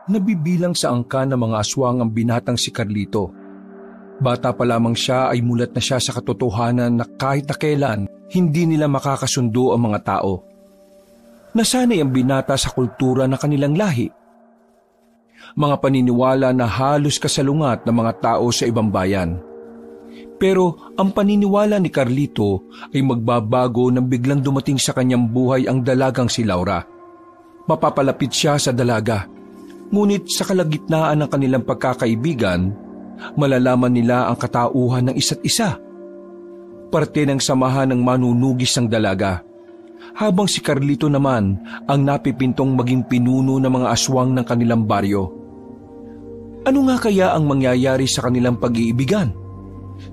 Nabibilang sa angka ng mga aswang ang binatang si Carlito. Bata pa lamang siya ay mulat na siya sa katotohanan na kahit na kailan, hindi nila makakasundo ang mga tao. Nasanay ang binata sa kultura ng kanilang lahi. Mga paniniwala na halos kasalungat ng mga tao sa ibang bayan. Pero ang paniniwala ni Carlito ay magbabago nang biglang dumating sa kanyang buhay ang dalagang si Laura. Mapapalapit siya sa dalaga. Ngunit sa kalagitnaan ng kanilang pagkakaibigan, malalaman nila ang katauhan ng isa't isa. Parte ng samahan ng manunugis ng dalaga. Habang si Carlito naman ang napipintong maging pinuno ng mga aswang ng kanilang baryo. Ano nga kaya ang mangyayari sa kanilang pag-iibigan?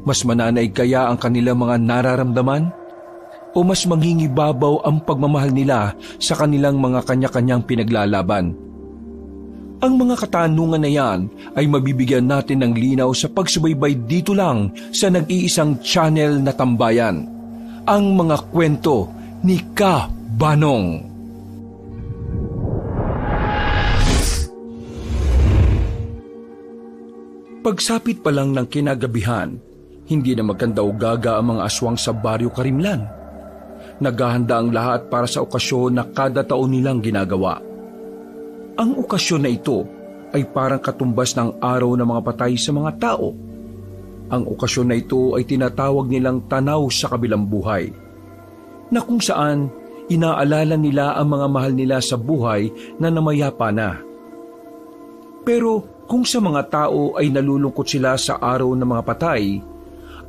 Mas mananaig kaya ang kanilang mga nararamdaman? O mas mangingibabaw ang pagmamahal nila sa kanilang mga kanya-kanyang pinaglalaban? Ang mga katanungan na yan ay mabibigyan natin ng linaw sa pagsubaybay dito lang sa nag-iisang channel na tambayan. Ang mga kwento ni Ka Banong. Pagsapit pa lang ng kinagabihan, hindi na magkandao-gaga ang mga aswang sa Baryo Karimlan. Naghahanda ang lahat para sa okasyon na kada taon nilang ginagawa. Ang okasyon na ito ay parang katumbas ng araw ng mga patay sa mga tao. Ang okasyon na ito ay tinatawag nilang tanaw sa kabilang buhay, na kung saan inaalala nila ang mga mahal nila sa buhay na namayapa na. Pero kung sa mga tao ay nalulungkot sila sa araw ng mga patay,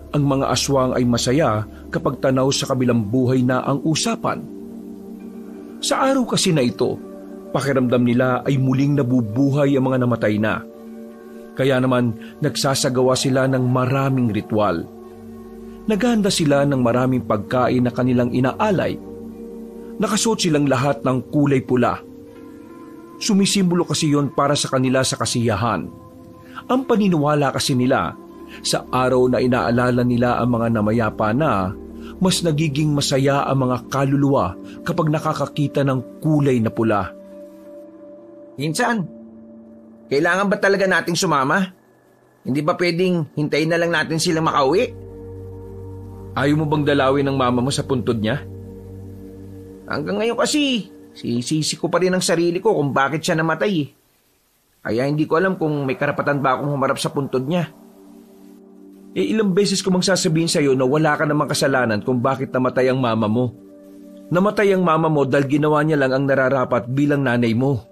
ang mga aswang ay masaya kapag tanaw sa kabilang buhay na ang usapan. Sa araw kasi na ito, pakiramdam nila ay muling nabubuhay ang mga namatay na. Kaya naman nagsasagawa sila ng maraming ritual. Naghahanda sila ng maraming pagkain na kanilang inaalay. Nakasuot silang lahat ng kulay pula. Sumisimbolo kasi yon para sa kanila sa kasiyahan. Ang paniniwala kasi nila, sa araw na inaalala nila ang mga namayapa na, mas nagiging masaya ang mga kaluluwa kapag nakakakita ng kulay na pula. Insan, kailangan ba talaga nating sumama? Hindi ba pwedeng hintayin na lang natin silang makauwi? Ayaw mo bang dalawin ng mama mo sa puntod niya? Hanggang ngayon kasi, sisisi ko pa rin ang sarili ko kung bakit siya namatay eh. Kaya hindi ko alam kung may karapatan ba akong humarap sa puntod niya. Ilang beses ko bang sasabihin sa'yo na wala ka namang kasalanan kung bakit namatay ang mama mo? Namatay ang mama mo dahil ginawa niya lang ang nararapat bilang nanay mo.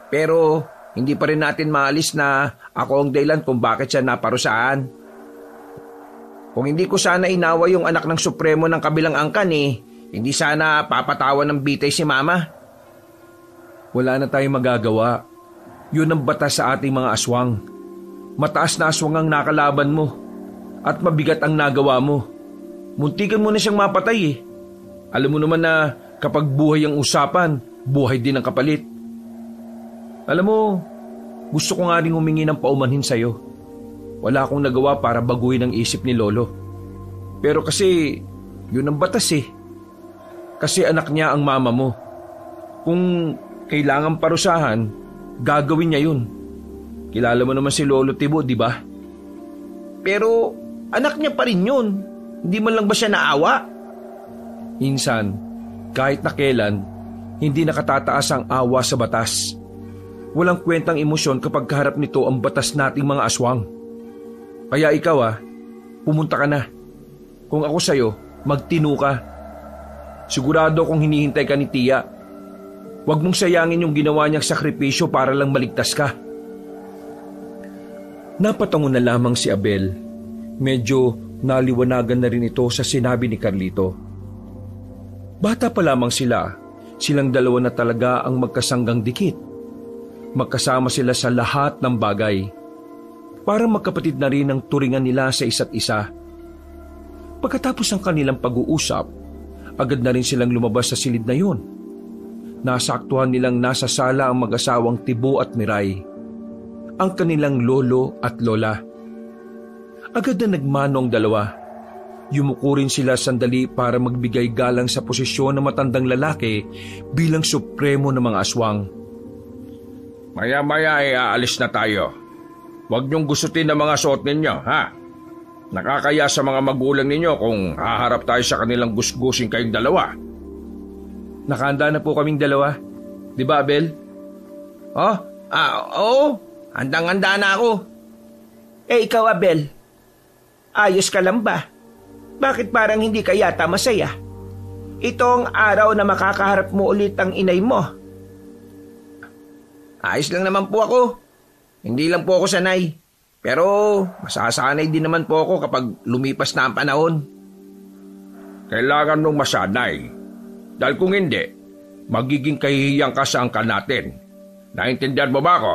Pero hindi pa rin natin maalis na ako ang dahilan kung bakit siya naparusahan. Kung hindi ko sana inawa yung anak ng Supremo ng kabilang angkan hindi sana papatawan ng bitay si mama. Wala na tayong magagawa. Yun ang batas sa ating mga aswang. Mataas na aswang ang nakalaban mo at mabigat ang nagawa mo. Muntikan mo na siyang mapatay. Alam mo naman na kapag buhay ang usapan, buhay din ang kapalit. Alam mo, gusto ko nga rin humingi ng paumanhin sa'yo. Wala akong nagawa para baguhin ang isip ni Lolo. Pero kasi, yun ang batas Kasi anak niya ang mama mo. Kung kailangan parusahan, gagawin niya yun. Kilala mo naman si Lolo Tibo, di ba? Pero anak niya pa rin yun. Hindi man lang ba siya naawa? Insan, kahit na kailan, hindi nakatataas ang awa sa batas. Walang kwentang emosyon kapag kaharap nito ang batas nating mga aswang. Kaya ikaw pumunta ka na. Kung ako sa'yo, magtino ka. Sigurado akong hinihintay ka ni Tia. Huwag mong sayangin yung ginawa niyang sakripisyo para lang maligtas ka. Napatango na lamang si Abel. Medyo naliwanagan na rin ito sa sinabi ni Carlito. Bata pa lamang silang dalawa na talaga ang magkasanggang dikit. Magkasama sila sa lahat ng bagay. Parang magkapatid na rin ang turingan nila sa isa't isa. Pagkatapos ng kanilang pag-uusap, agad na rin silang lumabas sa silid na yun. Nasaktuhan nilang nasa sala ang mag-asawang Tibo at Miray, ang kanilang lolo at lola. Agad na nagmano ang dalawa. Yumuko rin sila sandali para magbigay galang sa posisyon ng matandang lalaki bilang supremo ng mga aswang. Maya-maya ay aalis na tayo. Huwag niyong gustutin ang mga suot ninyo, ha? Nakakaya sa mga magulang ninyo kung haharap tayo sa kanilang gusgusin kayong dalawa. Nakahanda na po kaming dalawa. Di ba, Abel? Oo. Handang-handa na ako. Ikaw, Abel. Ayos ka lang ba? Bakit parang hindi ka yata masaya? Itong araw na makakaharap mo ulit ang inay mo. Ayos lang naman po ako. Hindi lang po ako sanay. Pero masasanay din naman po ako kapag lumipas na ang panahon. Kailangan nung masanay. Dahil kung hindi, magiging kahihiyang ka sa angkan natin. Naintindihan mo ba ako?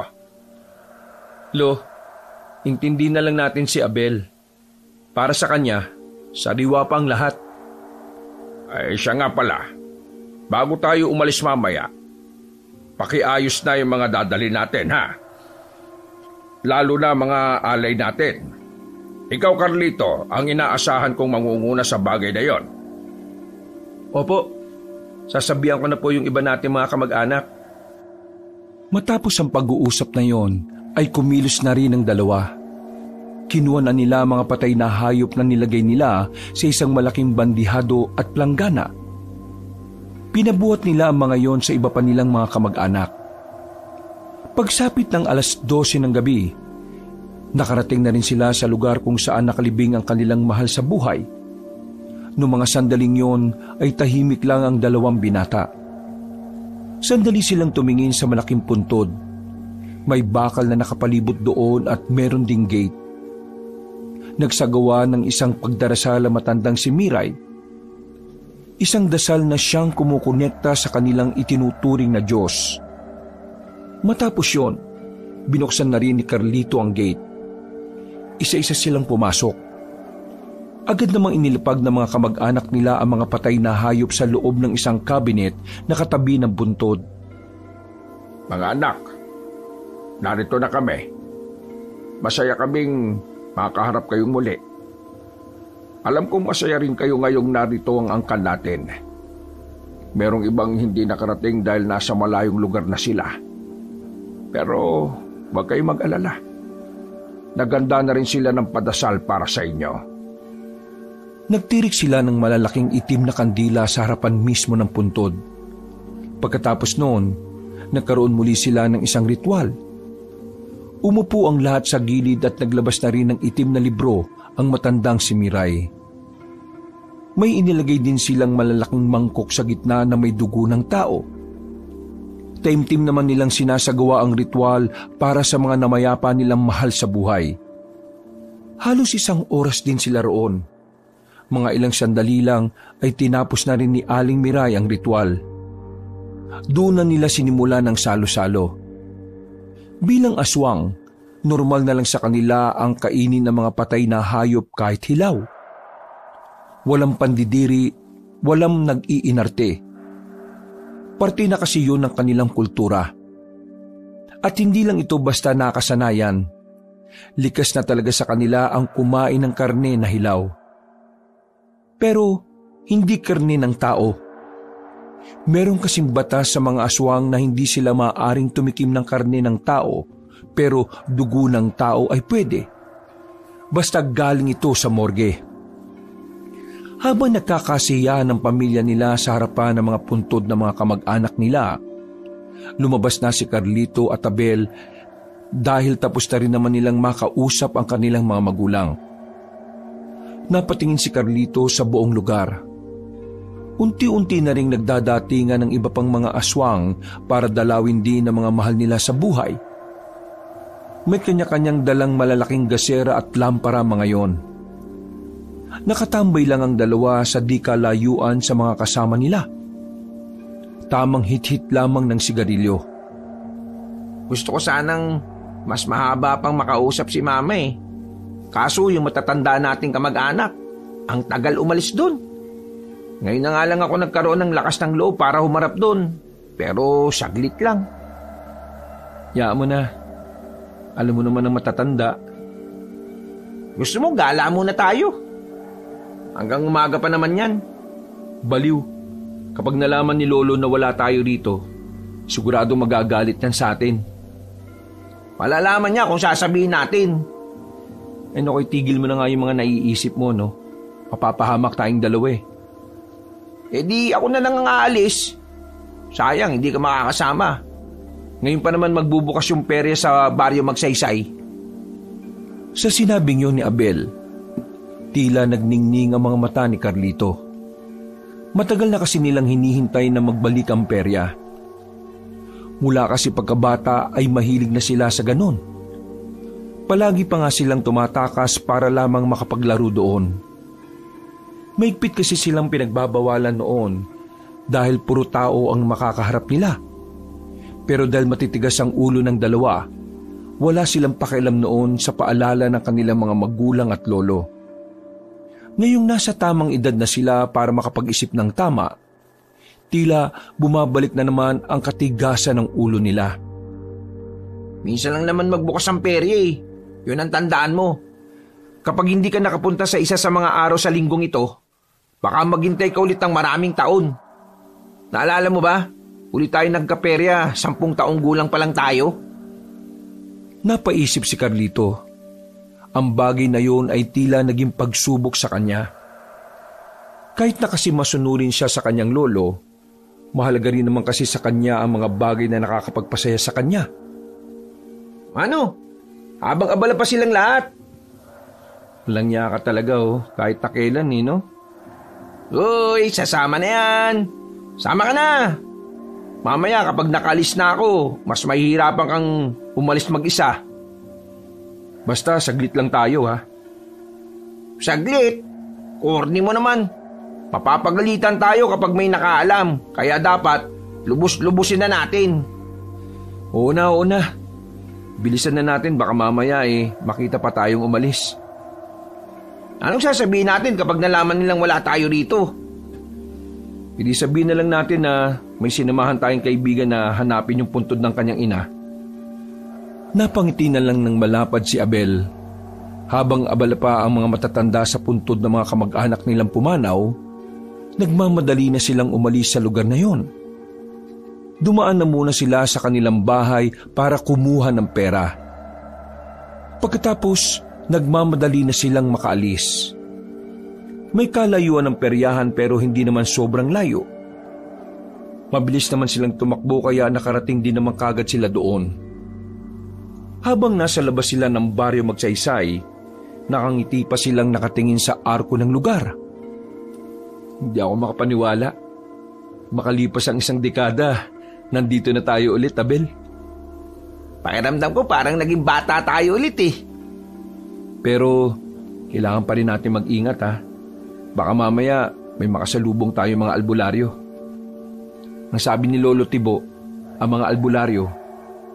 Lo, intindi na lang natin si Abel. Para sa kanya, sariwa pa ang lahat. Ay siya nga pala. Bago tayo umalis mamaya, pakiayos na yung mga dadali natin, ha? Lalo na mga alay natin. Ikaw, Carlito, ang inaasahan kong mangunguna sa bagay na yon. Opo, sasabihan ko na po yung iba natin mga kamag-anak. Matapos ang pag-uusap na yon, ay kumilos na rin ang dalawa. Kinuha na nila mga patay na hayop na nilagay nila sa isang malaking bandihado at planggana. Pinabuhat nila ang mga yon sa iba pa nilang mga kamag-anak. Pagsapit ng 12:00 ng gabi, nakarating na rin sila sa lugar kung saan nakalibing ang kanilang mahal sa buhay. Noong mga sandaling yon ay tahimik lang ang dalawang binata. Sandali silang tumingin sa malaking puntod. May bakal na nakapalibot doon at meron ding gate. Nagsagawa ng isang pagdarasal ang matandang si Miray. Isang dasal na siyang kumukonekta sa kanilang itinuturing na Diyos. Matapos yon, binuksan na rin ni Carlito ang gate. Isa-isa silang pumasok. Agad namang inilapag ng mga kamag-anak nila ang mga patay na hayop sa loob ng isang cabinet na katabi ng buntod. Mga anak, narito na kami. Masaya kaming makaharap kayong muli. Alam kong masaya rin kayo ngayong narito ang angkan natin. Merong ibang hindi nakarating dahil nasa malayong lugar na sila. Pero huwag kayong mag-alala. Naganda na rin sila ng padasal para sa inyo. Nagtirik sila ng malalaking itim na kandila sa harapan mismo ng puntod. Pagkatapos noon, nagkaroon muli sila ng isang ritual. Umupo ang lahat sa gilid at naglabas na rin ng itim na libro ang matandang si Miray. May inilagay din silang malalaking mangkok sa gitna na may dugo ng tao. Taimtim naman nilang sinasagawa ang ritual para sa mga namayapa nilang mahal sa buhay. Halos 1 oras din sila roon. Mga ilang sandali lang ay tinapos na rin ni Aling Miray ang ritual. Doon na nila sinimula ng salo-salo. Bilang aswang, normal na lang sa kanila ang kainin ng mga patay na hayop kahit hilaw. Walang pandidiri, walang nag-iinarte. Parte na kasi yun ng kanilang kultura. At hindi lang ito basta nakasanayan. Likas na talaga sa kanila ang kumain ng karne na hilaw. Pero hindi karne ng tao. Meron kasing batas sa mga aswang na hindi sila maaaring tumikim ng karne ng tao, pero dugo ng tao ay pwede. Basta galing ito sa morgue. Habang nagkakasiyahan ng pamilya nila sa harapan ng mga puntod ng mga kamag-anak nila, lumabas na si Carlito at Abel dahil tapos na rin naman nilang makausap ang kanilang mga magulang. Napatingin si Carlito sa buong lugar. Unti-unti na ring nagdadatingan ng iba pang mga aswang para dalawin din ang mga mahal nila sa buhay. May kanya-kanyang dalang malalaking gasera at lampara mga yon. Nakatambay lang ang dalawa sa di kalayuan sa mga kasama nila. Tamang hit-hit lamang ng sigarilyo. Gusto ko sanang mas mahaba pang makausap si Mama eh. Kaso yung matatanda nating kamag-anak, ang tagal umalis dun. Ngayon na nga lang ako nagkaroon ng lakas ng loob para humarap dun. Pero saglit lang. Yaan mo na. Alam mo naman ang matatanda. Gusto mo gala muna tayo? Hanggang umaga pa naman yan. Baliw. Kapag nalaman ni Lolo na wala tayo rito, sigurado magagalit yan sa atin. Malalaman niya kung sasabihin natin. Nakoy, tigil mo na nga yung mga naiisip mo, no? Mapapahamak tayong dalawa eh. Di ako na lang ang aalis. Sayang, hindi ka makakasama. Ngayon pa naman magbubukas yung perya sa baryo Magsaysay. Sa sinabing yun ni Abel, tila nagningning ang mga mata ni Carlito. Matagal na kasi nilang hinihintay na magbalik ang perya. Mula kasi pagkabata ay mahilig na sila sa ganon. Palagi pa nga silang tumatakas para lamang makapaglaro doon. Maigpit kasi silang pinagbabawalan noon dahil puro tao ang makakaharap nila. Pero dahil matitigas ang ulo ng dalawa, wala silang pakialam noon sa paalala ng kanilang mga magulang at lolo. Ngayong nasa tamang edad na sila para makapag-isip ng tama, tila bumabalik na naman ang katigasan ng ulo nila. Minsan lang naman magbukas ang perya eh. Yun ang tandaan mo. Kapag hindi ka nakapunta sa isa sa mga araw sa linggong ito, baka maghintay ka ulit ng maraming taon. Naalala mo ba? Ulit tayo nagkaperya, 10 taong gulang pa lang tayo. Napaisip si Carlito. Ang bagay na yun ay tila naging pagsubok sa kanya. Kahit na kasi masunurin siya sa kanyang lolo, mahalaga rin naman kasi sa kanya ang mga bagay na nakakapagpasaya sa kanya. Ano? Habang abala pa silang lahat. Walang niya ka talaga kahit takilan no? Uy, sasama na yan. Sama ka na. Mamaya kapag nakalis na ako, mas mahihirapan kang umalis mag-isa. Basta saglit lang tayo Saglit? Corny mo naman. Papapagalitan tayo kapag may nakaalam, kaya dapat lubos-lubusin na natin. Oo na. Bilisan na natin, baka mamaya makita pa tayong umalis. Anong sasabihin natin kapag nalaman nilang wala tayo rito? Hindi sabihin na lang natin na may sinamahan tayong kaibigan na hanapin yung puntod ng kanyang ina. Napangiti na lang ng malapad si Abel. Habang abala pa ang mga matatanda sa puntod ng mga kamag-anak nilang pumanaw, nagmamadali na silang umalis sa lugar na yon. Dumaan na muna sila sa kanilang bahay para kumuha ng pera. Pagkatapos, nagmamadali na silang makaalis. May kalayuan ng peryahan pero hindi naman sobrang layo. Mabilis naman silang tumakbo kaya nakarating din naman kagad sila doon. Habang nasa labas sila ng baryo Magsaysay, nakangiti pa silang nakatingin sa arko ng lugar. Hindi ako makapaniwala. Makalipas ang 1 dekada, nandito na tayo ulit, Abel. Pakiramdam ko parang naging bata tayo ulit Pero, kailangan pa rin natin mag-ingat Baka mamaya may makasalubong tayo mga albularyo. Ang sabi ni Lolo Tibo, ang mga albularyo,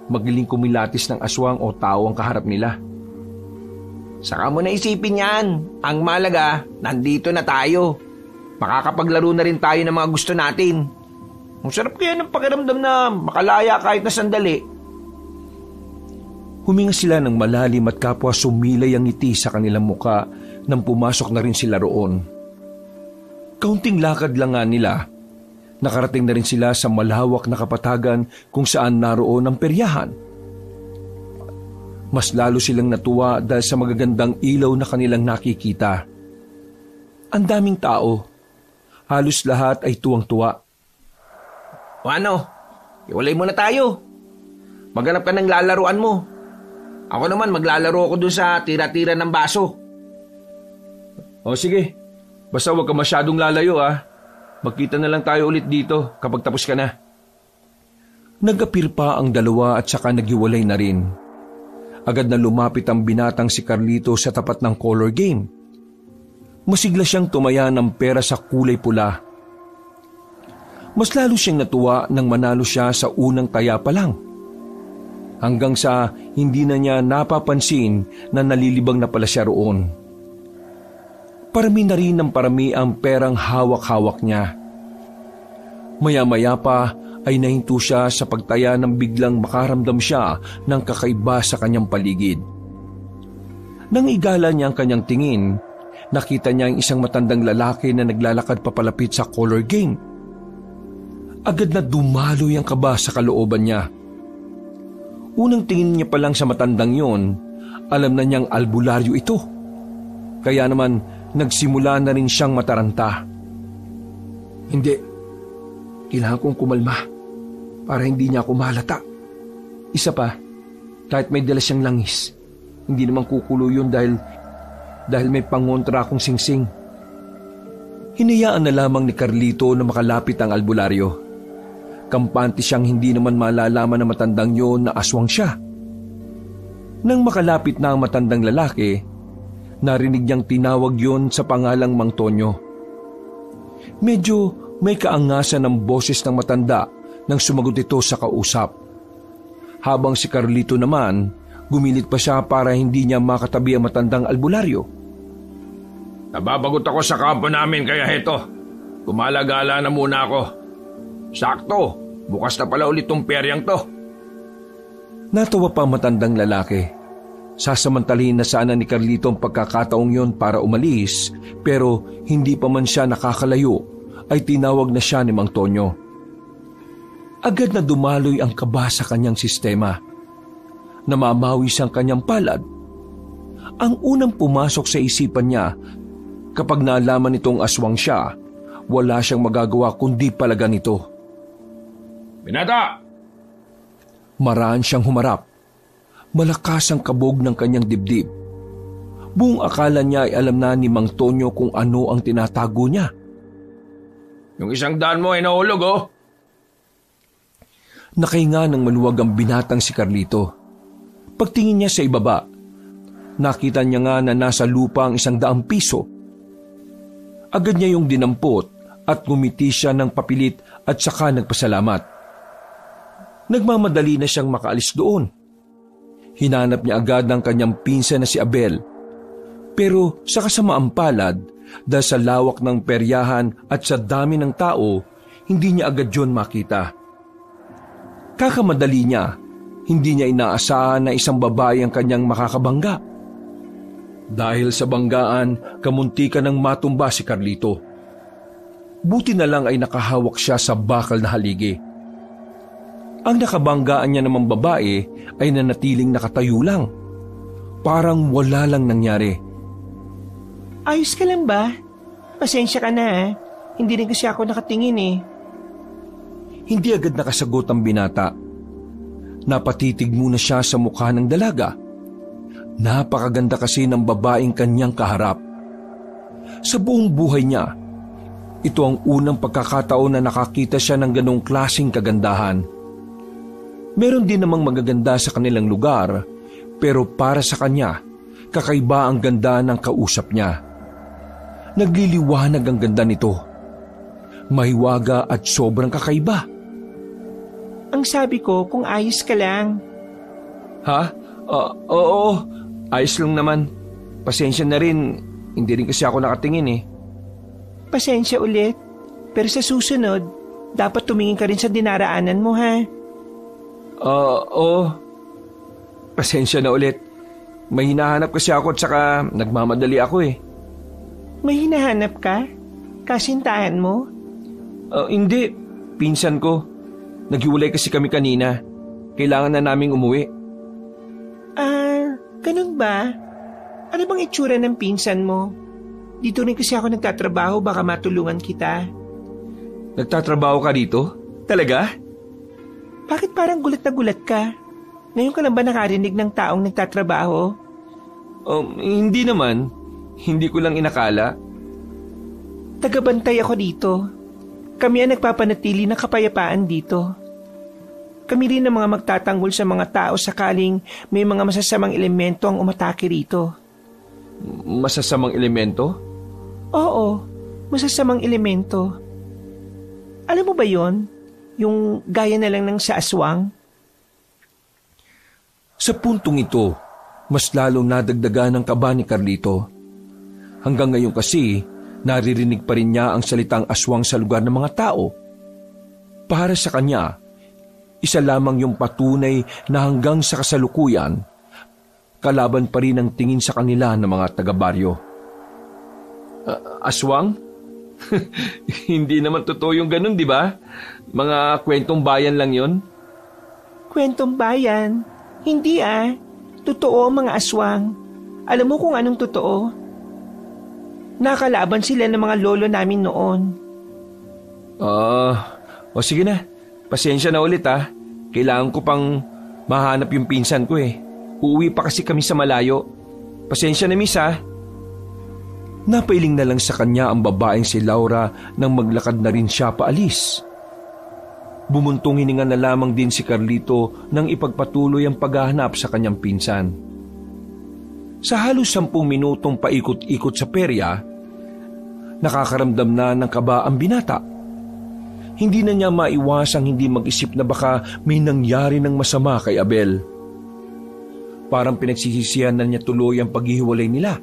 magiling kumilatis ng aswang o tao ang kaharap nila. Saka mo na isipin yan. Ang malaga, nandito na tayo. Makakapaglaro na rin tayo ng mga gusto natin. Ang sarap kaya ng pakiramdam na makalaya kahit na sandali. Huminga sila ng malalim at kapwa sumilay ang ngiti sa kanilang muka nang pumasok na rin sila roon. Kaunting lakad lang nga nila, nakarating na rin sila sa malawak na kapatagan kung saan naroon ang peryahan. Mas lalo silang natuwa dahil sa magagandang ilaw na kanilang nakikita. Ang daming tao, halos lahat ay tuwang-tuwa. O ano, iwalay mo na tayo. Maghanap ka ng lalaruan mo. Ako naman maglalaro ako dun sa tira-tira ng baso. O sige, basta huwag ka masyadong lalayo Magkita na lang tayo ulit dito kapag tapos ka na. Nag-apir pa ang dalawa at saka naghiwalay na rin. Agad na lumapit ang binatang si Carlito sa tapat ng color game. Masigla siyang tumaya ng pera sa kulay pula. Mas lalo siyang natuwa nang manalo siya sa unang taya pa lang. Hanggang sa hindi na niya napapansin na nalilibang na pala siya roon. Parami na rin ng parami ang perang hawak-hawak niya. Maya-maya pa ay nahinto siya sa pagtaya nang biglang makaramdam siya ng kakaiba sa kanyang paligid. Nang igala niya ang kanyang tingin, nakita niya ang isang matandang lalaki na naglalakad papalapit sa color game. Agad na dumaloy ang kaba sa kalooban niya. Unang tingin niya pa lang sa matandang yon, alam na niyang albularyo ito. Kaya naman nagsimula na rin siyang mataranta. Hindi. Kailangan kong kumalma para hindi niya ako mahalata. Isa pa, kahit may dala siyang langis, hindi naman kukulo yun dahil may pangontra akong singsing. Hinayaan na lamang ni Carlito na makalapit ang albularyo. Kampante siyang hindi naman malalaman ng matandang yon na aswang siya. Nang makalapit na ang matandang lalaki, narinig niyang tinawag yon sa pangalang Mang Tonyo. Medyo may kaangasan ng boses ng matanda nang sumagot ito sa kausap. Habang si Carlito naman, gumilit pa siya para hindi niya makatabi ang matandang albularyo. Nababagot ako sa kampo namin kaya heto. Kumalagala na muna ako. Sakto, bukas na pala ulit tong peryang to. Natawa pa ang matandang lalaki. Sasamantalihin na sana ni Carlito ang pagkakataong yon para umalis, pero hindi pa man siya nakakalayo ay tinawag na siya ni Mang Tonyo. Agad na dumaloy ang kaba sa kanyang sistema. Namamawi siyang kanyang palad. Ang unang pumasok sa isipan niya, kapag naalaman nitong aswang siya, wala siyang magagawa kundi palagan ito. Binata! Maraan siyang humarap. Malakas ang kabog ng kanyang dibdib. Buong akala niya ay alam na ni Mang Tonyo kung ano ang tinatago niya. Yung 100 mo ay nahulog, oh. Nakahinga ng maluwag ang binatang si Carlito. Pagtingin niya sa ibaba, nakita niya nga na nasa lupa ang 100 piso. Agad niya yung dinampot at ngumiti siya ng papilit at saka nagpasalamat. Nagmamadali na siyang makaalis doon. Hinanap niya agad ang kanyang pinsan na si Abel. Pero sa kasamaang palad, dahil sa lawak ng peryahan at sa dami ng tao, hindi niya agad yun makita. Kakamadali niya, hindi niya inaasahan na isang babae ang kanyang makakabangga. Dahil sa banggaan, kamuntikan ng matumba si Carlito. Buti na lang ay nakahawak siya sa bakal na haligi. Ang nakabanggaan niya namang babae ay nanatiling nakatayo lang. Parang wala lang nangyari. Ayos ka lang ba? Pasensya ka na ha. Hindi rin kasi ako nakatingin eh. Hindi agad nakasagot ang binata. Napatitig muna siya sa mukha ng dalaga. Napakaganda kasi ng babaeng kanyang kaharap. Sa buong buhay niya, ito ang unang pagkakataon na nakakita siya ng ganong klaseng kagandahan. Meron din namang magaganda sa kanilang lugar, pero para sa kanya, kakaiba ang ganda ng kausap niya. Nagliliwanag ang ganda nito. Mahiwaga at sobrang kakaiba. Ang sabi ko kung ayos ka lang. Ha? Oo, ayos lang naman. Pasensya na rin, hindi rin kasi ako nakatingin eh. Pasensya ulit. Pero sa susunod, dapat tumingin ka rin sa dinaraanan mo ha. Oo. Pasensya na ulit. May hinahanap kasi ako at saka nagmamadali ako eh. May hinahanap ka? Kasintahan mo? Hindi. Pinsan ko. Naghiwalay kasi kami kanina. Kailangan na naming umuwi. Ganun ba? Ano bang itsura ng pinsan mo? Dito rin kasi ako nagtatrabaho, baka matulungan kita. Nagtatrabaho ka dito? Talaga? Bakit parang gulat na gulat ka? Ngayon ka lang ba nakarinig ng taong nagtatrabaho? Hindi naman. Hindi ko lang inakala. Tagabantay ako dito. Kami ang nagpapanatili ng kapayapaan dito. Kami rin ang mga magtatanggol sa mga tao sakaling may mga masasamang elemento ang umatake rito. Masasamang elemento? Oo, masasamang elemento. Alam mo ba yon? Yung gaya na lang ng sa aswang? Sa puntong ito, mas lalong nadagdagan ng kaba ni Carlito. Hanggang ngayon kasi, naririnig pa rin niya ang salitang aswang sa lugar ng mga tao. Para sa kanya, isa lamang yung patunay na hanggang sa kasalukuyan, kalaban pa rin ang tingin sa kanila ng mga taga-baryo. Aswang? Hindi naman totoo yung ganun, di ba? Mga kwentong bayan lang yon. Kwentong bayan? Hindi Totoo ang mga aswang. Alam mo kung anong totoo? Nakalaban sila ng mga lolo namin noon. O sige na. Pasensya na ulit Kailangan ko pang mahanap yung pinsan ko Uuwi pa kasi kami sa malayo. Pasensya na miss Napailing na lang sa kanya ang babaeng si Laura nang maglakad na rin siya paalis. Bumuntong hininga na lamang din si Carlito nang ipagpatuloy ang paghahanap sa kanyang pinsan. Sa halos 10 minutong paikot-ikot sa perya, nakakaramdam na ng kaba ang binata. Hindi na niya maiwasang hindi mag-isip na baka may nangyari ng masama kay Abel. Parang pinagsisisihan na niya tuloy ang paghihiwalay nila.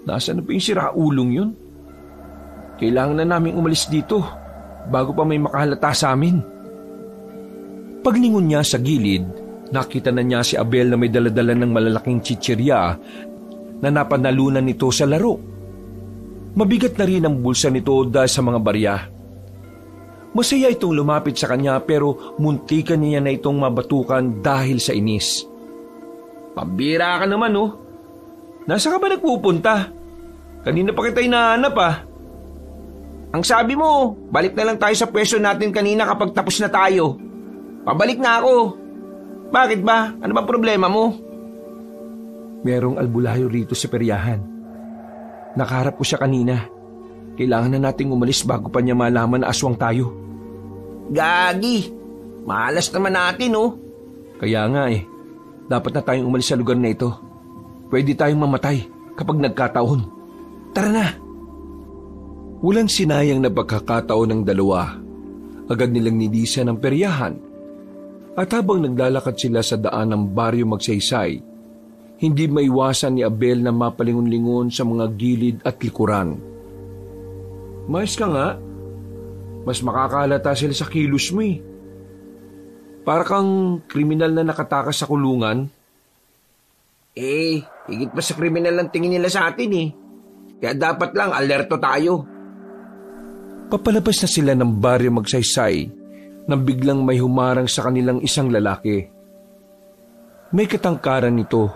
Nasaan na pa yung siraulong yun? Kailangan na naming umalis dito bago pa may makahalata sa amin. Paglingon niya sa gilid, nakita na niya si Abel na may daladala ng malalaking chichirya na napanalunan nito sa laro. Mabigat na rin ang bulsa nito dahil sa mga barya. Masaya itong lumapit sa kanya pero muntikan niya na itong mabatukan dahil sa inis. Pambira ka naman Nasa ka ba nagpupunta? Kanina pa kita hinahanap Ang sabi mo, balik na lang tayo sa pwesto natin kanina kapag tapos na tayo. Pabalik na ako. Bakit ba? Ano ba problema mo? Merong albulayo rito sa peryahan. Nakaharap ko siya kanina. Kailangan na nating umalis bago pa niya malaman na aswang tayo. Gagi! Malas naman natin Kaya nga dapat na tayong umalis sa lugar na ito. Pwede tayong mamatay kapag nagkataon. Tara na! Walang sinayang na pagkakataon ng dalawa. Agad nilang nilisan ang peryahan. At habang naglalakad sila sa daan ng baryo Magsaysay, hindi maiwasan ni Abel na mapalingon-lingon sa mga gilid at likuran. Mais ka nga. Mas makakahalata sila sa kilos mo Para kang kriminal na nakatakas sa kulungan. Higit pa sa kriminal ang tingin nila sa atin Kaya dapat lang alerto tayo. Papalabas na sila ng baryo Magsaysay nang biglang may humarang sa kanilang isang lalaki. May katangkaran nito.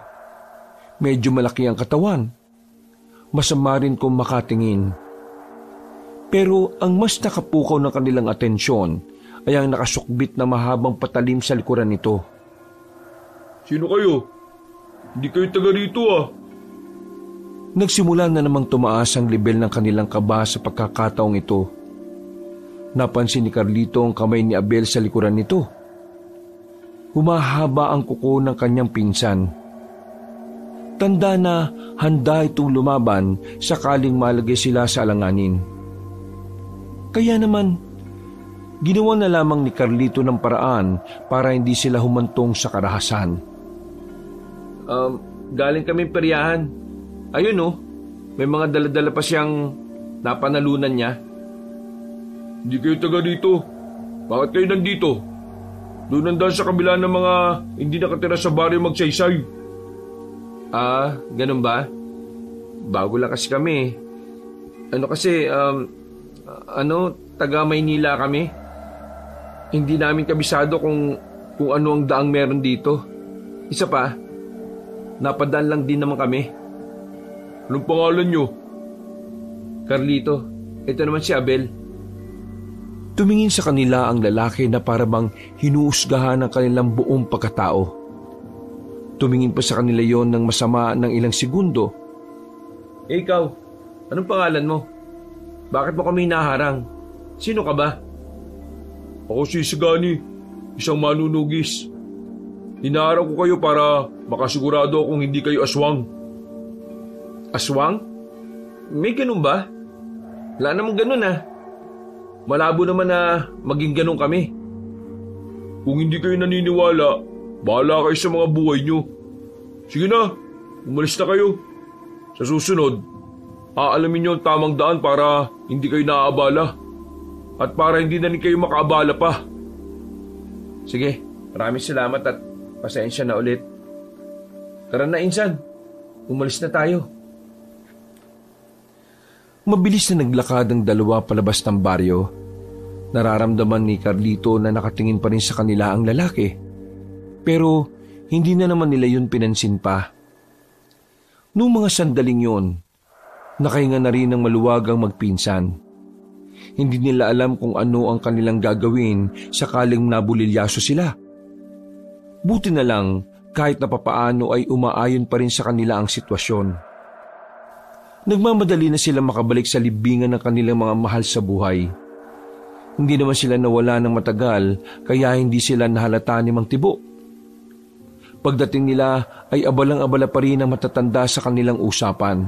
Medyo malaki ang katawan. Masama rin kung makatingin. Pero ang mas nakapukaw ng kanilang atensyon ay ang nakasukbit na mahabang patalim sa likuran nito. Sino kayo? Hindi kayo taga rito Nagsimula na namang tumaas ang level ng kanilang kaba sa pagkakataong ito. Napansin ni Carlito ang kamay ni Abel sa likuran nito. Humahaba ang kuko ng kanyang pinsan. Tanda na handa itong lumaban sakaling malagay sila sa alanganin. Kaya naman, ginawa na lamang ni Carlito ng paraan para hindi sila humantong sa karahasan. Galing kaming peryahan. Ayun may mga daladala pa siyang napanalunan niya. Hindi kayo taga dito. Bakit kayo nandito? Doon nandun sa kabila ng mga hindi nakatira sa baryo Magsaysay. Ganun ba? Bago lang kasi kami. Taga Maynila kami. Hindi namin kabisado kung ano ang daang meron dito. Isa pa, napadaan lang din naman kami. Anong pangalan nyo? Carlito, ito naman si Abel. Tumingin sa kanila ang lalaki na parabang hinuusgahan ng kanilang buong pagkatao. Tumingin pa sa kanila yon ng masama ng ilang segundo. Ikaw, anong pangalan mo? Bakit mo kami hinaharang? Sino ka ba? Ako si Sagani, isang manunugis. Hinaharang ko kayo para makasigurado akong hindi kayo aswang. Aswang? May ganun ba? Wala namang ganun Malabo naman na maging ganun kami. Kung hindi kayo naniniwala, bahala kayo sa mga buhay nyo. Sige na, umalis na kayo. Sa susunod, aalamin nyo ang tamang daan para hindi kayo naaabala. At para hindi na rin kayo makaabala pa. Sige, maraming salamat at pasensya na ulit. Tara na, Insan. Umalis na tayo. Mabilis na naglakad ang dalawa palabas ng baryo. Nararamdaman ni Carlito na nakatingin pa rin sa kanila ang lalaki. Pero Hindi na naman nila yun pinansin pa. Noong mga sandaling yun, nakahinga na rin ng maluwagang magpinsan. Hindi nila alam kung ano ang kanilang gagawin sakaling nabulilyaso sila. Buti na lang kahit na papaano ay umaayon pa rin sa kanila ang sitwasyon. Nagmamadali na sila makabalik sa libingan ng kanilang mga mahal sa buhay. Hindi naman sila nawala ng matagal kaya hindi sila nahalata ni Mang Tibo. Pagdating nila ay abalang-abala pa rin ang matatanda sa kanilang usapan.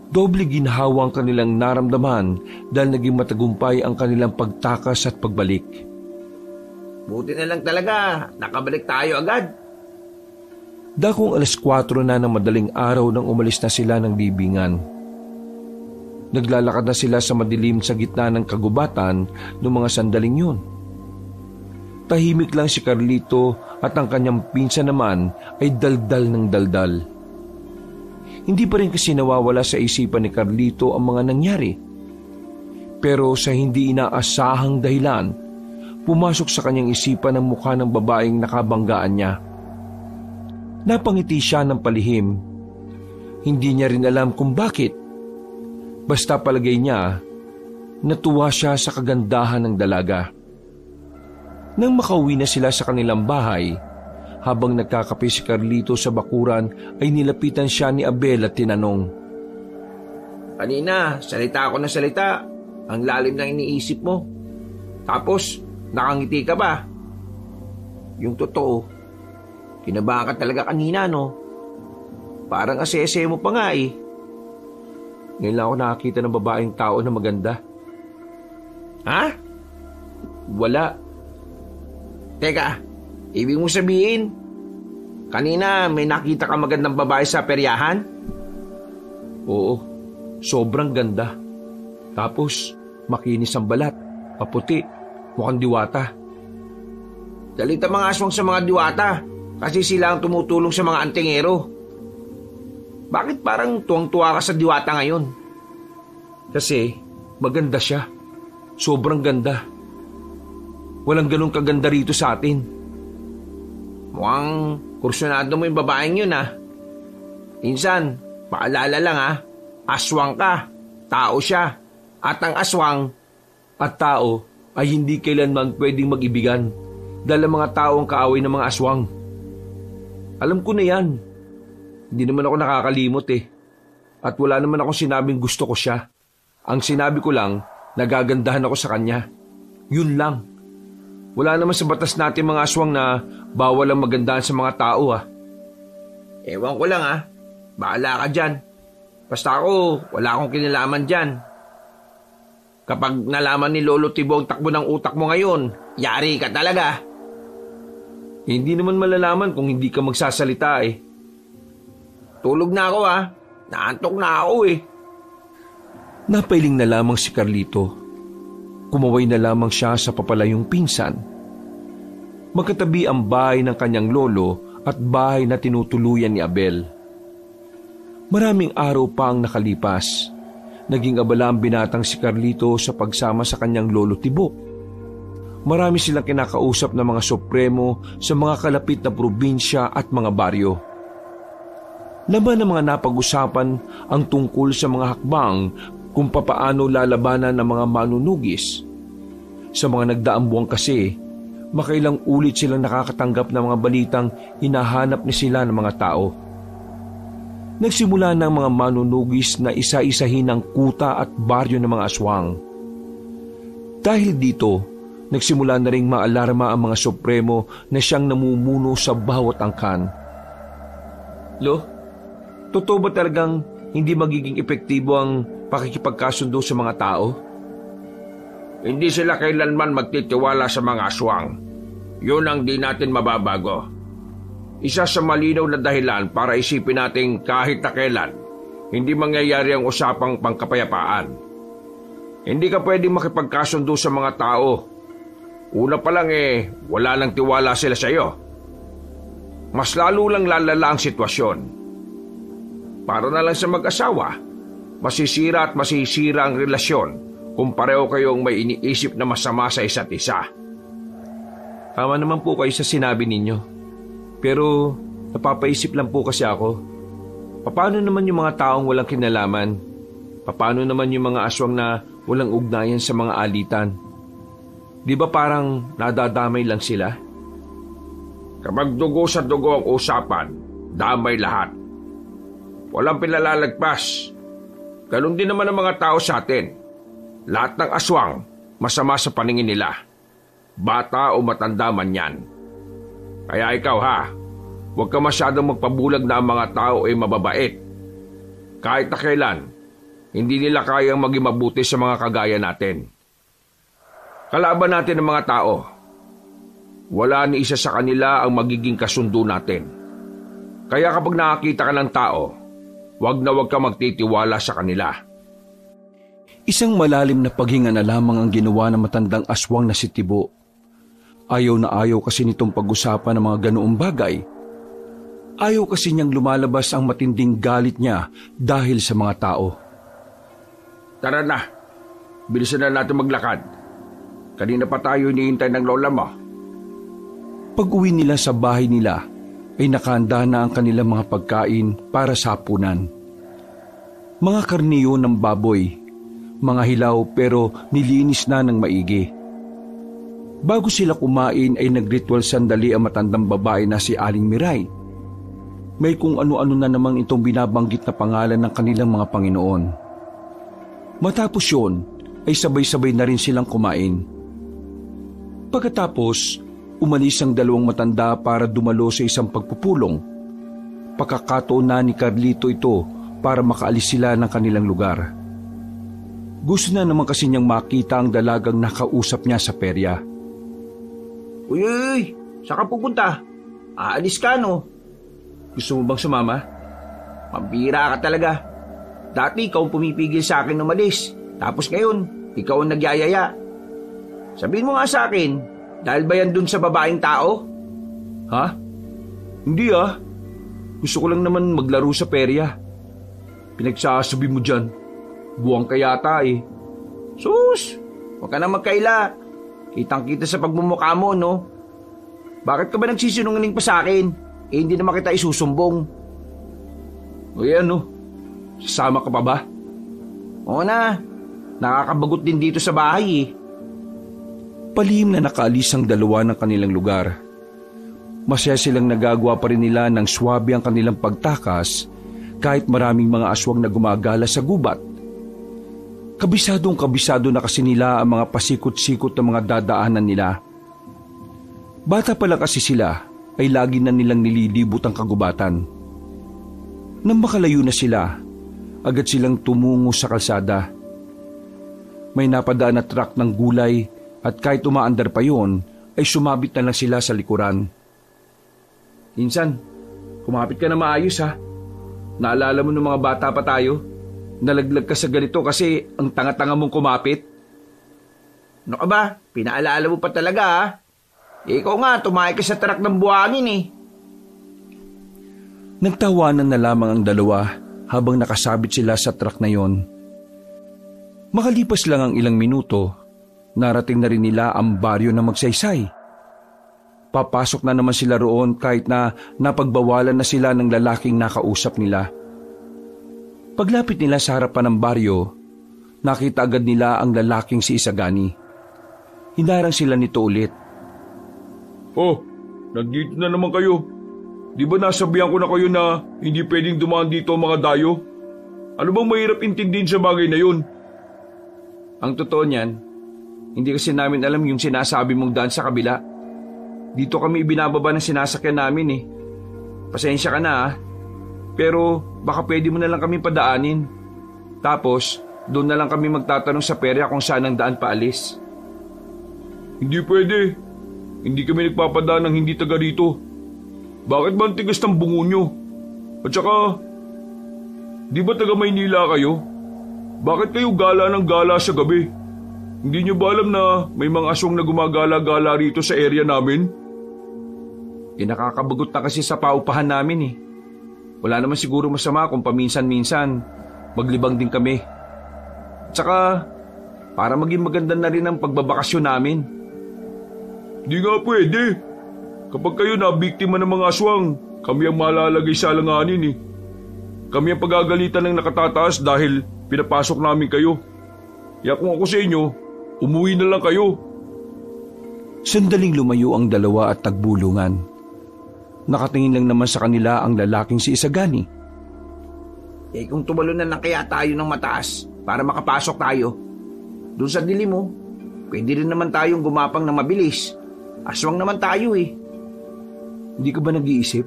Doble ginhawa ang kanilang naramdaman dahil naging matagumpay ang kanilang pagtakas at pagbalik. Buti na lang talaga, nakabalik tayo agad. Dakong 4:00 na ng madaling araw nang umalis na sila ng libingan. Naglalakad na sila sa madilim sa gitna ng kagubatan noong mga sandaling yun. Tahimik lang si Carlito at ang kanyang pinsan naman ay daldal ng daldal. Hindi pa rin kasi nawawala sa isipan ni Carlito ang mga nangyari. Pero sa hindi inaasahang dahilan, pumasok sa kanyang isipan ang mukha ng babaeng nakabanggaan niya. Napangiti siya ng palihim. Hindi niya rin alam kung bakit. Basta palagay niya, natuwa siya sa kagandahan ng dalaga. Nang makauwi na sila sa kanilang bahay, habang nagkakape si Carlito sa bakuran ay nilapitan siya ni Abel at tinanong, Kanina, salita ako ng salita. Ang lalim ng iniisip mo. Tapos, nakangiti ka ba? Yung totoo, kinabahan ka talaga kanina, no? Parang asese mo pa nga eh. Ngayon lang ako nakakita ng babaeng tao na maganda. Ha? Wala. Teka, ibig mo sabihin, kanina may nakita ka magandang babae sa peryahan? Oo, sobrang ganda. Tapos, makinis ang balat, maputi, mukhang diwata. Galit ang mga aswang sa mga diwata kasi sila ang tumutulong sa mga antingero. Bakit parang tuwang-tuwa ka sa diwata ngayon? Kasi maganda siya. Sobrang ganda. Walang ganun kaganda rito sa atin. Mukhang kursunado mo yung babaeng yun ah. Insan, paalala lang ah, aswang ka, tao siya. At ang aswang at tao ay hindi kailanman pwedeng mag-ibigan dahil ang mga tao ang kaaway ng mga aswang. Alam ko na yan. Hindi naman ako nakakalimot eh. At wala naman akong sinabing gusto ko siya. Ang sinabi ko lang, nagagandahan ako sa kanya. Yun lang. Wala naman sa batas natin mga aswang na bawal ang magandahan sa mga tao ah. Ewan ko lang ah. Bahala ka dyan. Basta ako, wala akong kinalaman dyan. Kapag nalaman ni Lolo Tibo ang takbo ng utak mo ngayon, yari ka talaga. Hindi naman malalaman kung hindi ka magsasalita eh. Tulog na ako ah. Naantok na ako eh. Napailing na lamang si Carlito. Kumaway na lamang siya sa papalayong pinsan. Magkatabi ang bahay ng kanyang lolo at bahay na tinutuluyan ni Abel. Maraming araw pa ang nakalipas. Naging abala ang binatang si Carlito sa pagsama sa kanyang lolo Tibo. Marami silang kinakausap na mga supremo sa mga kalapit na probinsya at mga baryo. Laman ng mga napag-usapan ang tungkol sa mga hakbang kung papaano lalabanan ng mga manunugis. Sa mga nagdaang buwan kasi, makailang ulit silang nakakatanggap ng mga balitang hinahanap ni sila ng mga tao. Nagsimula ng mga manunugis na isa-isahin ang kuta at baryo ng mga aswang. Dahil dito, nagsimula na ring maalarma ang mga supremo na siyang namumuno sa bawat angkan. Lo, totoo ba talagang hindi magiging epektibo ang pakikipagkasundo sa mga tao? Hindi sila kailanman magtitiwala sa mga aswang. Yun ang di natin mababago. Isa sa malinaw na dahilan para isipin natin kahit na kailan, hindi mangyayari ang usapang pangkapayapaan. Hindi ka pwedeng makipagkasundo sa mga tao. Una pa lang wala nang tiwala sila sa iyo. Mas lalo lang lalala ang sitwasyon. Para na lang sa mag-asawa, masisira at masisira ang relasyon kung pareho kayong may iniisip na masama sa isa't isa. Tama naman po kayo sa sinabi ninyo. Pero napapaisip lang po kasi ako. Paano naman yung mga taong walang kinalaman? Paano naman yung mga aswang na walang ugnayan sa mga alitan? Di ba parang nadadamay lang sila? Kapag dugo sa dugo ang usapan, damay lahat. Walang pinalalagpas. Ganun din naman ang mga tao sa atin. Lahat ng aswang, masama sa paningin nila. Bata o matanda man yan. Kaya ikaw ha, huwag ka masyadong magpabulag na ang mga tao ay mababait. Kahit na kailan, hindi nila kayang maging mabuti sa mga kagaya natin. Kalaban natin ang mga tao. Wala ni isa sa kanila ang magiging kasundo natin. Kaya kapag nakakita ka ng tao, huwag ka magtitiwala sa kanila. Isang malalim na paghinga na lamang ang ginawa ng matandang aswang na si Tibo. Ayaw na ayaw kasi nitong pag-usapan ng mga ganoong bagay. Ayaw kasi niyang lumalabas ang matinding galit niya dahil sa mga tao. Tara na, bilisan na natin maglakad. Kanina pa tayo iniintay ng lola mo. Pag-uwi nila sa bahay nila, ay nakahanda na ang kanilang mga pagkain para sa hapunan. Mga karniyo ng baboy, mga hilaw pero nilinis na ng maigi. Bago sila kumain ay nagritual sandali ang matandang babae na si Aling Miray. May kung ano-ano na namang itong binabanggit na pangalan ng kanilang mga Panginoon. Matapos yun, ay sabay-sabay na rin silang kumain. Pagkatapos, umalis ang dalawang matanda para dumalo sa isang pagpupulong. Pagkakataon na ni Carlito ito para makaalis sila ng kanilang lugar. Gusto na naman kasi niyang makita ang dalagang nakausap niya sa perya. Uy, saan ka pupunta? Aalis ka, no? Gusto mo bang sumama? Pambira ka talaga. Dati ikaw ang pumipigil sa akin umalis. Tapos ngayon, ikaw ang nagyayaya. Sabihin mo nga sa akin, dahil ba yan dun sa babaeng tao? Ha? Hindi ah. Gusto ko lang naman maglaro sa perya. Pinagsasabi mo dyan. Buwang ka yata eh. Sus! Huwag ka na magkaila. Kitang-kita sa pagmumukha mo, no? Bakit ka ba nagsisinungaling pa sa akin? Eh, hindi naman kita isusumbong. O yan, no? Sasama ka pa ba? Oo na. Nakakabagot din dito sa bahay eh. Palihim na nakaalis ang dalawa ng kanilang lugar. Masaya silang nagagawa pa rin nila ng swabe ang kanilang pagtakas kahit maraming mga aswang na gumagala sa gubat. Kabisado na kasi nila ang mga pasikot-sikot na mga dadaanan nila. Bata pa lang kasi sila ay lagi na nilang nililibot ang kagubatan. Nang makalayo na sila, agad silang tumungo sa kalsada. May napadaan na truck ng gulay at kahit umaandar pa yon, ay sumabit na lang sila sa likuran. Insan, kumapit ka na maayos ha. Naalala mo nung mga bata pa tayo? Nalaglag ka sa ganito kasi ang tanga-tanga mong kumapit? Ano ka ba? Pinaalala mo pa talaga ha? Ikaw nga, tumakay ka sa truck ng buhangin eh. Nagtawanan na lamang ang dalawa habang nakasabit sila sa truck na yon. Makalipas lang ang ilang minuto, narating na rin nila ang baryo na Magsaysay. Papasok na naman sila roon kahit na napagbawalan na sila ng lalaking nakausap nila. Paglapit nila sa harapan ng baryo, nakita agad nila ang lalaking si Isagani. Hinarang sila nito ulit. Oh, nandito na naman kayo. Di ba nasabihan ko na kayo na hindi pwedeng dumaan dito ang mga dayo? Ano bang mahirap intindihin sa bagay na yun? Ang totoo niyan, hindi kasi namin alam yung sinasabi mong daan sa kabila. Dito kami ibinababa ng sinasakyan namin eh. Pasensya ka na ah. Pero baka pwede mo na lang kami padaanin. Tapos, doon na lang kami magtatanong sa perya kung saan ang daan paalis. Hindi pwede. Hindi kami nagpapadaan ng hindi taga rito. Bakit ba ang tigas ng bungo nyo? At saka, di ba taga Maynila kayo? Bakit kayo gala ng gala sa gabi? Hindi nyo ba alam na may mga aswang na gumagala-gala rito sa area namin? Nakakabagot na kasi sa paupahan namin eh. Wala naman siguro masama kung paminsan-minsan maglibang din kami. At saka, para maging maganda na rin ang pagbabakasyon namin. Di nga pwede. Kapag kayo na biktima ng mga aswang, kami ang malalagay sa alanganin eh. Kami ang pagagalitan ng nakatataas dahil pinapasok namin kayo. Kaya kung ako sa inyo, umuwi na lang kayo. Sandaling lumayo ang dalawa at nagbulungan. Nakatingin lang naman sa kanila ang lalaking si Isagani. Kung tumalunan lang kaya tayo ng mataas para makapasok tayo. Doon sa dilim mo, pwede rin naman tayong gumapang na mabilis. Aswang naman tayo eh. Hindi ka ba nag-iisip?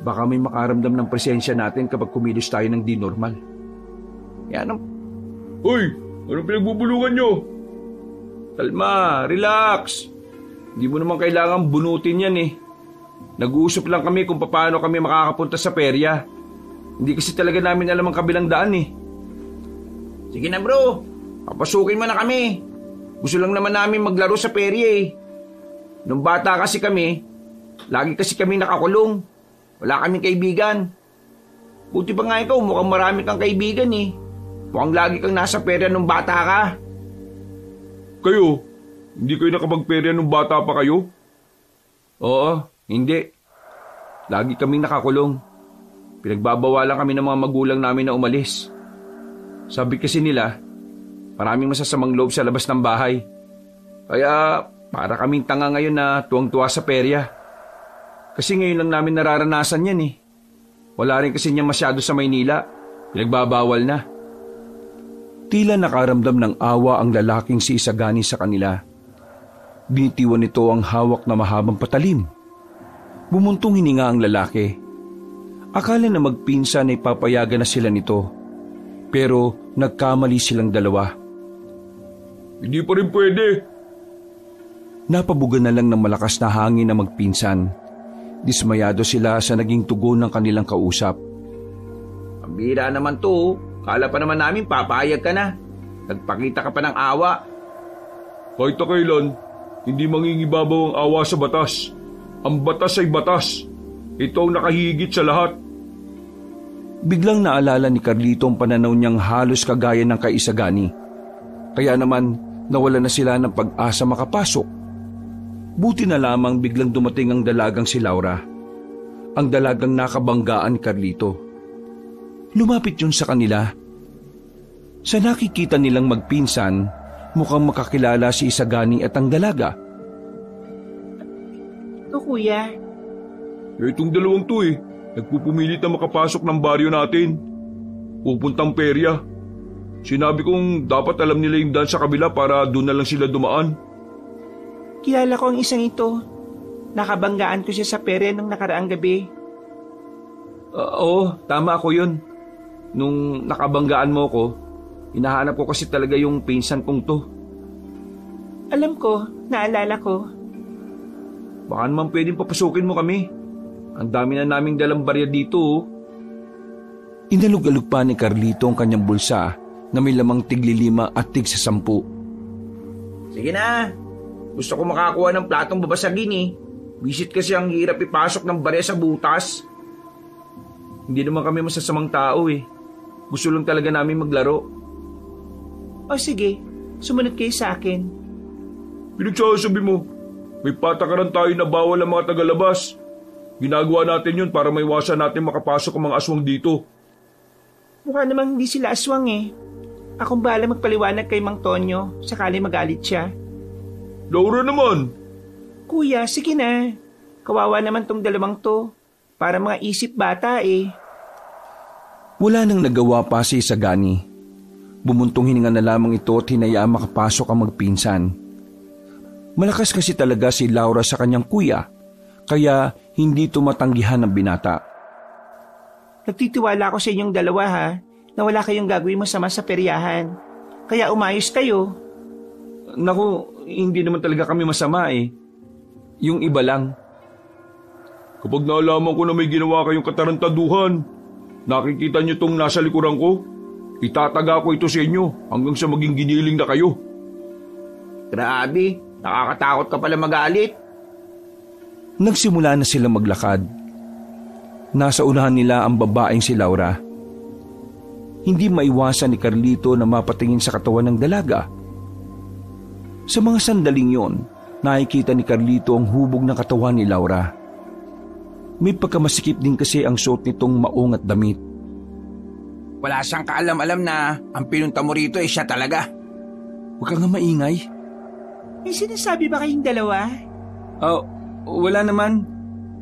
Baka may makaramdam ng presensya natin kapag kumilos tayo ng di normal. Yan ang... Hoy! Anong pinagbubulungan nyo? Kalma, relax. Hindi mo naman kailangan bunutin yan eh. Nag-uusap lang kami kung paano kami makakapunta sa perya. Hindi kasi talaga namin alam ang kabilang daan eh. Sige na bro, papasukin mo na kami. Gusto lang naman namin maglaro sa perya eh. Nung bata kasi kami, lagi kasi kami nakakulong. Wala kaming kaibigan. Buti pa nga ikaw, mukhang marami kang kaibigan eh. Mukhang lagi kang nasa perya nung bata ka. Kayo? Hindi kayo nakapagperya nung bata pa kayo? Oo, hindi. Lagi kaming nakakulong. Pinagbabawalan kami ng mga magulang namin na umalis. Sabi kasi nila, maraming masasamang loob sa labas ng bahay. Kaya para kaming tanga ngayon na tuwang-tuwa sa perya. Kasi ngayon lang namin nararanasan yan eh. Wala rin kasi niya masyado sa Maynila. Pinagbabawal na. Tila nakaramdam ng awa ang lalaking si Isagani sa kanila. Binitiwan nito ang hawak na mahabang patalim. Bumuntong hininga ang lalaki. Akala na magpinsan ay papayagan na sila nito. Pero nagkamali silang dalawa. Hindi pa rin pwede. Napabugan na lang ng malakas na hangin na magpinsan. Dismayado sila sa naging tugon ng kanilang kausap. Ang bira naman to. Kala pa naman namin papayag ka na. Nagpakita ka pa ng awa. Kahit na kailan, hindi mangingibabaw ang awa sa batas. Ang batas ay batas. Ito ang nakahigit sa lahat. Biglang naalala ni Carlito ang pananaw niyang halos kagaya ng kay Isagani. Kaya naman nawala na sila ng pag-asa makapasok. Buti na lamang biglang dumating ang dalagang si Laura. Ang dalagang nakabanggaan ni Carlito. Lumapit yun sa kanila. Sa nakikita nilang magpinsan, mukhang makakilala si Isagani at ang dalaga. Ito kuya. Itong dalawang to eh. Nagpupumilit na makapasok ng baryo natin. Pupuntang perya. Sinabi kong dapat alam nila yung daan sa kabila para doon na lang sila dumaan. Kilala ko ang isang ito. Nakabanggaan ko siya sa perya nung nakaraang gabi. Oo, tama ako yun. Nung nakabanggaan mo ko, hinahanap ko kasi talaga yung pinsan kong to. Alam ko, naalala ko. Baka naman pwedeng papasukin mo kami. Ang dami na naming dalang barya dito oh. Inalog-alog pa ni Carlito ang kanyang bulsa na may lamang tig-5 at tig-10. Sige na. Gusto ko makakuha ng platong babasagin eh. Visit kasi ang hirap ipasok ng barya sa butas. Hindi naman kami masasamang tao eh. Gusto lang talaga namin maglaro. O sige, sumunod kayo sa akin. Pinagsasabi mo, may patakaran tayo na bawal ang mga tagalabas. Ginagawa natin yun para maiwasan natin makapasok ang mga aswang dito. Mukha namang hindi sila aswang eh. Akong bahala magpaliwanag kay Mang Tonyo sakali magalit siya. Laura naman! Kuya, sige na. Kawawa naman tong dalawang to. Para mga isip bata eh. Wala nang nagawa pa si Isagani. Bumuntong hininga na lamang ito at hinayaan makapasok ang magpinsan. Malakas kasi talaga si Laura sa kanyang kuya, kaya hindi tumatanggihan ng binata. Nagtitiwala ako sa inyong dalawa ha, na wala kayong gagawin masama sa peryahan. Kaya umayos kayo. Naku, hindi naman talaga kami masama eh. Yung iba lang. Kapag naalaman ko na may ginawa kayong katarantaduhan, nakikita niyo tong nasa likuran ko, itataga ko ito sa inyo hanggang sa maging giniling na kayo. Grabe, nakakatakot ka pala magalit. Nagsimula na sila maglakad. Nasa unahan nila ang babaeng si Laura. Hindi maiwasan ni Carlito na mapatingin sa katawan ng dalaga. Sa mga sandaling yon, nakikita ni Carlito ang hubog ng katawan ni Laura. May pagkamasikip din kasi ang suot nitong maong at damit. Wala siyang kaalam-alam na ang pinunta mo rito ay siya talaga. Huwag ka nga maingay. May sinasabi ba kayong dalawa? Wala naman.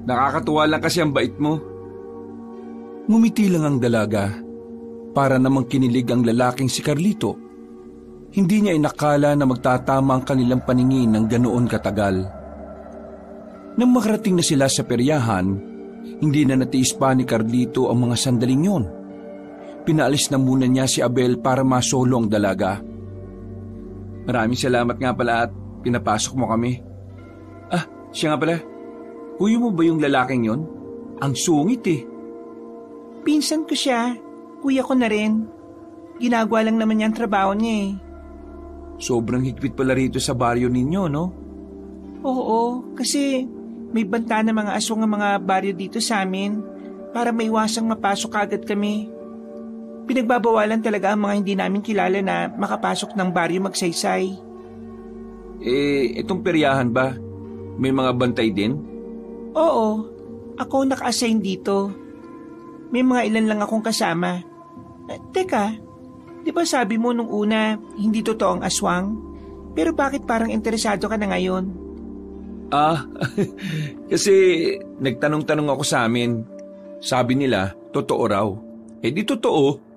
Nakakatuwa lang kasi ang bait mo. Ngumiti lang ang dalaga. Para namang kinilig ang lalaking si Carlito. Hindi niya inakala na magtatama ang kanilang paningin ng ganoon katagal. Nang makarating na sila sa peryahan, hindi na natiis pa ni Carlito ang mga sandaling yon. Pinaalis na muna niya si Abel para masolo ang dalaga. Maraming salamat nga pala at pinapasok mo kami. Siya nga pala. Kuya mo ba yung lalaking yon? Ang sungit eh. Pinsan ko siya. Kuya ko na rin. Ginagawa lang naman niya ang trabaho niya eh. Sobrang higpit pala rito sa baryo ninyo, no? Oo, kasi may banta na mga aswang ang mga baryo dito sa amin para maiwasang mapasok agad kami. Pinagbabawalan talaga ang mga hindi namin kilala na makapasok ng baryo magsaysay. Itong peryahan ba? May mga bantay din? Oo, ako naka-assign dito. May mga ilan lang akong kasama. Teka, di ba sabi mo nung una hindi totoo ang aswang? Pero bakit parang interesado ka na ngayon? Kasi nagtanong-tanong ako sa amin. Sabi nila, totoo raw. Di totoo.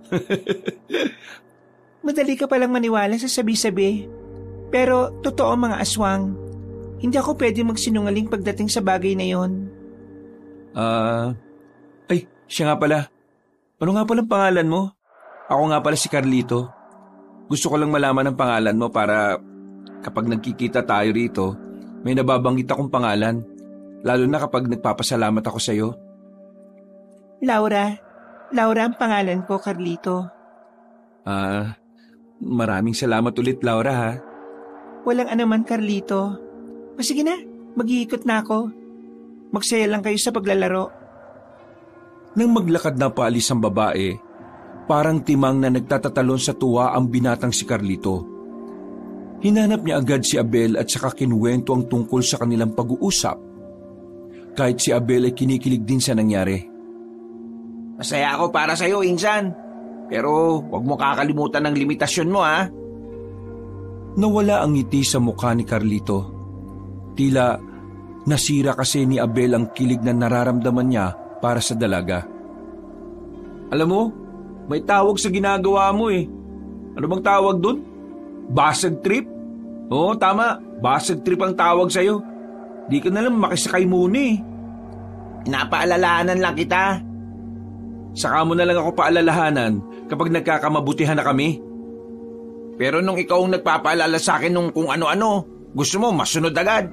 Madali ka palang maniwala sa sabi-sabi. Pero totoo ang mga aswang. Hindi ako pwede magsinungaling pagdating sa bagay na yon. Siya nga pala. Ano nga palang pangalan mo? Ako nga pala si Carlito. Gusto ko lang malaman ang pangalan mo para kapag nagkikita tayo rito, may nababanggit akong pangalan. Lalo na kapag nagpapasalamat ako sa iyo. Laura. Laura ang pangalan ko, Carlito. Maraming salamat ulit, Laura, ha? Walang anuman, Carlito. Sige na, mag-iikot na ako. Magsaya lang kayo sa paglalaro. Nang maglakad na paalis ang babae, parang timang na nagtatatalon sa tuwa ang binatang si Carlito. Hinanap niya agad si Abel at saka kinuwento ang tungkol sa kanilang pag-uusap. Kahit si Abel ay kinikilig din sa nangyari. Masaya ako para sa'yo, Insan. Pero huwag mo kakalimutan ng limitasyon mo, ha? Nawala ang ngiti sa mukha ni Carlito. Tila nasira kasi ni Abel ang kilig na nararamdaman niya para sa dalaga. Alam mo, may tawag sa ginagawa mo eh. Ano bang tawag dun? Basag trip? Oo, tama. Basag trip ang tawag sa'yo. Di ka na lang makisakay muna eh. Napaalalahanan lang kita. Saka mo na lang ako paalalahanan kapag nagkakamabutihan na kami. Pero nung ikaw ang nagpapaalala sa akin nung kung ano-ano, gusto mo masunod agad.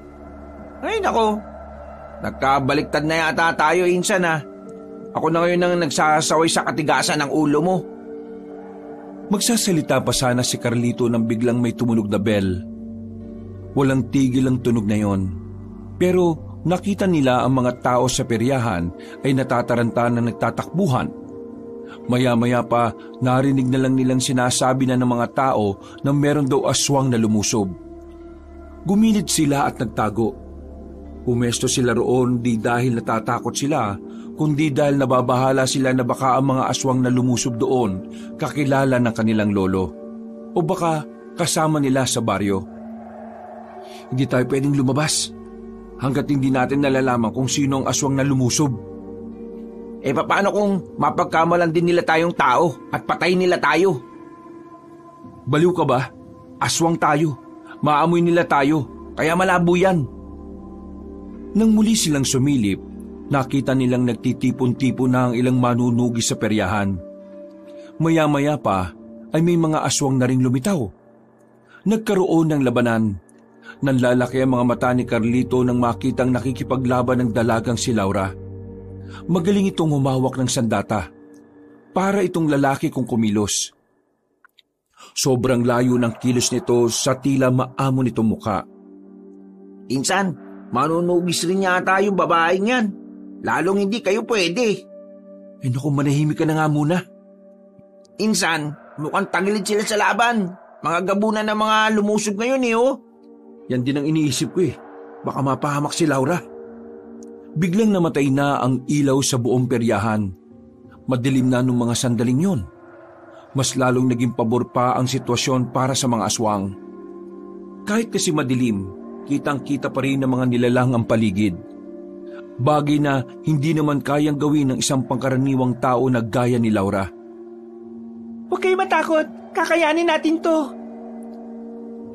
Ay nako, nagkabaliktad na yata tayo, Insan, ha. Ako na ngayon ang nagsasaway sa katigasan ng ulo mo. Magsasalita pa sana si Carlito nang biglang may tumunog na bell. Walang tigil ang tunog na yon. Pero nakita nila ang mga tao sa peryahan ay natataranta na nagtatakbuhan. Maya-maya pa narinig na lang nilang sinasabi na ng mga tao na meron daw aswang na lumusob. Gumilid sila at nagtago. Pumesto sila roon di dahil natatakot sila, kundi dahil nababahala sila na baka ang mga aswang na lumusob doon kakilala ng kanilang lolo o baka kasama nila sa baryo. Hindi tayo pwedeng lumabas hanggat hindi natin nalalaman kung sino ang aswang na lumusob. Paano kung mapagkamalan din nila tayong tao at patay nila tayo? Baliw ka ba? Aswang tayo. Maamoy nila tayo, kaya malabo yan. Nang muli silang sumilip, nakita nilang nagtitipon-tipon na ang ilang manunugi sa peryahan. Maya-maya pa ay may mga aswang na ring lumitaw. Nagkaroon ng labanan. Nanlalaki ang mga mata ni Carlito nang makitang nakikipaglaban ng dalagang si Laura. Magaling itong humawak ng sandata. Para itong lalaki kung kumilos. Sobrang layo ng kilos nito sa tila maamo nitong mukha. Insan, manunugis rin yata yung babaeng yan. Lalong hindi kayo pwede. Naku, manahimik ka na nga muna. Insan, mukhang tagilid sila sa laban. Mga gabunan ng mga lumusob ngayon eh, oh. Yan din ang iniisip ko eh. Baka mapahamak si Laura. Biglang namatay na ang ilaw sa buong peryahan. Madilim na nung mga sandaling yon. Mas lalong naging pabor pa ang sitwasyon para sa mga aswang. Kahit kasi madilim, kitang-kita pa rin ng mga nilalang ang paligid. Bagay na hindi naman kayang gawin ng isang pangkaraniwang tao na gaya ni Laura. Huwag kayo matakot, kakayanin natin to.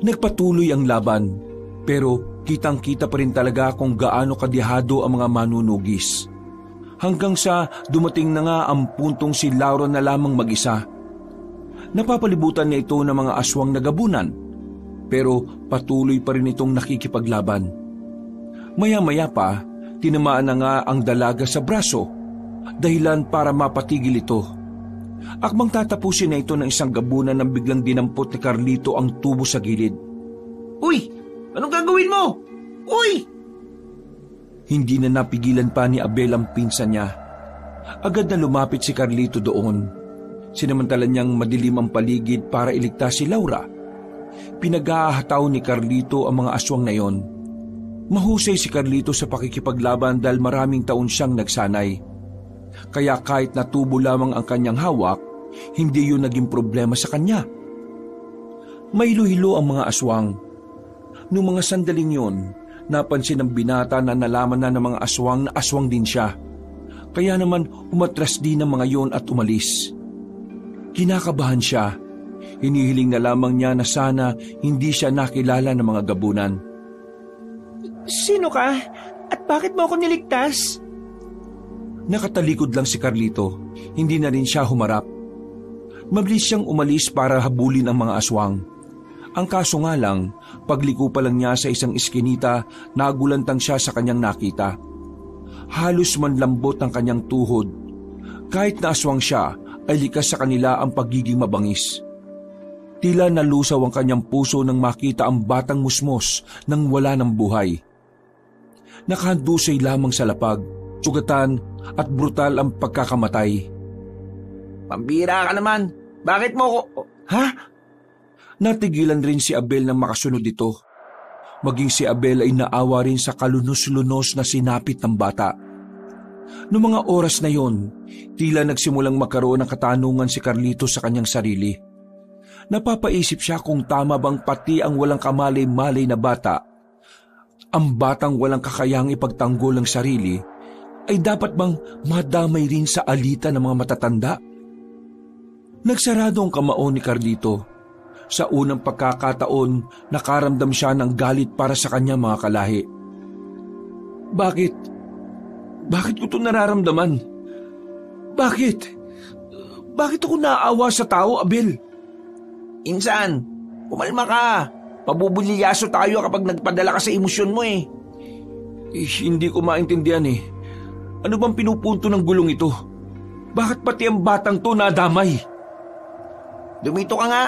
Nagpatuloy ang laban, pero kitang-kita pa rin talaga kung gaano kadihado ang mga manunugis. Hanggang sa dumating na nga ang puntong si Laura na lamang mag-isa. Napapalibutan niya ito ng mga aswang na gabunan, pero patuloy pa rin itong nakikipaglaban. Maya-maya pa, tinamaan na nga ang dalaga sa braso, dahilan para mapatigil ito. Akmang tatapusin na ito ng isang gabunan nang biglang dinampot ni Carlito ang tubo sa gilid. Uy! Anong gagawin mo? Uy! Hindi na napigilan pa ni Abel ang pinsan niya. Agad na lumapit si Carlito doon. Sinamantala niyang madilim ang paligid para iligtas si Laura. Pinag-aahataw ni Carlito ang mga aswang na yon. Mahusay si Carlito sa pakikipaglaban dahil maraming taon siyang nagsanay. Kaya kahit natubo lamang ang kanyang hawak, hindi yun naging problema sa kanya. May hilo ang mga aswang. Noong mga sandaling yon, napansin ng binata na nalaman na ng mga aswang na aswang din siya. Kaya naman umatras din ang mga yon at umalis. Kinakabahan siya. Hinihiling na lamang niya na sana hindi siya nakilala ng mga gabunan. Sino ka? At bakit mo ako niligtas? Nakatalikod lang si Carlito. Hindi na rin siya humarap. Mabilis siyang umalis para habulin ang mga aswang. Ang kaso nga lang, pagliko pa lang niya sa isang iskinita, nagulantang siya sa kanyang nakita. Halos manlambot ang kanyang tuhod. Kahit na aswang siya, ay likas sa kanila ang pagiging mabangis. Tila nalusaw ang kanyang puso nang makita ang batang musmos nang wala ng buhay. Nakahandusay lamang sa lapag, sugatan at brutal ang pagkakamatay. Pambira ka naman. Bakit mo ko... Ha? Natigilan rin si Abel nang makasunod ito. Maging si Abel ay naawa rin sa kalunos-lunos na sinapit ng bata. Noong mga oras na yon, tila nagsimulang magkaroon ng katanungan si Carlito sa kanyang sarili. Napapaisip siya kung tama bang pati ang walang kamalay-malay na bata, ang batang walang kakayang ipagtanggol ang sarili, ay dapat bang madamay rin sa alitan ng mga matatanda? Nagsarado ang kamao ni Carlito. Sa unang pagkakataon, nakaramdam siya ng galit para sa kanyang mga kalahi. Bakit? Bakit ko ito nararamdaman? Bakit? Bakit ako naaawa sa tao, Abel? Insan, kumalma ka. Pabubulyaso tayo kapag nagpadala ka sa emosyon mo eh. Hindi ko maintindihan eh. Ano bang pinupunto ng gulong ito? Bakit pati ang batang to nadamay? Dumito ka nga.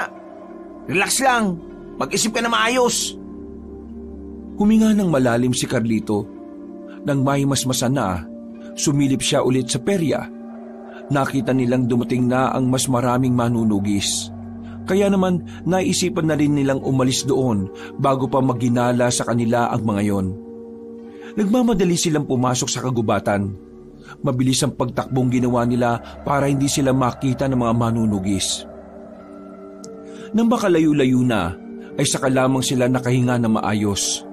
Relax lang. Mag-isip ka na maayos. Huminga ng malalim si Carlito. Nang mahimasmasan na, sumilip siya ulit sa perya. Nakita nilang dumating na ang mas maraming manunugis. Kaya naman naisipan na rin nilang umalis doon bago pa magginala sa kanila ang mga yon. Nagmamadali silang pumasok sa kagubatan. Mabilis ang pagtakbong ginawa nila para hindi sila makita ng mga manunugis. Nang makalayo-layo na, ay saka lamang sila nakahinga na maayos.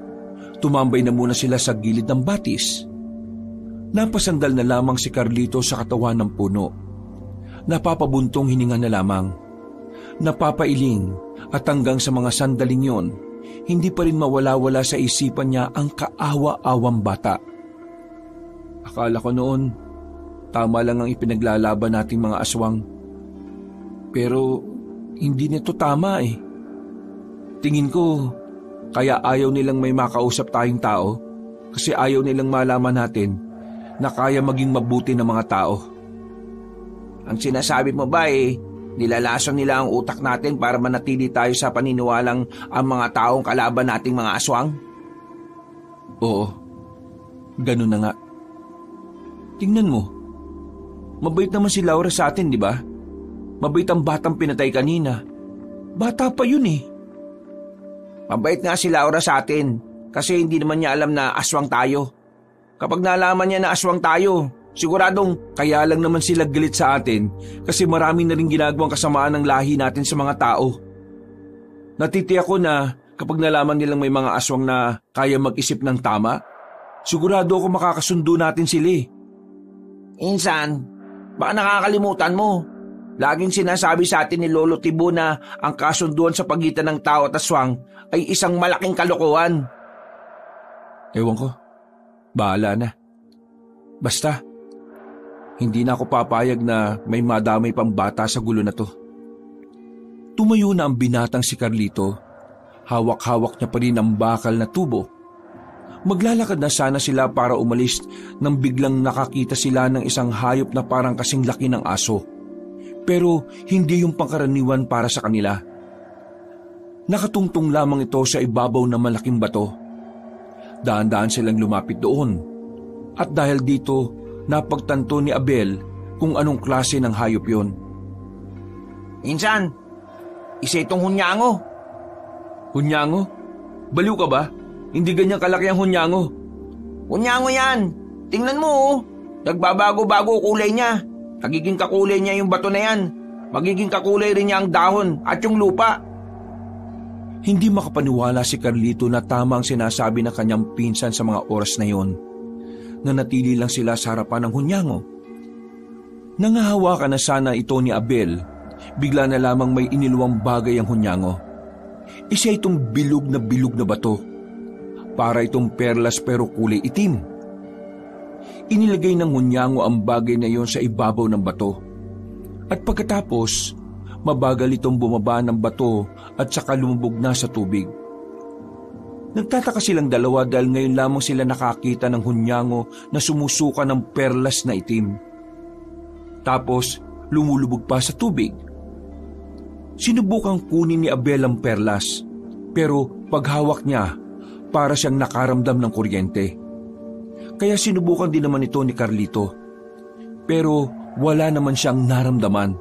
Tumambay na muna sila sa gilid ng batis. Napasandal na lamang si Carlito sa katawan ng puno. Napapabuntong hininga na lamang. Napapailing at hanggang sa mga sandaling yon, hindi pa rin mawala-wala sa isipan niya ang kaawa-awang bata. Akala ko noon, tama lang ang ipinaglalaban nating mga aswang. Pero hindi nito tama eh. Tingin ko, kaya ayaw nilang may makausap tayong tao kasi ayaw nilang malaman natin na kaya maging mabuti ng mga tao. Ang sinasabi mo ba eh, nilalason nila ang utak natin para manatili tayo sa paniniwalang ang mga taong kalaban nating mga aswang? Oo, ganun na nga. Tingnan mo, mabait naman si Laura sa atin, di ba? Mabait ang batang pinatay kanina. Bata pa yun eh. Mabait nga si Laura sa atin, Kasi hindi naman niya alam na aswang tayo. Kapag nalaman niya na aswang tayo, siguradong Kaya lang naman sila galit sa atin kasi marami na rin ginagawang kasamaan ng lahi natin sa mga tao. Natitiyak ko na kapag nalaman nilang may mga aswang na kaya mag-isip ng tama, sigurado ako makakasundo natin sila eh. Insan, baka nakakalimutan mo. Laging sinasabi sa atin ni Lolo Tibo na ang kasunduan sa pagitan ng tao at aswang ay isang malaking kalokohan. Ewan ko, bahala na. Basta, hindi na ako papayag na may madamay pang bata sa gulo na to. Tumayo na ang binatang si Carlito. Hawak-hawak niya pa rin ang bakal na tubo. Maglalakad na sana sila para umalis nang biglang nakakita sila ng isang hayop na parang kasing laki ng aso. Pero hindi yung pangkaraniwan para sa kanila. Nakatungtong lamang ito sa ibabaw ng malaking bato. Daan-daan silang lumapit doon. At dahil dito, napagtanto ni Abel kung anong klase ng hayop yon. Insan, isa itong hunyango. Hunyango? Baliw ka ba? Hindi ganyan kalaki ang hunyango. Hunyango yan. Tingnan mo oh. Nagbabago-bago kulay niya. Nagiging kakulay niya yung bato na yan. Magiging kakulay rin niya ang dahon at yung lupa. Hindi makapaniwala si Carlito na tama ang sinasabi ng kanyang pinsan sa mga oras na yon. Nanatili lang sila sa harapan ng hunyango. Nangahawakan na sana ito ni Abel. Bigla na lamang may iniluwang bagay ang hunyango. Isa itong bilog na bato. Para itong perlas pero kulay itim. Inilagay ng hunyango ang bagay na yon sa ibabaw ng bato. At pagkatapos, mabagal itong bumaba ng bato at saka lumubog na sa tubig. Nagtataka silang dalawa dahil ngayon lamang sila nakakita ng hunyango na sumusuka ng perlas na itim. Tapos, lumulubog pa sa tubig. Sinubukang kunin ni Abel ang perlas, pero paghawak niya, para siyang nakaramdam ng kuryente. Kaya sinubukan din naman ito ni Carlito. Pero wala naman siyang naramdaman.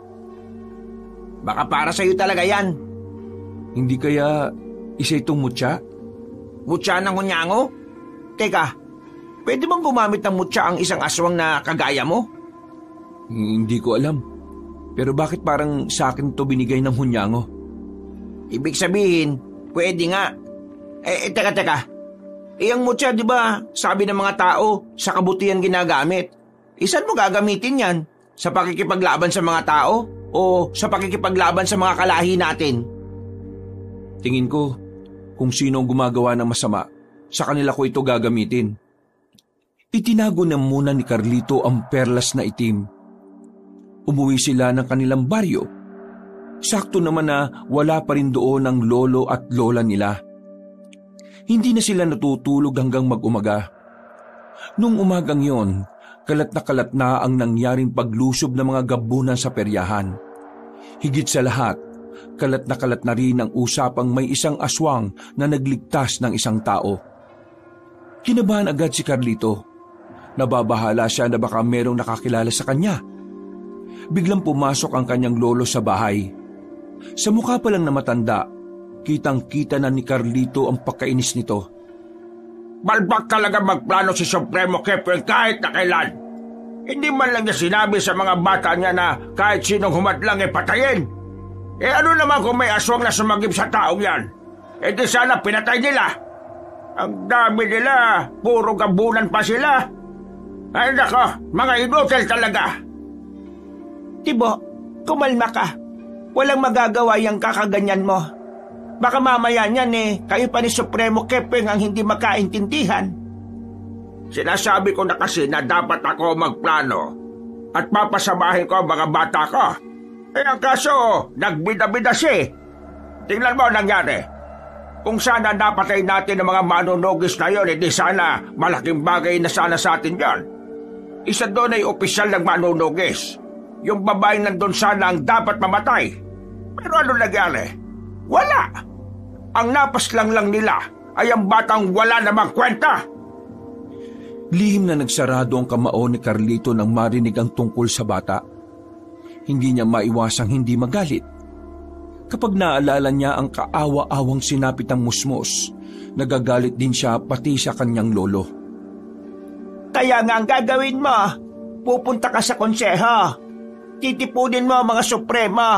Baka para sa'yo talaga yan. Hindi kaya isa itong mutya? Mutya ng hunyango? Teka, pwede bang gumamit ng mutya ang isang aswang na kagaya mo? Hindi ko alam. Pero bakit parang sa akin ito binigay ng hunyango? Ibig sabihin, pwede nga. Teka. Ang mutya, di ba, sabi ng mga tao, sa kabutihan ginagamit. Isan mo gagamitin yan? Sa pakikipaglaban sa mga tao? O sa pakikipaglaban sa mga kalahi natin? Tingin ko, kung sino ang gumagawa ng masama, sa kanila ko ito gagamitin. Itinago na muna ni Carlito ang perlas na itim. Umuwi sila ng kanilang baryo. Sakto naman na wala pa rin doon ang lolo at lola nila. Hindi na sila natutulog hanggang mag-umaga. Nung umagang yon, kalat na ang nangyaring paglusob ng mga gabunan sa peryahan. Higit sa lahat, kalat na rin ang usapang may isang aswang na nagligtas ng isang tao. Kinabahan agad si Carlito. Nababahala siya na baka merong nakakilala sa kanya. Biglang pumasok ang kanyang lolo sa bahay. Sa mukha pa lang na matanda, kitang-kita na ni Carlito ang pagkainis nito. Balbak talaga magplano si Supremo Kepeng kahit na kailan. Hindi man lang niya sinabi sa mga bata niya na kahit sinong humadlang patayin. Ano naman kung may aswang na sumagip sa taong yan? Di sana pinatay nila. Ang dami nila, puro gabunan pa sila. Ay nako, mga inutil talaga. Tibo, kumalma ka. Walang magagawa yung kakaganyan mo. Baka mamaya niyan kayo pa ni Supremo Kepeng ang hindi makaintindihan. Sinasabi ko na kasi na dapat ako magplano at papasabahin ko ang mga bata ko. Ang kaso, nagbida-bida siya. Tingnan mo ang nangyari. Kung sana napatay natin ang mga manunugis na yun, di sana malaking bagay na sana sa atin yan. Isa doon ay opisyal ng manunugis. Yung babaeng nandun sana ang dapat mamatay. Pero ano nangyari? Wala! Ang napaslang lang nila ay ang batang wala namang kwenta. Lihim na nagsarado ang kamao ni Carlito nang marinig ang tungkol sa bata. Hindi niya maiwasang hindi magalit. Kapag naalala niya ang kaawa-awang sinapit ng musmos nagagalit din siya pati sa kanyang lolo. Kaya nga ang gagawin mo, pupunta ka sa konseho. Titipunin mo ang mga supremo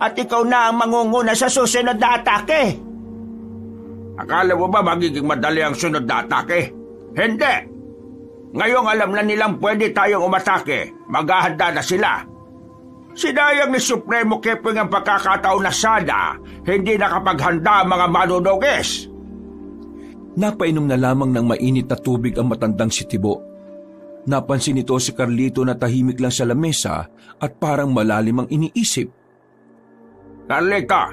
at ikaw na ang mangunguna sa susunod na atake. Akala mo ba magiging madali ang sunod na atake? Hindi! Ngayong alam na nilang pwede tayong umatake, maghahanda na sila. Sinayang ni Supremo Kepwing ang pagkakataon na sana hindi nakapaghanda ang mga manunugis. Napainom na lamang ng mainit na tubig ang matandang si Tibo. Napansin nito si Carlito na tahimik lang sa lamesa at parang malalim ang iniisip. Carlito,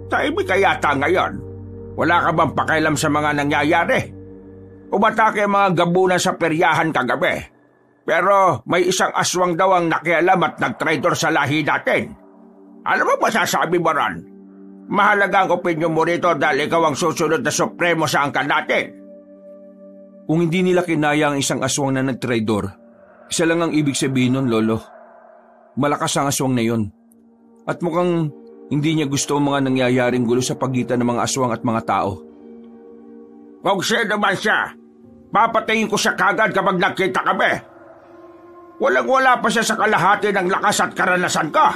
tahimik ka yata ngayon. Wala ka bang pakialam sa mga nangyayari? Umatake ang mga gabunan sa peryahan kagabi. Pero may isang aswang daw ang nakialam at nagtraidor sa lahi natin. Ano ba masasabi mo ron? Mahalaga ang opinyon mo rito dahil ikaw ang susunod na supremo sa angkan natin. Kung hindi nila kinaya ang isang aswang na nagtraidor, isa lang ang ibig sabihin nun, Lolo. Malakas ang aswang na yun. At mukhang hindi niya gusto ang mga nangyayaring gulo sa pagitan ng mga aswang at mga tao. Kung sino man siya, papatayin ko siya kagad kapag nakita kami. Walang-wala pa siya sa kalahati ng lakas at karanasan ko.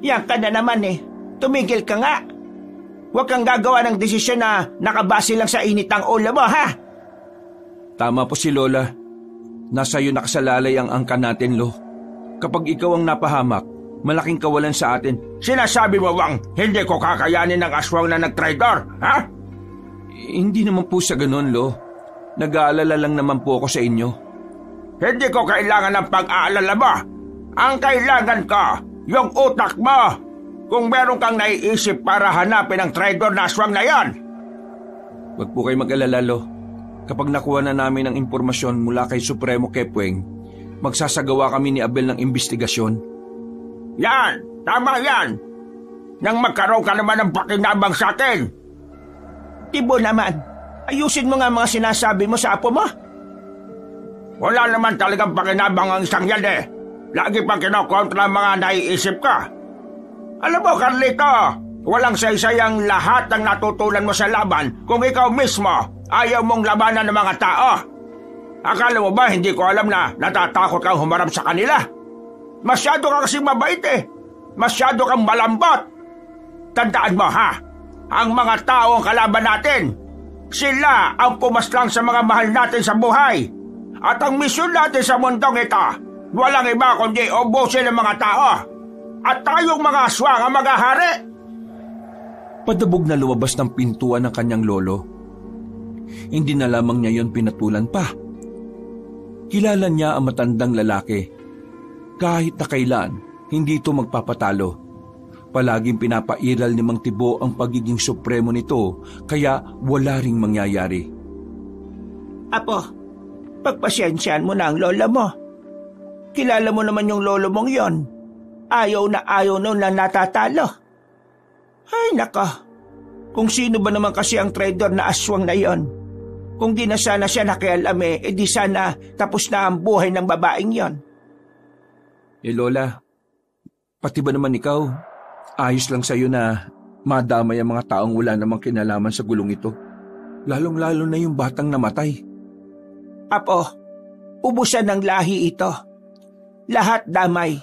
Yan ka na naman eh. Tumigil ka nga. Huwag kang gagawa ng desisyon na nakabase lang sa init ng ulo mo, ha? Tama po si Lola. Nasa iyo nakasalalay ang angkan natin, Lo. Kapag ikaw ang napahamak, malaking kawalan sa atin. Sinasabi mo bang hindi ko kakayanin ng aswang na nagtraidor, ha? Hindi naman po sa ganun, Lo. Nag-aalala lang naman po ako sa inyo. Hindi ko kailangan ng pag-aalala mo. Ang kailangan ko, yung utak mo. Kung meron kang naiisip para hanapin ang traidor na aswang na yan. Huwag po kayo mag-alala, Lo. Kapag nakuha na namin ang impormasyon mula kay Supremo Kepwing, magsasagawa kami ni Abel ng investigasyon. Yan! Tama yan! Nang magkaroon ka naman ng pakinabang sa akin. Tibo naman, ayusin mo nga mga sinasabi mo sa apo mo. Wala naman talagang pakinabang ang isang yan eh. Lagi pang kinokontra ang mga naiisip ka. Alam mo, Carlito, walang saysayang lahat ng natutunan mo sa laban kung ikaw mismo ayaw mong labanan ng mga tao. Akala mo ba hindi ko alam na natatakot kang humarap sa kanila? Masyado ka kasi mabait eh. Masyado kang malambot. Tandaan mo ha, ang mga tao ang kalaban natin. Sila ang pumaslang sa mga mahal natin sa buhay. At ang misyon natin sa mundong ito, walang iba kundi ubusin ang mga tao. At tayong mga aswang ang maghahari. Padabog na lumabas ng pintuan ng kanyang lolo. Hindi na lamang niya yon pinatulan pa. Kilala niya ang matandang lalaki. Kahit na kailan, hindi ito magpapatalo. Palaging pinapairal ni Mang Tibo ang pagiging supremo nito, kaya wala ring mangyayari. Apo, pagpasyensyahan mo na ang lola mo. Kilala mo naman yung lolo mong yon. Ayaw na ayaw noon lang natatalo. Ay naka, kung sino ba naman kasi ang traidor na aswang na yon? Kung di na sana siya nakialam di sana tapos na ang buhay ng babaeng yon. Lola, pati ba naman ikaw, ayos lang sa'yo na madamay ang mga taong wala namang kinalaman sa gulong ito. Lalong-lalo na yung batang namatay. Apo, ubusan ng lahi ito. Lahat damay.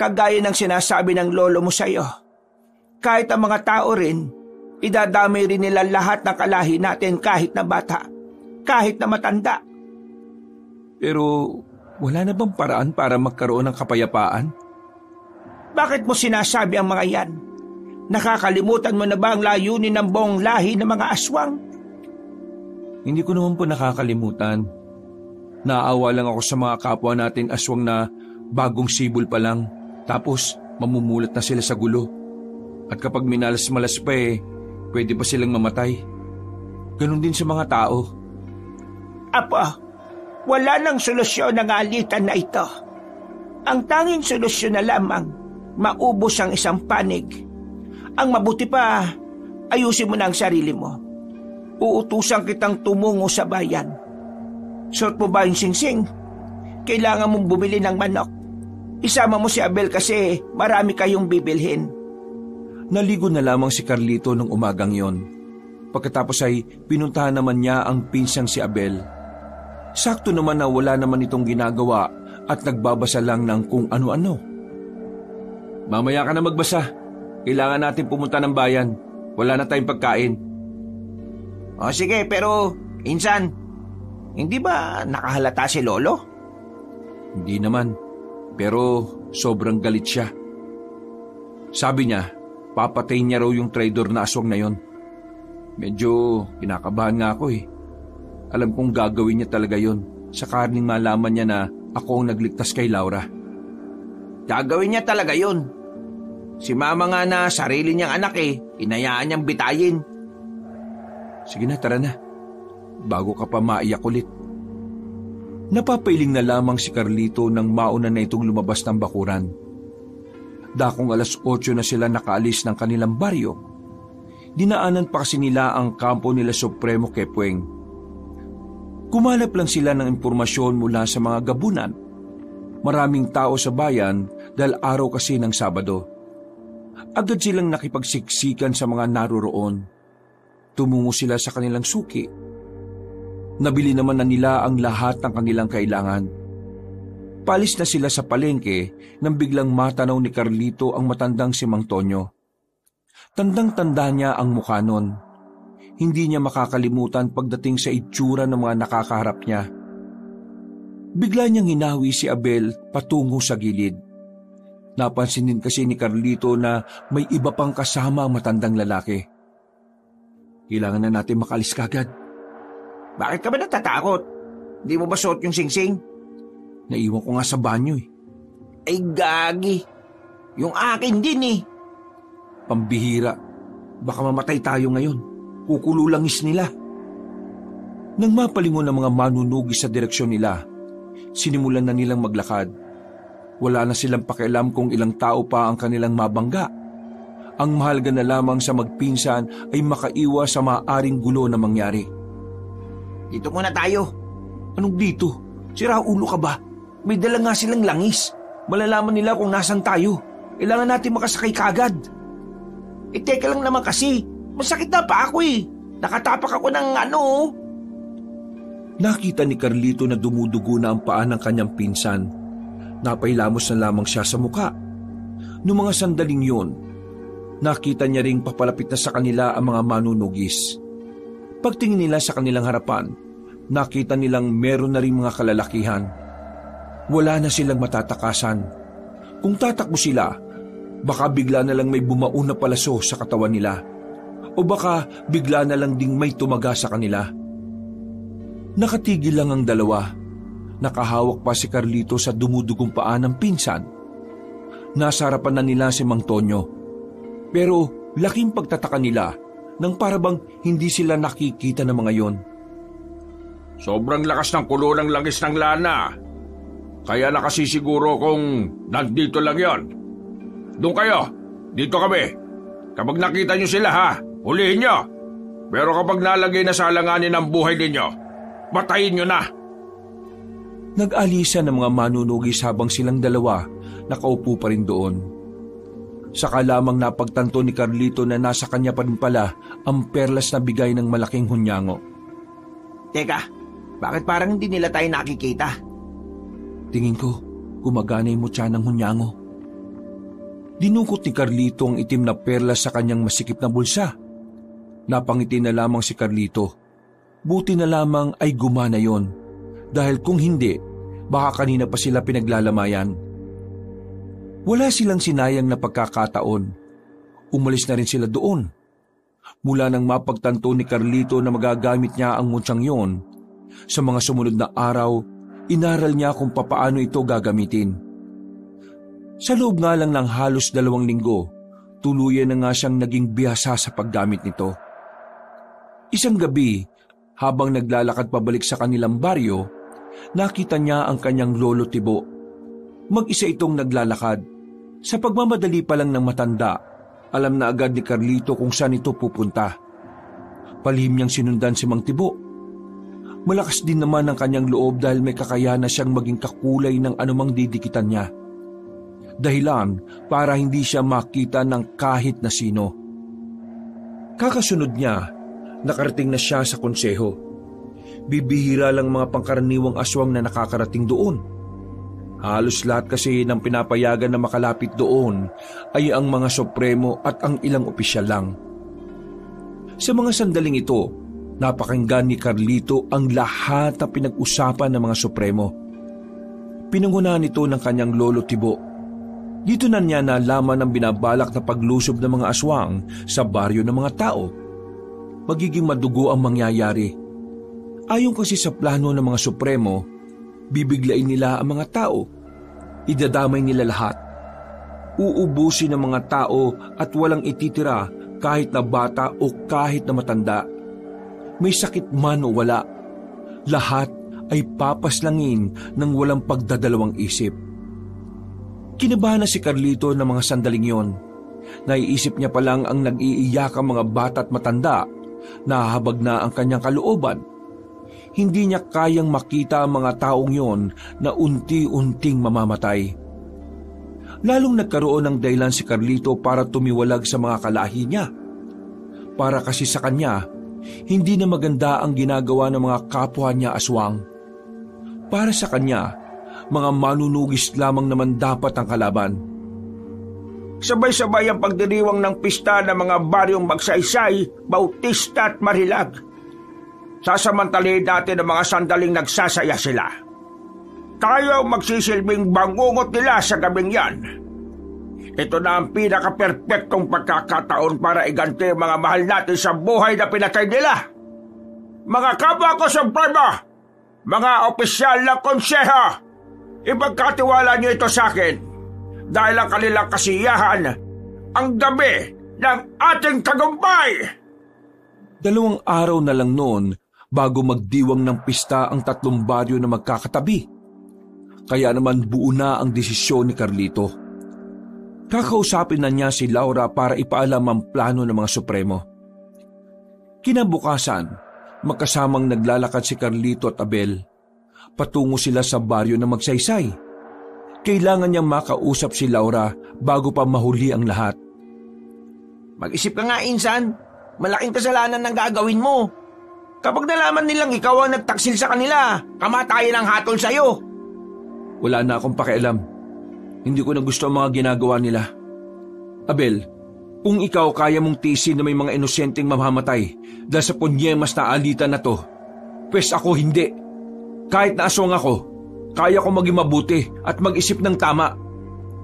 Kagaya ng sinasabi ng lolo mo sa'yo. Kahit ang mga tao rin, idadamay rin nila lahat ng kalahi natin kahit na bata, kahit na matanda. Pero wala na bang paraan para magkaroon ng kapayapaan? Bakit mo sinasabi ang mga yan? Nakakalimutan mo na ba ang layunin ng buong lahi ng mga aswang? Hindi ko naman po nakakalimutan. Naawa lang ako sa mga kapwa natin aswang na bagong sibol pa lang. Tapos, mamumulat na sila sa gulo. At kapag minalas-malas pa pwede pa silang mamatay. Ganon din sa mga tao. Apo, wala nang solusyon ng alitan na ito. Ang tanging solusyon na lamang, maubos ang isang panig. Ang mabuti pa, ayusin mo na ang sarili mo. Uutusan kitang tumungo sa bayan. Suot mo ba yung singsing? Kailangan mong bumili ng manok. Isama mo si Abel kasi marami kayong bibilhin. Naligo na lamang si Carlito nung umagang yon. Pagkatapos ay pinuntahan naman niya ang pinsang si Abel. Sakto naman na wala naman itong ginagawa at nagbabasa lang ng kung ano-ano. Mamaya ka na magbasa. Kailangan natin pumunta ng bayan. Wala na tayong pagkain. O sige, pero insan, hindi ba nakahalata si Lolo? Hindi naman, pero sobrang galit siya. Sabi niya, papatayin niya raw yung traidor na aswang na yon. Medyo kinakabahan nga ako eh. Alam kong gagawin niya talaga yon sa karning malaman niya na ako ang nagligtas kay Laura. Gagawin niya talaga yon. Si Mama nga na sarili niyang anak inayaan niyang bitayin. Sige na, tara na. Bago ka pa maiyak ulit. Napapailing na lamang si Carlito nang mauna na itong lumabas ng bakuran. Dakong 8:00 na sila nakaalis ng kanilang baryo. Dinaanan pa kasi nila ang kampo nila Supremo Kepweng. Kumalap lang sila ng impormasyon mula sa mga gabunan. Maraming tao sa bayan dahil araw kasi ng Sabado. Agad silang nakipagsiksikan sa mga naroroon. Tumungo sila sa kanilang suki. Nabili naman na nila ang lahat ng kanilang kailangan. Palis na sila sa palengke nang biglang matanaw ni Carlito ang matandang si Mang Tonyo. Tandang-tanda niya ang mukha nun. Hindi niya makakalimutan pagdating sa itsura ng mga nakakaharap niya. Bigla niyang hinawi si Abel patungo sa gilid. Napansin din kasi ni Carlito na may iba pang kasama ang matandang lalaki. Kailangan na natin makalis kagad. Bakit ka ba natatakot? Hindi mo ba suot yung singsing? Naiwan ko nga sa banyo eh. Ay gagi. Yung akin din eh. Pambihira. Baka mamatay tayo ngayon. Kukululangis nila. Nang mapalingon ang mga manunugi sa direksyon nila, sinimulan na nilang maglakad. Wala na silang pakialam kung ilang tao pa ang kanilang mabangga. Ang mahalaga na lamang sa magpinsan ay makaiwas sa maaaring gulo na mangyari. Dito muna tayo. Anong dito? Sira ulo ka ba? May dala nga silang langis. Malalaman nila kung nasan tayo. Kailangan natin makasakay kagad. Teka lang naman kasi. Masakit na pa ako eh. Nakatapak ako ng Nakita ni Carlito na dumudugo na ang paa ng kanyang pinsan. Napailamos na lamang siya sa muka. Noong mga sandaling yun, nakita niya ring papalapit na sa kanila ang mga manunugis. Pagtingin nila sa kanilang harapan, nakita nilang meron na ring mga kalalakihan. Wala na silang matatakasan. Kung tatakbo sila, baka bigla na lang may bumaon na palaso sa katawan nila. O baka bigla na lang ding may tumaga sa kanila. Nakatigil lang ang dalawa. Nakahawak pa si Carlito sa dumudugong paa ng pinsan. Nasa harapan na nila si Mang Tonyo. Pero laking pagtataka nila nang parabang hindi sila nakikita ng mga yon. Sobrang lakas ng kulo ng langis ng lana. Kaya nakasisiguro kung nandito lang yon. Doon kayo. Dito kami. Kapag nakita nyo sila hulihin nyo. Pero kapag nalagay na sa alanganin ang buhay ninyo, patayin nyo na. Nag-alisa ng mga manunugis habang silang dalawa nakaupo pa rin doon. Saka lamang napagtanto ni Carlito na nasa kanya pa rin pala ang perlas na bigay ng malaking hunyango. Teka, bakit parang hindi nila tayo nakikita? Tingin ko, gumagana yung mutya ng hunyango. Dinukot ni Carlito ang itim na perlas sa kanyang masikip na bulsa. Napangiti na lamang si Carlito. Buti na lamang ay gumana yon. Dahil kung hindi, baka kanina pa sila pinaglalamayan. Wala silang sinayang na pagkakataon. Umalis na rin sila doon. Mula nang mapagtanto ni Carlito na magagamit niya ang mutsyang yon, sa mga sumunod na araw, inaral niya kung papaano ito gagamitin. Sa loob nga lang ng halos 2 linggo, tuluyan na nga siyang naging bihasa sa paggamit nito. Isang gabi, habang naglalakad pabalik sa kanilang baryo, nakita niya ang kanyang lolo Tibo. Mag-isa itong naglalakad. Sa pagmamadali pa lang ng matanda, alam na agad ni Carlito kung saan ito pupunta. Palihim niyang sinundan si Mang Tibo. Malakas din naman ang kanyang loob dahil may kakayahan na siyang maging kakulay ng anumang didikitan niya. Dahilan para hindi siya makita ng kahit na sino. Kakasunod niya, nakarating na siya sa konseho. Bibihira lang mga pangkaraniwang aswang na nakakarating doon. Halos lahat kasi ng pinapayagan na makalapit doon ay ang mga supremo at ang ilang opisyal lang. Sa mga sandaling ito, napakinggan ni Carlito ang lahat na pinag-usapan ng mga supremo. Pinangunahan ito ng kanyang lolo Tibo. Dito na niya nalaman ang binabalak na paglusob ng mga aswang sa baryo ng mga tao. Magiging madugo ang mangyayari. Ayon kasi sa plano ng mga supremo, bibiglain nila ang mga tao. Idadamay nila lahat. Uubusin ng mga tao at walang ititira kahit na bata o kahit na matanda. May sakit man o wala, lahat ay papaslangin ng walang pagdadalawang isip. Kinabahan na si Carlito ng mga sandaling yon. Naiisip niya palang ang nag-iiyakang mga bata at matanda, nahahabag na ang kanyang kalooban. Hindi niya kayang makita ang mga taong yon na unti-unting mamamatay. Lalong nagkaroon ng dahilan si Carlito para tumiwalag sa mga kalahi niya. Para kasi sa kanya, hindi na maganda ang ginagawa ng mga kapwa niya aswang. Para sa kanya, mga manunugis lamang naman dapat ang kalaban. Sabay-sabay ang pagdiriwang ng pista ng mga baryong Magsaysay, Bautista at Marilag. Sasamantalihin natin ang mga sandaling nagsasaya sila. Tayo magsisilbing bangungot nila sa gabing yan. Ito na ang pinaka-perpektong pagkakataon para iganti ang mga mahal natin sa buhay na pinatay nila. Mga kapwa ko sa Supremo, mga opisyal ng konseho, ipagkatiwala niyo ito sa akin dahil ang kanilang kasiyahan ang dami ng ating tagumpay. 2 araw na lang noon bago magdiwang ng pista ang 3 baryo na magkakatabi. Kaya naman buo na ang desisyon ni Carlito. Kakausapin na niya si Laura para ipaalam ang plano ng mga supremo. Kinabukasan, magkasamang naglalakad si Carlito at Abel. Patungo sila sa baryo na Magsaysay. Kailangan niyang makausap si Laura bago pa mahuli ang lahat. Mag-isip ka nga, Insan. Malaking kasalanan ang gagawin mo. Kapag nalaman nilang ikaw ang nagtaksil sa kanila, kamatayan ang hatol sa'yo. Wala na akong pakialam. Hindi ko na gusto ang mga ginagawa nila. Abel, kung ikaw kaya mong tiisin na may mga inosenteng mamamatay dahil sa punyemas na alitan na to, pwes ako hindi. Kahit na aswang ako, kaya ko maging mabuti at mag-isip ng tama.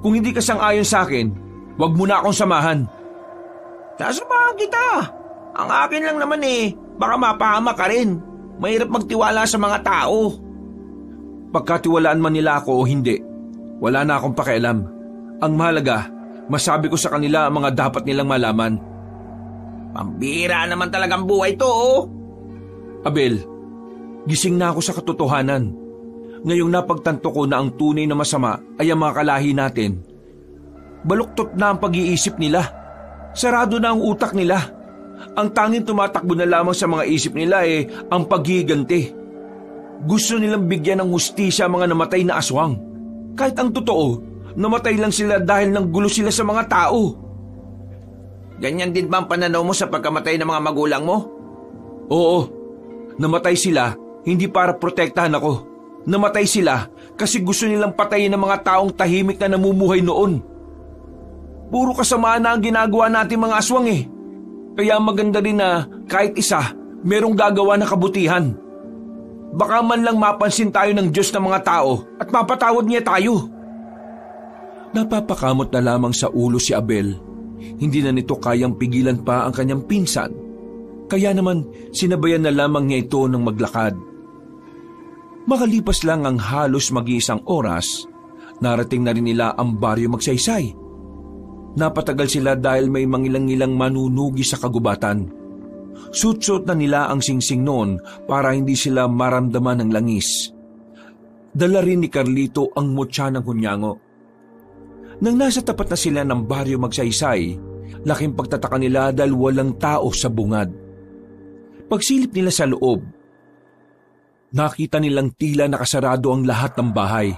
Kung hindi ka sang-ayon sa akin, wag mo na akong samahan. Sasamahan kita. Ang akin lang naman baka mapahama ka rin. Mahirap magtiwala sa mga tao. Pagkatiwalaan man nila ako o hindi, wala na akong pakialam. Ang mahalaga, masabi ko sa kanila ang mga dapat nilang malaman. Pambira naman talagang buhay to, Abel, gising na ako sa katotohanan. Ngayong napagtanto ko na ang tunay na masama ay ang mga kalahi natin. Baluktot na ang pag-iisip nila. Sarado na ang utak nila. Ang tanging tumatakbo na lamang sa mga isip nila ang paghiganti. Gusto nilang bigyan ng hustisya ang mga namatay na aswang. Kahit ang totoo, namatay lang sila dahil nang gulo sila sa mga tao. Ganyan din ba ang pananaw mo sa pagkamatay ng mga magulang mo? Oo, namatay sila hindi para protektahan ako. Namatay sila kasi gusto nilang patayin ng mga taong tahimik na namumuhay noon. Puro kasamaan na ang ginagawa natin mga aswang Kaya maganda rin na kahit isa, merong gagawa na kabutihan. Baka man lang mapansin tayo ng Diyos ng mga tao at mapatawad niya tayo. Napapakamot na lamang sa ulo si Abel. Hindi na nito kayang pigilan pa ang kanyang pinsan. Kaya naman sinabayan na lamang niya ito ng maglakad. Makalipas lang ang halos mag-iisang oras, narating na rin nila ang baryo Magsaysay. Napatagal sila dahil may mangilang-ilang manunugi sa kagubatan. Suot-suot na nila ang singsing noon para hindi sila maramdaman ng langis. Dala rin ni Carlito ang mutya ng hunyango. Nang nasa tapat na sila ng baryo Magsaysay, laking pagtataka nila dahil walang tao sa bungad. Pagsilip nila sa loob, nakita nilang tila nakasarado ang lahat ng bahay.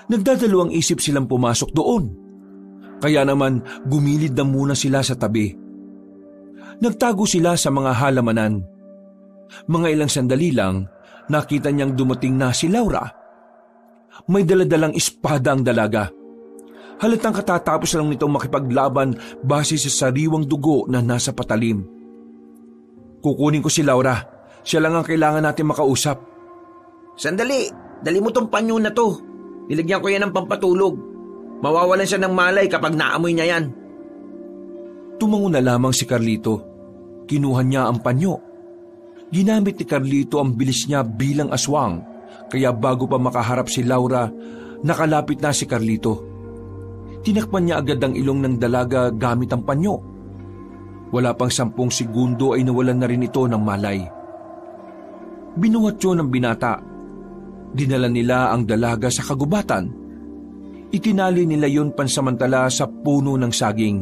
Nagdadalawang isip silang pumasok doon. Kaya naman gumilid na muna sila sa tabi. Nagtago sila sa mga halamanan. Mga ilang sandali lang, nakita niyang dumating na si Laura. May daladalang espada ang dalaga. Halatang katatapos lang nitong makipaglaban base sa sariwang dugo na nasa patalim. Kukunin ko si Laura. Siya lang ang kailangan natin makausap. Sandali, dali mo tong panyo na to. Nilagyan ko yan ng pampatulog. Mawawalan siya ng malay kapag naamoy niya yan. Tumango na lamang si Carlito. Kinuha niya ang panyo. Ginamit ni Carlito ang bilis niya bilang aswang, kaya bago pa makaharap si Laura, nakalapit na si Carlito. Tinakpan niya agad ang ilong ng dalaga gamit ang panyo. Wala pang 10 segundo ay nawalan na rin ito ng malay. Binuhat yun ng binata. Dinala nila ang dalaga sa kagubatan. Itinali nila yun pansamantala sa puno ng saging.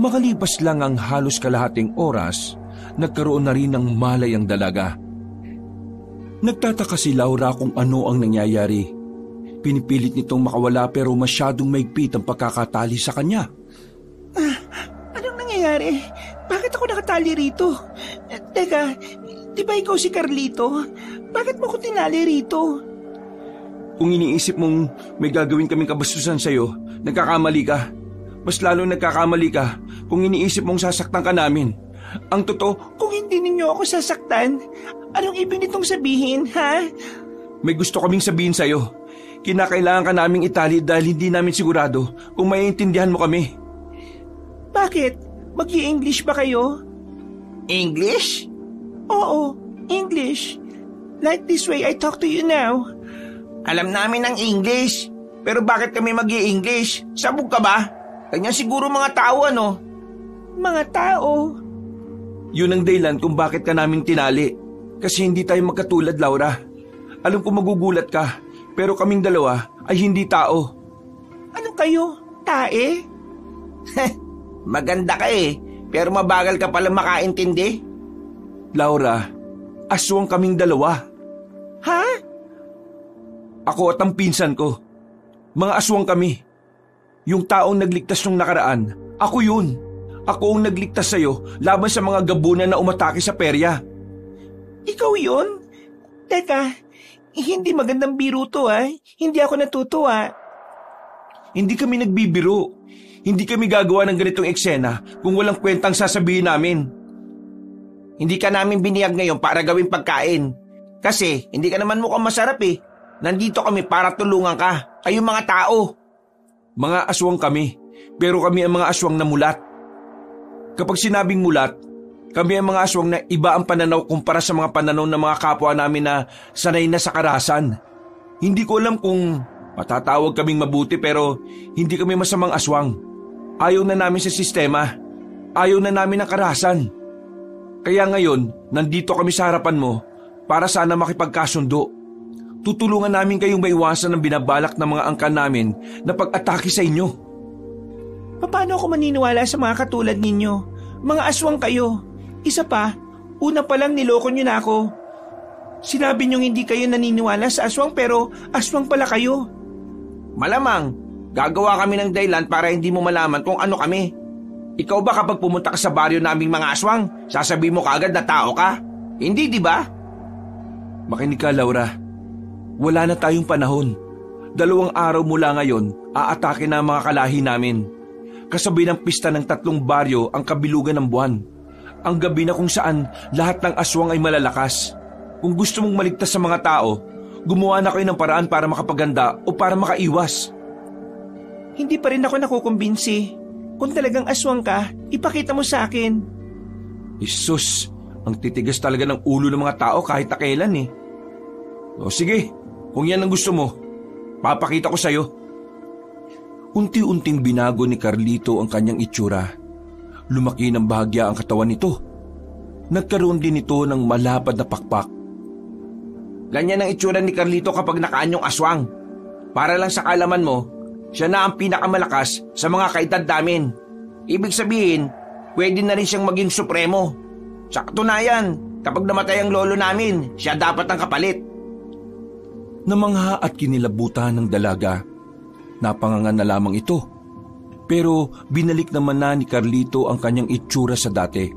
Makalipas lang ang halos kalahating oras, nagkaroon na rin ng malay ang dalaga. Nagtataka si Laura kung ano ang nangyayari. Pinipilit nitong makawala pero masyadong maigpit ang pagkakatali sa kanya. Anong nangyayari? Bakit ako nakatali rito? Teka, di ba ikaw si Carlito? Bakit mo ko tinali rito? Kung iniisip mong may gagawin kaming kabastusan sa'yo, nagkakamali ka. Mas lalo nagkakamali ka kung iniisip mong sasaktan ka namin. Ang totoo, kung hindi ninyo ako sasaktan, anong ibig nitong sabihin, ha? May gusto kaming sabihin sa'yo. Kinakailangan ka naming itali dahil hindi namin sigurado kung maiintindihan mo kami. Bakit? Mag-i-English ba kayo? English? Oo, English. Like this way I talk to you now. Alam namin ang English. Pero bakit kami mag-i-English? Sabog ka ba? Kanya siguro mga tao, ano? Mga tao? Yun ang dahilan kung bakit ka namin tinali. Kasi hindi tayo magkatulad, Laura. Alam ko magugulat ka, pero kaming dalawa ay hindi tao. Ano kayo? Tae? Maganda ka pero mabagal ka pala makaintindi. Laura, aswang kaming dalawa. Ha? Ako at ang pinsan ko. Mga aswang kami. Yung taong nagligtas nung nakaraan, ako yun. Ako ang nagligtas sa'yo laban sa mga gabunan na umatake sa perya. Ikaw yun? Teka, hindi magandang biro to Hindi ako natutuwa. Hindi kami nagbibiro. Hindi kami gagawa ng ganitong eksena kung walang kwentang sasabihin namin. Hindi ka namin biniyag ngayon para gawing pagkain. Kasi hindi ka naman mukhang masarap Nandito kami para tulungan ka. Kayong mga tao. Mga aswang kami, pero kami ang mga aswang na mulat. Kapag sinabing mulat, kami ang mga aswang na iba ang pananaw kumpara sa mga pananaw ng mga kapwa namin na sanay na sa karahasan. Hindi ko alam kung matatawag kaming mabuti pero hindi kami masamang aswang. Ayaw na namin sa sistema. Ayaw na namin ng karahasan. Kaya ngayon, nandito kami sa harapan mo para sana makipagkasundo. Tutulungan namin kayong maiwasan ng binabalak ng mga angkan namin na pag-atake sa inyo. Paano ako maniniwala sa mga katulad ninyo? Mga aswang kayo. Isa pa, una pa lang niloko nyo na ako. Sinabi nyo hindi kayo naniniwala sa aswang pero aswang pala kayo. Malamang, gagawa kami ng dahilan para hindi mo malaman kung ano kami. Ikaw ba kapag pumunta ka sa baryo naming mga aswang, sasabihin mo kaagad na tao ka? Hindi, di ba? Makinig ka, Laura. Wala na tayong panahon. 2 araw mula ngayon, aatake na ang mga kalahi namin. Kasabay ng pista ng 3 baryo ang kabilugan ng buwan. Ang gabi na kung saan lahat ng aswang ay malalakas. Kung gusto mong maligtas sa mga tao, gumawa na kayo ng paraan para makapaganda o para makaiwas. Hindi pa rin ako nakukumbinsi. Kung talagang aswang ka, ipakita mo sa akin. Isus, ang titigas talaga ng ulo ng mga tao kahit kailan O sige. Kung yan ang gusto mo, papakita ko sa'yo. Unti-unting binago ni Carlito ang kanyang itsura. Lumaki ng bahagya ang katawan nito. Nagkaroon din ito ng malapad na pakpak. Ganyan ang itsura ni Carlito kapag nakaanyong aswang. Para lang sa kalaman mo, siya na ang pinakamalakas sa mga kaedad namin. Ibig sabihin, pwede na rin siyang maging supremo. Sa katunayan, kapag namatay ang lolo namin, siya dapat ang kapalit. Namangha at kinilabutan ng dalaga. Napangangan na lamang ito. Pero binalik naman na ni Carlito ang kanyang itsura sa dati.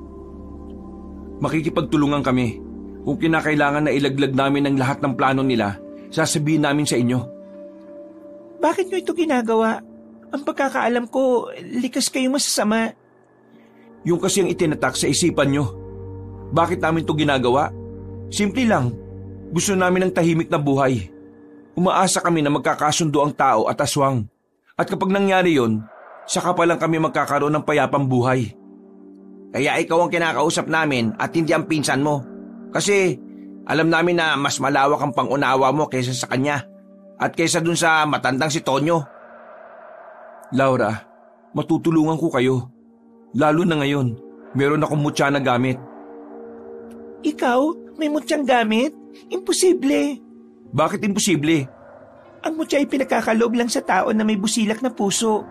Makikipagtulungan kami. Kung kinakailangan na ilaglag namin ang lahat ng plano nila, sasabihin namin sa inyo. Bakit nyo ito ginagawa? Ang pagkakaalam ko, likas kayong masasama. Yung kasi ang itinatak sa isipan nyo. Bakit namin ito ginagawa? Simple lang. Gusto namin ng tahimik na buhay. Umaasa kami na magkakasundo ang tao at aswang. At kapag nangyari yon, saka pa lang kami magkakaroon ng payapang buhay. Kaya ikaw ang kinakausap namin at hindi ang pinsan mo. Kasi alam namin na mas malawak ang pangunawa mo kaysa sa kanya at kaysa dun sa matandang si Tonyo. Laura, matutulungan ko kayo. Lalo na ngayon, meron akong mutya na gamit. Ikaw? May mutyang gamit? Imposible. Bakit imposible? Ang mutya ay pinagkakaloob lang sa tao na may busilak na puso.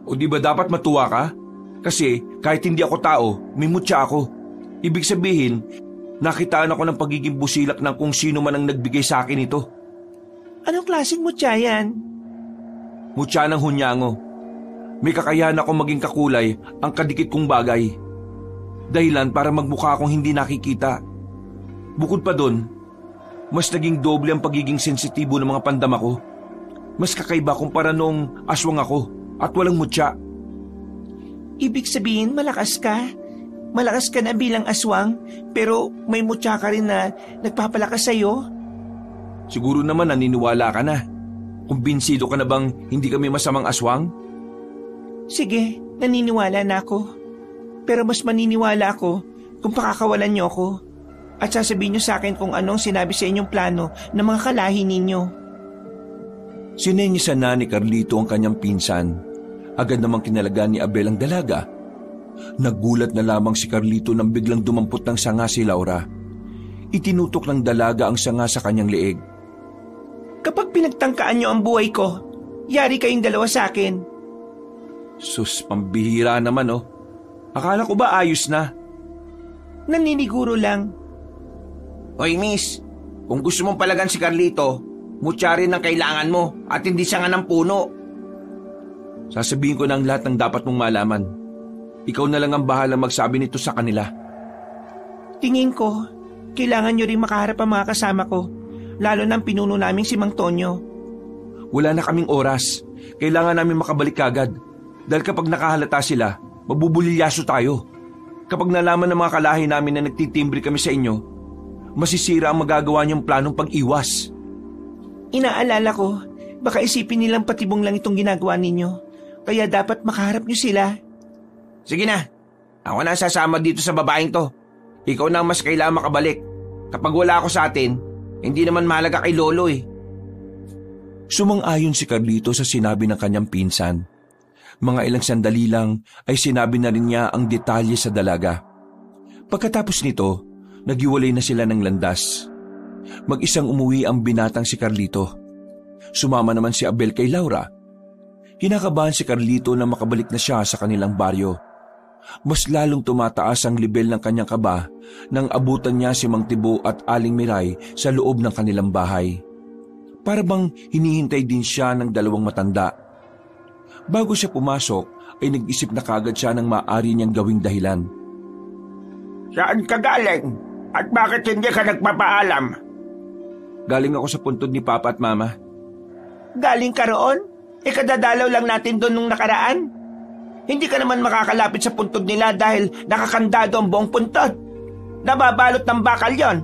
O di ba dapat matuwa ka? Kasi kahit hindi ako tao, may mutya ako. Ibig sabihin, nakitaan ako ng pagiging busilak ng kung sino man ang nagbigay sa akin ito. Anong klaseng mutya yan? Mutya ng hunyango. May kakayahan ako maging kakulay ang kadikit kong bagay. Dahilan para magmukha akong hindi nakikita. Bukod pa doon, mas naging doble ang pagiging sensitibo ng mga pandama ko. Mas kakaiba kumpara nung aswang ako at walang mutya. Ibig sabihin malakas ka? Malakas ka na bilang aswang, pero may mutya ka rin na nagpapalakas sa'yo? Siguro naman naniniwala ka na. Kumbinsido ka na bang hindi kami masamang aswang? Sige, naniniwala na ako. Pero mas maniniwala ako kung pakakawalan niyo ako at sasabihin niyo sa akin kung anong sinabi sa inyong plano ng mga kalahi ninyo. Sinenyisan na ni Carlito ang kanyang pinsan. Agad namang kinalaga ni Abel ang dalaga. Nagulat na lamang si Carlito nang biglang dumampot ng sanga si Laura. Itinutok ng dalaga ang sanga sa kanyang leeg. Kapag pinagtangkaan niyo ang buhay ko, yari kayong dalawa sa akin. Sus, pambihira naman oh. Akala ko ba ayos na? Naniniguro lang. Hoy miss, kung gusto mong palagan si Carlito, mutya rin ang kailangan mo at hindi sanga ng puno. Sasabihin ko na ang lahat ng dapat mong malaman. Ikaw na lang ang bahala magsabi nito sa kanila. Tingin ko, kailangan nyo rin makaharap ang mga kasama ko, lalo na ang pinuno naming si Mang Tonyo. Wala na kaming oras. Kailangan namin makabalik kagad. Dahil kapag nakahalata sila, mabubulilyaso tayo. Kapag nalaman ng mga kalahi namin na nagtitimbre kami sa inyo, masisira ang magagawa niyong planong pag-iwas. Inaalala ko, baka isipin nilang patibong lang itong ginagawa ninyo. Kaya dapat makaharap niyo sila. Sige na, ako na sasama dito sa babaeng to. Ikaw na ang mas kailangan makabalik. Kapag wala ako sa atin, hindi naman mahalaga kay Lolo eh. Sumang-ayon si Carlito sa sinabi ng kanyang pinsan. Mga ilang sandali lang ay sinabi na rin niya ang detalye sa dalaga. Pagkatapos nito, naghiwalay na sila ng landas. Mag-isang umuwi ang binatang si Carlito. Sumama naman si Abel kay Laura. Kinakabahan si Carlito na makabalik na siya sa kanilang baryo. Mas lalong tumataas ang lebel ng kanyang kaba nang abutan niya si Mang Tibo at Aling Miray sa loob ng kanilang bahay. Para bang hinihintay din siya ng dalawang matanda. Bago siya pumasok ay nag-isip na kagad siya ng maaari niyang gawing dahilan. Saan ka galing? At bakit hindi ka nagpapaalam? Galing ako sa puntod ni Papa at Mama. Galing ka roon? Kadadalaw lang natin doon nung nakaraan. Hindi ka naman makakalapit sa puntod nila dahil nakakandado ang buong puntod. Nababalot ng bakal yon.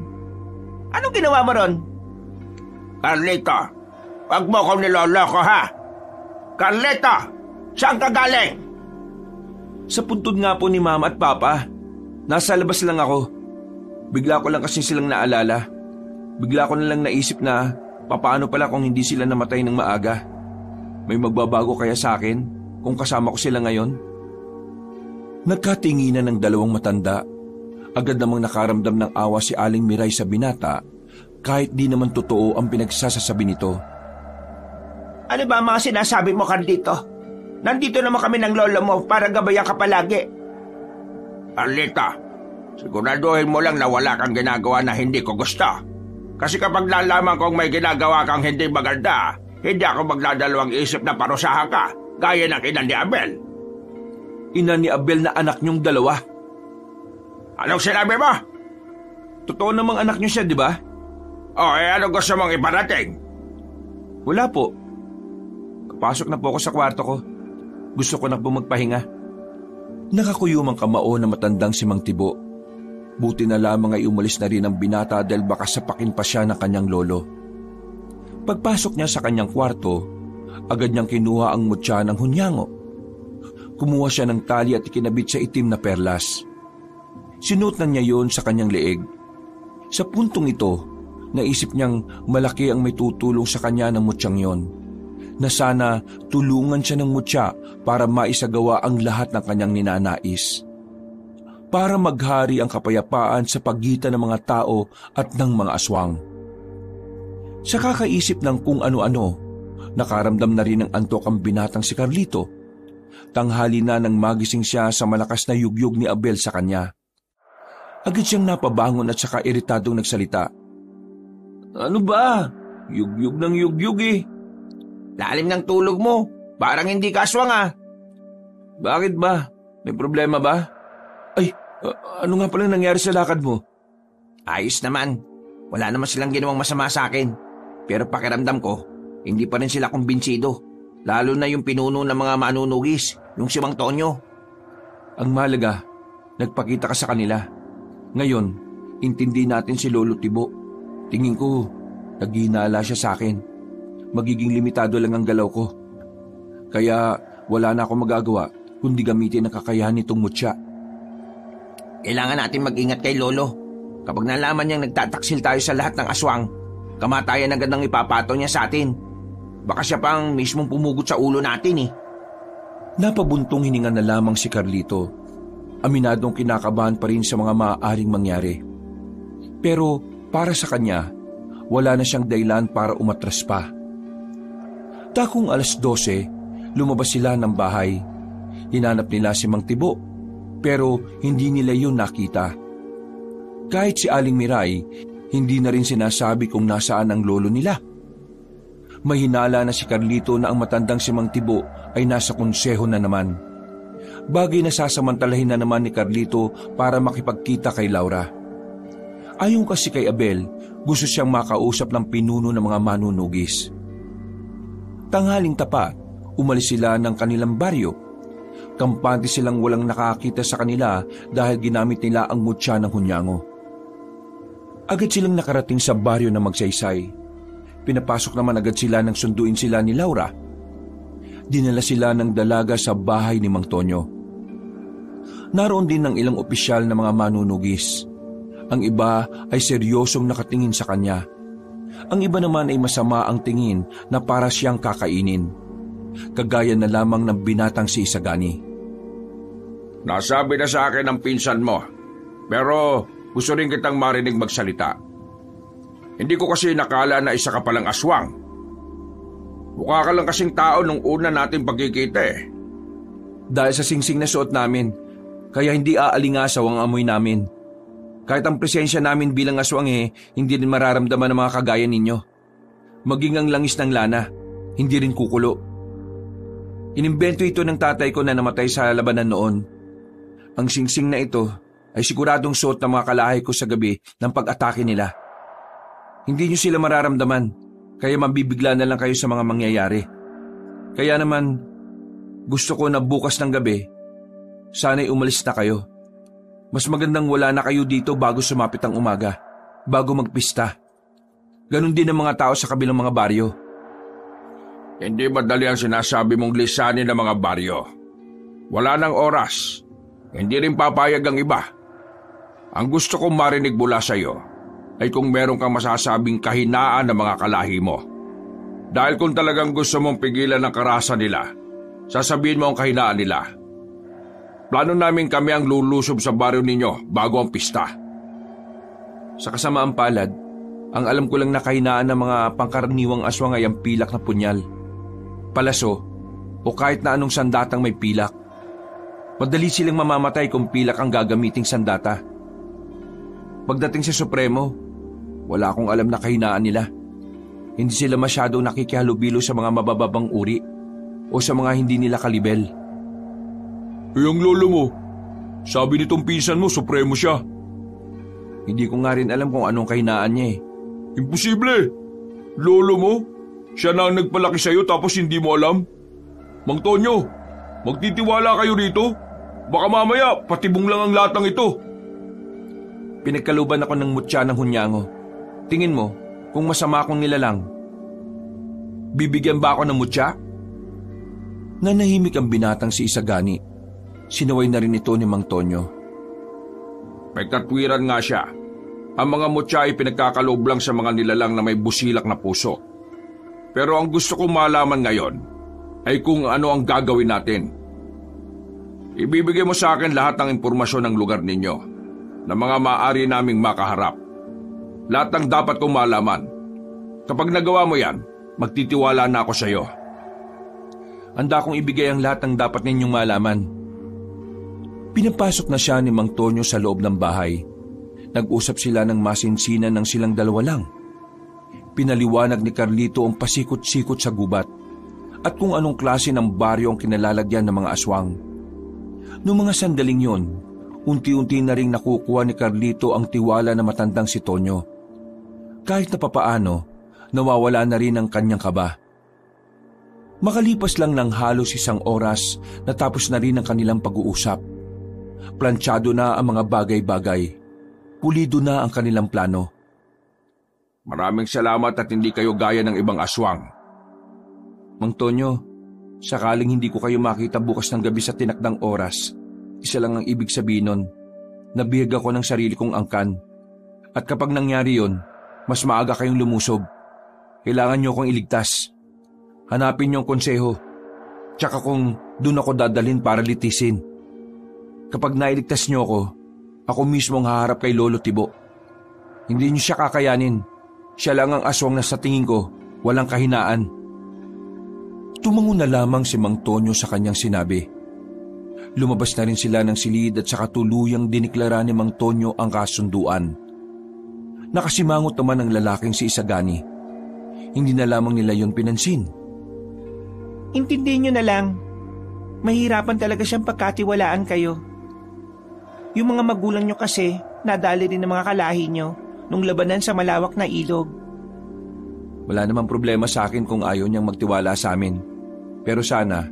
Anong ginawa mo ron? Carlito, wag mo akong niloloko ha. Carlito, saan ka galing? Sa puntod nga po ni Mama at Papa. Nasa labas lang ako. Bigla ko lang kasi silang naalala. Bigla ko na lang naisip na papaano pala kung hindi sila namatay ng maaga. May magbabago kaya sa akin kung kasama ko sila ngayon? Nagkatinginan ng dalawang matanda. Agad namang nakaramdam ng awa si Aling Miray sa binata kahit di naman totoo ang pinagsasasabi nito. Ano ba ang mga sinasabi mo, Carlito? Nandito naman kami ng lolo mo para gabayan ka palagi. Carlito, siguraduhin mo lang na wala kang ginagawa na hindi ko gusto. Kasi kapag nalaman kong may ginagawa kang hindi maganda, hindi ako magdadalawang isip na parusahan ka gaya ng ina ni Abel. Ina ni Abel na anak niyong dalawa. Anong sinabi mo? Totoo namang anak niyo siya, di ba? Ano gusto mong iparating? Wala po. Kapasok na po ako sa kwarto ko. Gusto ko na po magpahinga. Nakakuyumang kamao na matandang si Mang Tibo. Buti na lamang ay umalis na rin ang binata dahil baka sapakin pa siya ng kanyang lolo. Pagpasok niya sa kanyang kwarto, agad niyang kinuha ang mutya ng hunyango. Kumuha siya ng tali at ikinabit sa itim na perlas. Sinuot na niya yon sa kanyang leeg. Sa puntong ito, naisip niyang malaki ang may tutulong sa kanya ng mutyang yon, na sana tulungan siya ng mutya para maisagawa ang lahat ng kanyang ninanais. Para maghari ang kapayapaan sa pagitan ng mga tao at ng mga aswang. Sa kakaisip ng kung ano-ano, nakaramdam na rin ng antok ang binatang si Carlito. Tanghali na nang magising siya sa malakas na yugyug ni Abel sa kanya. Agad siyang napabangon at saka iritadong nagsalita. Ano ba? Yugyug ng yugyug eh. Lalim ng tulog mo. Parang hindi ka aswang ah. Bakit ba? May problema ba? Ay, ano nga pala nangyari sa lakad mo? Ayos naman. Wala naman silang ginawang masama sa akin. Pero pakiramdam ko, hindi pa rin sila kumbinsido. Lalo na yung pinuno ng mga manunugis, yung si Mang Tonyo. Ang mahalaga, nagpakita ka sa kanila. Ngayon, intindi natin si Lolo Tibo. Tingin ko, naghinala siya sa akin. Magiging limitado lang ang galaw ko. Kaya wala na akong magagawa kundi gamitin ang kakayahan nitong mutya. Kailangan natin mag-ingat kay Lolo. Kapag nalaman niyang nagtataksil tayo sa lahat ng aswang, kamatayan agad ang ipapato niya sa atin. Baka siya pang mismong pumugot sa ulo natin eh. Napabuntong hininga na lamang si Carlito. Aminadong kinakabahan pa rin sa mga maaaring mangyari. Pero para sa kanya, wala na siyang dahilan para umatras pa. Takong 12:00, lumabas sila ng bahay. Hinanap nila si Mang Tibo, pero hindi nila yun nakita. Kahit si Aling Miray, hindi na rin sinasabi kung nasaan ang lolo nila. May hinala na si Carlito na ang matandang si Mang Tibo ay nasa konseho na naman. Bagay na sasamantalahin na naman ni Carlito para makipagkita kay Laura. Ayon kasi kay Abel, gusto siyang makausap ng pinuno ng mga manunugis. Tanghaling tapat, umalis sila ng kanilang baryo. Kampante silang walang nakakita sa kanila dahil ginamit nila ang mutya ng hunyango. Agad silang nakarating sa baryo na Magsaysay. Pinapasok naman agad sila nang sunduin sila ni Laura. Dinala sila ng dalaga sa bahay ni Mang Tonyo. Naroon din ng ilang opisyal na mga manunugis. Ang iba ay seryosong nakatingin sa kanya. Ang iba naman ay masama ang tingin na para siyang kakainin. Kagaya na lamang ng binatang si Isagani. Nasabi na sa akin ang pinsan mo, pero gusto rin kitang marinig magsalita. Hindi ko kasi nakala na isa ka palang aswang. Mukha ka lang kasing tao nung una natin pagkikita eh. Dahil sa singsing na suot namin, kaya hindi aalingasaw ang amoy namin. Kahit ang presensya namin bilang aswang hindi din mararamdaman ng mga kagaya ninyo. Maging ang langis ng lana, hindi rin kukulo. Inimbento ito ng tatay ko na namatay sa labanan noon. Ang singsing na ito ay siguradong suot ng mga kalahay ko sa gabi ng pag-atake nila. Hindi nyo sila mararamdaman, kaya mabibigla na lang kayo sa mga mangyayari. Kaya naman, gusto ko na bukas ng gabi, sana'y umalis na kayo. Mas magandang wala na kayo dito bago sumapit ang umaga, bago magpista. Ganon din ang mga tao sa kabilang mga baryo. Hindi madali ang sinasabi mong lisanin ng mga baryo. Wala nang oras. Hindi rin papayag ang iba. Ang gusto kong marinig mula sa iyo ay kung meron kang masasabing kahinaan ng mga kalahi mo. Dahil kung talagang gusto mong pigilan ang karahasan nila, sasabihin mo ang kahinaan nila. Plano namin kami ang lulusob sa baryo ninyo bago ang pista. Sa kasamaang palad, ang alam ko lang na kahinaan ng mga pangkaraniwang aswang ay ang pilak na punyal, palaso, o kahit na anong sandatang may pilak. Madali silang mamamatay kung pilak ang gagamiting sandata. Pagdating sa Supremo, wala akong alam na kahinaan nila. Hindi sila masyadong nakikihalubilo sa mga mabababang uri. o sa mga hindi nila kalibel. Ang lolo mo, sabi nitong pinsan mo, supremo siya. Hindi ko nga rin alam kung anong kahinaan niya eh. Imposible! Lolo mo? Siya na ang nagpalaki sa'yo tapos hindi mo alam? Mang Tonyo, magtitiwala kayo rito? Baka mamaya, patibong lang ang latang ito. Pinagkaluban ako ng mutya ng hunyango. Tingin mo, kung masama akong nilalang, bibigyan ba ako ng mutya? Nanahimik ang binatang si Isagani. Sinaway na rin ito ni Mang Tonyo. May katwiran nga siya. Ang mga mutya ay pinagkakaloob lang sa mga nilalang na may busilak na puso. Pero ang gusto kong malaman ngayon ay kung ano ang gagawin natin. Ibibigay mo sa akin lahat ng impormasyon ng lugar ninyo na mga maaari naming makaharap. Lahat ng dapat kong malaman. Kapag nagawa mo yan, magtitiwala na ako sa iyo. Handa kong ibigay ang lahat ng dapat ninyong malaman. Pinapasok na siya ni Mang Tonyo sa loob ng bahay. Nag-usap sila ng masinsinan ng silang dalawa lang. Pinaliwanag ni Carlito ang pasikot-sikot sa gubat at kung anong klase ng baryo ang kinalalagyan ng mga aswang. Noong mga sandaling yon, unti-unti na ring nakukuha ni Carlito ang tiwala na matandang si Tonyo. Kahit na papaano, nawawala na rin ang kanyang kaba. Makalipas lang ng halos isang oras, natapos na rin ang kanilang pag-uusap. Planchado na ang mga bagay-bagay. Pulido na ang kanilang plano. Maraming salamat at hindi kayo gaya ng ibang aswang. Mang Tonyo, sakaling hindi ko kayo makita bukas ng gabi sa tinakdang oras, isa lang ang ibig sabihin nun, nabihag ako ng sarili kong angkan. At kapag nangyari yon, mas maaga kayong lumusob. Kailangan nyo akong iligtas. Hanapin nyo ang konseho. Tsaka kung dun ako dadalhin para litisin. Kapag nailigtas nyo ako mismo ang haharap kay Lolo Tibo. Hindi nyo siya kakayanin. Siya lang ang aswang na sa tingin ko, walang kahinaan. Tumango na lamang si Mang Tonyo sa kanyang sinabi. Lumabas na rin sila ng silid at saka tuluyang diniklara ni Mang Tonyo ang kasunduan. Nakasimangot naman ang lalaking si Isagani. Hindi na lamang nila yon pinansin. Intindihin nyo na lang. Mahirapan talaga siyang pagkatiwalaan kayo. Yung mga magulang nyo kasi, nadali rin ng mga kalahi nyo nung labanan sa malawak na ilog. Wala namang problema sa akin kung ayaw niyang magtiwala sa amin. Pero sana,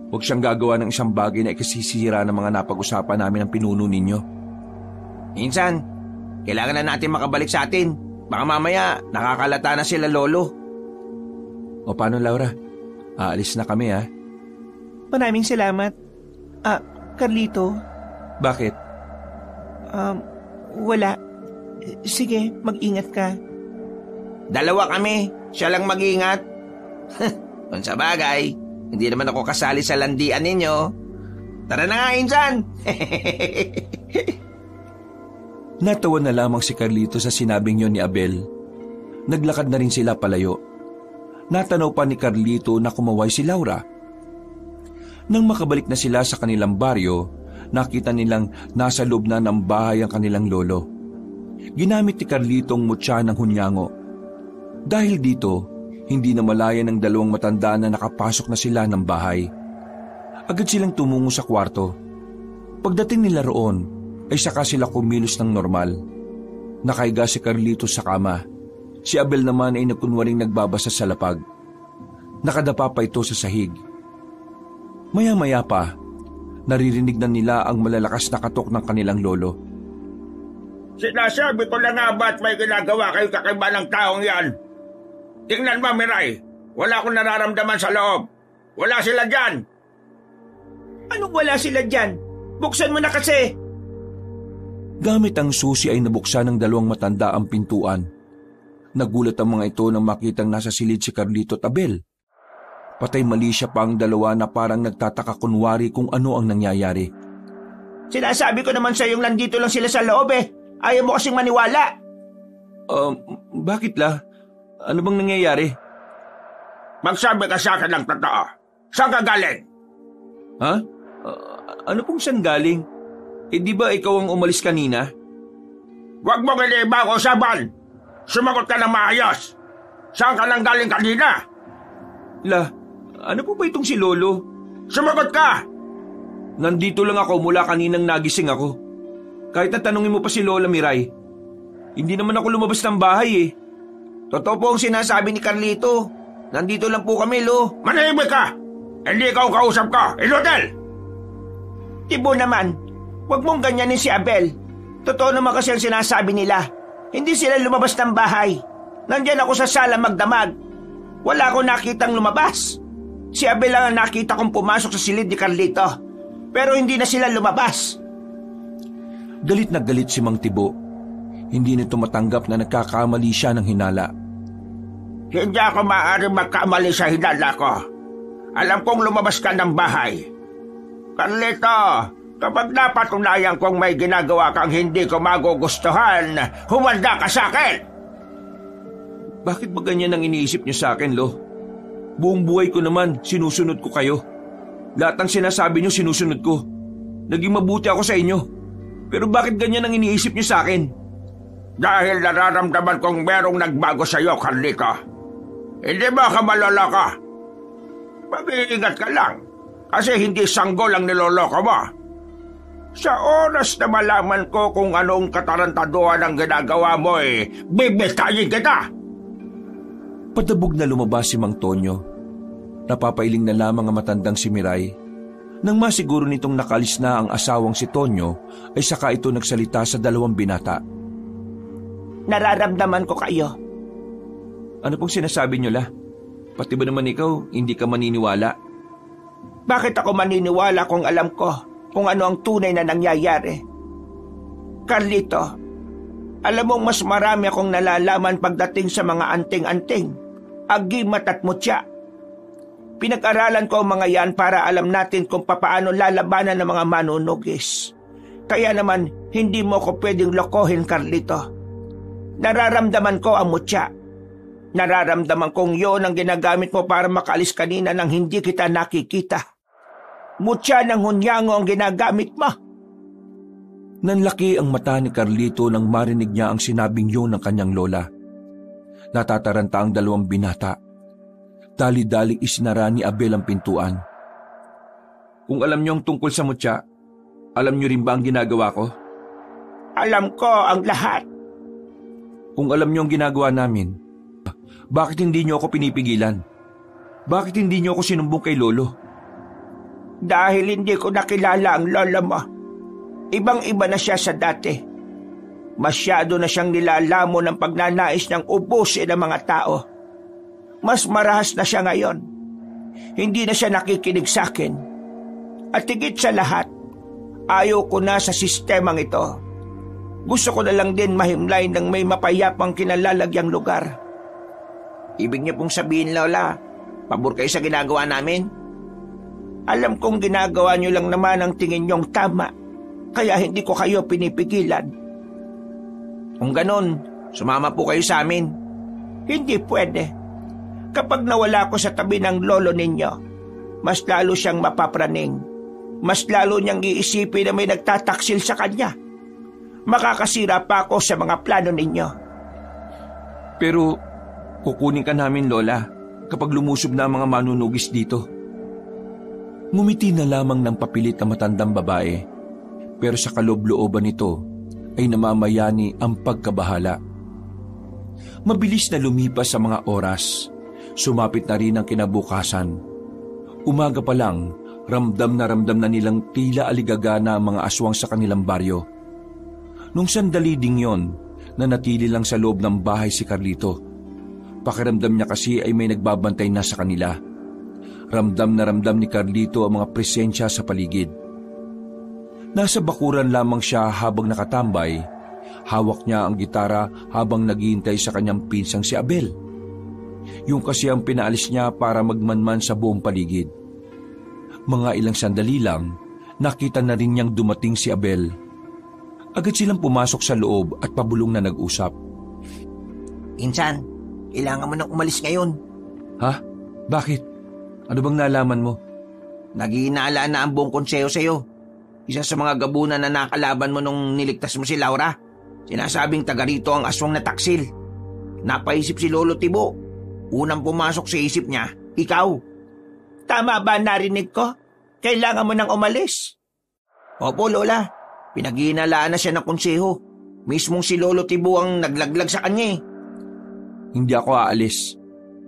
huwag siyang gagawa ng isang bagay na ikasisira ng mga napag-usapan namin ng pinuno ninyo. Insan, kailangan na natin makabalik sa atin. Baka mamaya, nakakalata na sila lolo. O paano, Laura? Aalis na kami, ha? Maraming salamat. Carlito? Bakit? Wala. Sige, mag-ingat ka. Dalawa kami, siya lang mag-ingat. Kung sa bagay, hindi naman ako kasali sa landian ninyo. Tara na nga, Insan! Natawa na lamang si Carlito sa sinabing yon ni Abel. Naglakad na rin sila palayo. Natanaw pa ni Carlito na kumaway si Laura. Nang makabalik na sila sa kanilang baryo, nakita nilang nasa loob na ng bahay ang kanilang lolo. Ginamit ni Carlito ang mutya ng hunyango. Dahil dito, hindi na malaya ng dalawang matanda na nakapasok na sila ng bahay. Agad silang tumungo sa kwarto. Pagdating nila roon, ay saka sila kumilos ng normal. Nakahiga si Carlito sa kama. Si Abel naman ay nagkunwaring nagbabasa sa lapag. Nakadapa pa ito sa sahig. Maya-maya pa, naririnig na nila ang malalakas na katok ng kanilang lolo. Sinasabi ko na nga ba't may ginagawa kayo kakaiba ng taong yan? Tingnan mo, Miray. Wala akong nararamdaman sa loob. Wala sila dyan. Anong wala sila dyan? Buksan mo na kasi! Gamit ang susi ay nabuksan ng dalawang matanda ang pintuan. Nagulat ang mga ito nang makitang nasa silid si Carlito at Abel. Patay mali siya pa ang dalawa na parang nagtataka kunwari kung ano ang nangyayari. Sinasabi ko naman sa iyong nandito lang sila sa loob eh. Ayaw mo kasing maniwala. Bakit la? Ano bang nangyayari? Magsabi ka sa akin ng totoo. Saan ka galing? Ha? Ano pong saan galing? Di ba ikaw ang umalis kanina? Huwag mo kiniba ko, Saban. Sumagot ka ng maayos. Saan ka nang galing kanina? La, Ano po ba itong si Lolo? Sumagot ka! Nandito lang ako mula kaninang nagising ako. Kahit na tanungin mo pa si Lola Miray, hindi naman ako lumabas ng bahay eh. Totoo po ang sinasabi ni Carlito. Nandito lang po kami, Lo. Manahimik ka! Hindi ikaw kausap ka, Ilodel! Tibo naman, huwag mong ganyanin si Abel. Totoo naman kasi ang sinasabi nila. Hindi sila lumabas ng bahay. Nandyan ako sa sala magdamag. Wala akong nakitang lumabas. Si Abel lang ang nakita kong pumasok sa silid ni Carlito. Pero hindi na sila lumabas. Galit na galit si Mang Tibo. Hindi nito matanggap na nagkakamali siya ng hinala. Hindi ako maaaring magkamali sa hinala ko. Alam kong lumabas ka ng bahay. Carlito, kapag napatunayan kong may ginagawa kang hindi ko magugustuhan, humanda ka sa akin! Bakit ba ganyan ang iniisip niyo sa akin, Lo? Buong buhay ko naman, sinusunod ko kayo. Lahat ng sinasabi niyo, sinusunod ko. Naging mabuti ako sa inyo. Pero bakit ganyan ang iniisip niyo sa akin? Dahil nararamdaman kong merong nagbago sa iyo, Carlito. Hindi ba ka malala ka? Mag-iingat ka lang, kasi hindi sanggol ang niloloko mo. Sa oras na malaman ko kung anong katarantaduhan ang ginagawa mo, bibitayin kita! Padabog na lumabas si Mang Tonyo. Napapailing na lamang ang matandang si Miray. Nang masiguro nitong nakalis na ang asawang si Tonyo, ay saka ito nagsalita sa dalawang binata. Nararamdaman ko kayo. Ano pong sinasabi niyo, La? Pati ba naman ikaw, hindi ka maniniwala? Bakit ako maniniwala kung alam ko kung ano ang tunay na nangyayari? Carlito, alam mong mas marami akong nalalaman pagdating sa mga anting-anting, agimat at mutya. Pinag-aralan ko ang mga yan para alam natin kung papaano lalabanan ng mga manunugis. Kaya naman, hindi mo ko pwedeng lokohin, Carlito. Nararamdaman ko ang mutya. Nararamdaman kong yon ang ginagamit mo para makaalis kanina nang hindi kita nakikita. Mutya ng hunyango ang ginagamit mo. Nanlaki ang mata ni Carlito nang marinig niya ang sinabing yun ng kanyang lola. Natataranta ang dalawang binata. Dali-dali isinara ni Abel ang pintuan. Kung alam niyo ang tungkol sa mutya, alam niyo rin ba ang ginagawa ko? Alam ko ang lahat. Kung alam niyo ang ginagawa namin, bakit hindi niyo ako pinipigilan? Bakit hindi niyo ako sinumbong kay Lolo? Dahil hindi ko nakilala ang lola mo. Ibang-iba na siya sa dati. Masyado na siyang nilalamo ng pagnanais ng ubusin ng mga tao. Mas marahas na siya ngayon. Hindi na siya nakikinig sa akin. At higit sa lahat, ayaw ko na sa sistemang ito. Gusto ko na lang din mahimlay ng may mapayapang kinalalagyang lugar. Ibig niyo pong sabihin, Lola, pabor kayo sa ginagawa namin? Alam kong ginagawa niyo lang naman ang tingin niyong tama, kaya hindi ko kayo pinipigilan. Kung ganun, sumama po kayo sa amin. Hindi pwede. Kapag nawala ko sa tabi ng lolo ninyo, mas lalo siyang mapapraning. Mas lalo niyang iisipin na may nagtataksil sa kanya. Makakasira pa ako sa mga plano ninyo. Pero kukunin ka namin, Lola, kapag lumusob na ang mga manunugis dito. Ngumiti na lamang ng papilit ang matandang babae, pero sa kaloob-looban nito ay namamayani ang pagkabahala. Mabilis na lumipas sa mga oras, sumapit na rin ang kinabukasan. Umaga pa lang, ramdam na nilang tila aligaga na ang mga aswang sa kanilang baryo. Nung sandali ding yon, nanatili lang sa loob ng bahay si Carlito. Pakiramdam niya kasi ay may nagbabantay na sa kanila. Ramdam na ramdam ni Carlito ang mga presensya sa paligid. Nasa bakuran lamang siya habang nakatambay. Hawak niya ang gitara habang naghihintay sa kanyang pinsang si Abel. Yung kasi ang pinaalis niya para magmanman sa buong paligid. Mga ilang sandali lang, nakita na rin niyang dumating si Abel. Agad silang pumasok sa loob at pabulong na nag-usap. Insan, kailangan mo nang umalis ngayon. Ha? Bakit? Ano bang nalaman mo? Naghihinala na ang buong konseho sa'yo. Isa sa mga gabunan na nakalaban mo nung niligtas mo si Laura. Sinasabing taga rito ang aswang na taksil. Napaisip si Lolo Tibo. Unang pumasok sa isip niya, ikaw. Tama ba narinig ko? Kailangan mo nang umalis. Opo, Lola. Pinaghihinalaan na siya ng konseho. Mismong si Lolo Tibo ang naglaglag sa kanya eh. Hindi ako aalis.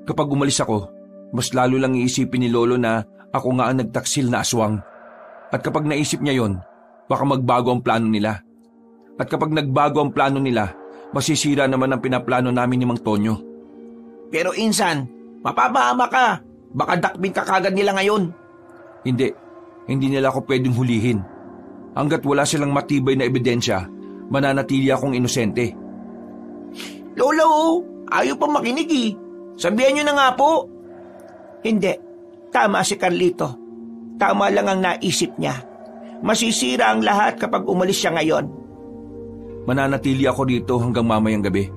Kapag umalis ako, mas lalo lang iisipin ni Lolo na ako nga ang nagtaksil na aswang. At kapag naisip niya yon, baka magbago ang plano nila. At kapag nagbago ang plano nila, masisira naman ang pinaplano namin ni Mang Tonyo. Pero insan, mapapahama ka. Baka dakbin ka kagad nila ngayon. Hindi nila ako pwedeng hulihin. Hanggat wala silang matibay na ebidensya, mananatili akong inosente. Lolo, ayaw pa makinig eh. Sabihan niyo na nga po. Hindi. Tama si Carlito. Tama lang ang naisip niya. Masisira ang lahat kapag umalis siya ngayon. Mananatili ako dito hanggang mamayang gabi.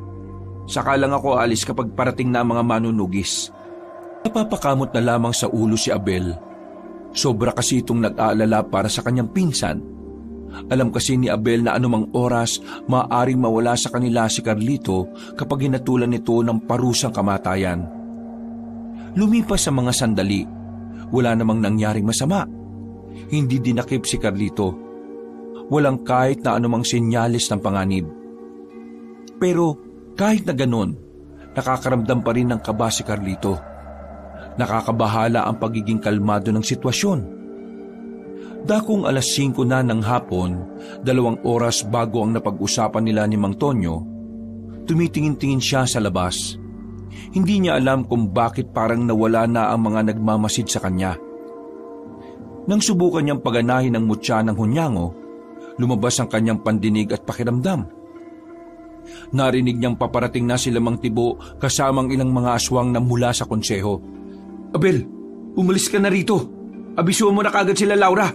Saka lang ako alis kapag parating na ang mga manunugis. Napapakamot na lamang sa ulo si Abel. Sobra kasi itong nag-aalala para sa kanyang pinsan. Alam kasi ni Abel na anumang oras maaaring mawala sa kanila si Carlito kapag hinatulan nito ng parusang kamatayan. Lumipas sa mga sandali, wala namang nangyaring masama. Hindi dinakip si Carlito. Walang kahit na anumang senyales ng panganib. Pero kahit na ganon, nakakaramdam pa rin ng kaba si Carlito. Nakakabahala ang pagiging kalmado ng sitwasyon. Dakong 5:00 na ng hapon, 2 oras bago ang napag-usapan nila ni Mang Tonyo, tumitingin-tingin siya sa labas. Hindi niya alam kung bakit parang nawala na ang mga nagmamasid sa kanya. Nang subukan niyang paganahin ang mutya ng hunyango, lumabas ang kanyang pandinig at pakiramdam. Narinig niyang paparating na sila Mang Tibo kasamang ilang mga aswang na mula sa konseho. Abel, umalis ka na rito. Abisuhan mo na kagad sila, Laura.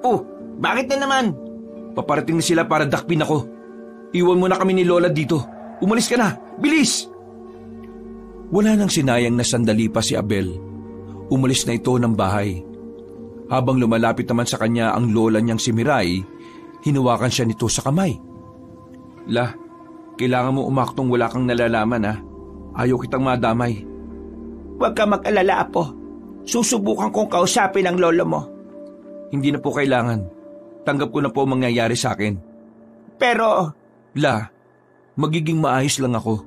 Oh, bakit na naman? Paparating na sila para dakpin ako. Iwan mo na kami ni Lola dito. Umalis ka na, bilis! Wala nang sinayang na sandali pa si Abel. Umalis na ito ng bahay. Habang lumalapit naman sa kanya ang lola niyang si Miray, hinawakan siya nito sa kamay. La, kailangan mo umaktong wala kang nalalaman ha. Ayaw kitang madamay. Huwag ka mag-alala, Apo. Susubukan kong kausapin ang lolo mo. Hindi na po kailangan. Tanggap ko na po ang mangyayari sa akin. Pero... La, magiging maayos lang ako.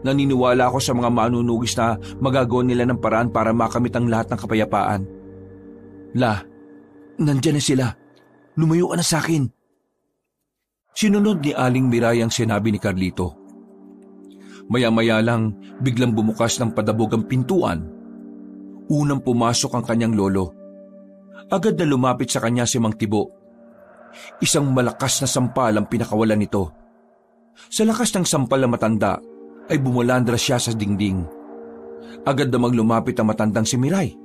Naniniwala ako sa mga manunugis na magagawa nila ng paraan para makamit ang lahat ng kapayapaan. La, nandyan na sila. Lumayo ka na sa akin. Sinunod ni Aling Miray ang sinabi ni Carlito. Maya-maya lang, biglang bumukas ng padabog ang pintuan. Unang pumasok ang kanyang lolo. Agad na lumapit sa kanya si Mang Tibo. Isang malakas na sampal ang pinakawalan nito. Sa lakas ng sampal na matanda, ay bumulandra siya sa dingding. Agad namang lumapit ang matandang si Miray.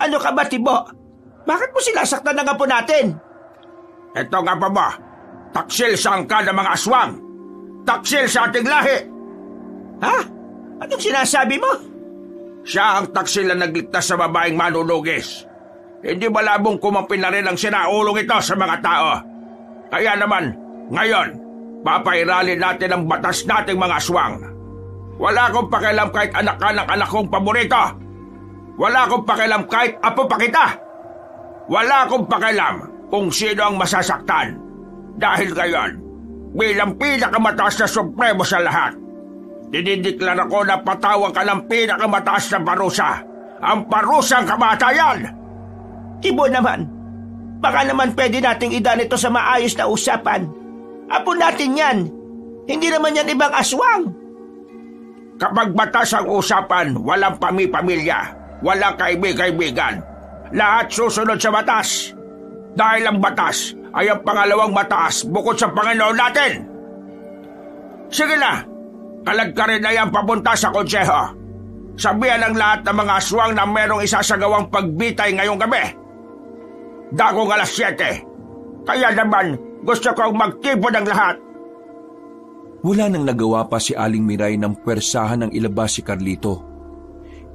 Ano ka ba, Tibo? Bakit mo sinasaktan ng apo natin? Ito nga pa ba? Taksil sa angka ng mga aswang. Taksil sa ating lahi. Ha? Anong sinasabi mo? Siya ang taksil na nagligtas sa babaeng manunugis. Hindi malabong kumampi na rin ang sinaulong ito sa mga tao. Kaya naman, ngayon, papairalin natin ang batas nating mga aswang. Wala akong pakialam kahit anak ka ng anak kong paborito. Wala akong pakialam kahit apo pa kita. Wala akong pakialam kung sino ang masasaktan. Dahil ngayon, bilang pinakamataas na supremo sa lahat, dinideklara ko na patawag ka ng pinakamataas na parusa, ang parusang kamatayan! Tibo naman, baka naman pwede nating idaan ito sa maayos na usapan. Apo natin yan, hindi naman yan ibang aswang. Kapag batas ang usapan, walang pamilya, walang kaibig-kaibigan. Lahat susunod sa batas. Dahil ang batas ay ang pangalawang mataas bukod sa Panginoon natin. Sige na, kalagkarin na yan papunta sa konseho. Sabihan ang lahat ng mga aswang na merong isasagawang pagbitay ngayong gabi. Dagong 7:00. Kaya naman, gusto kong magtipon ng lahat. Wala nang nagawa pa si Aling Miray ng pwersahan ng ilabas si Carlito.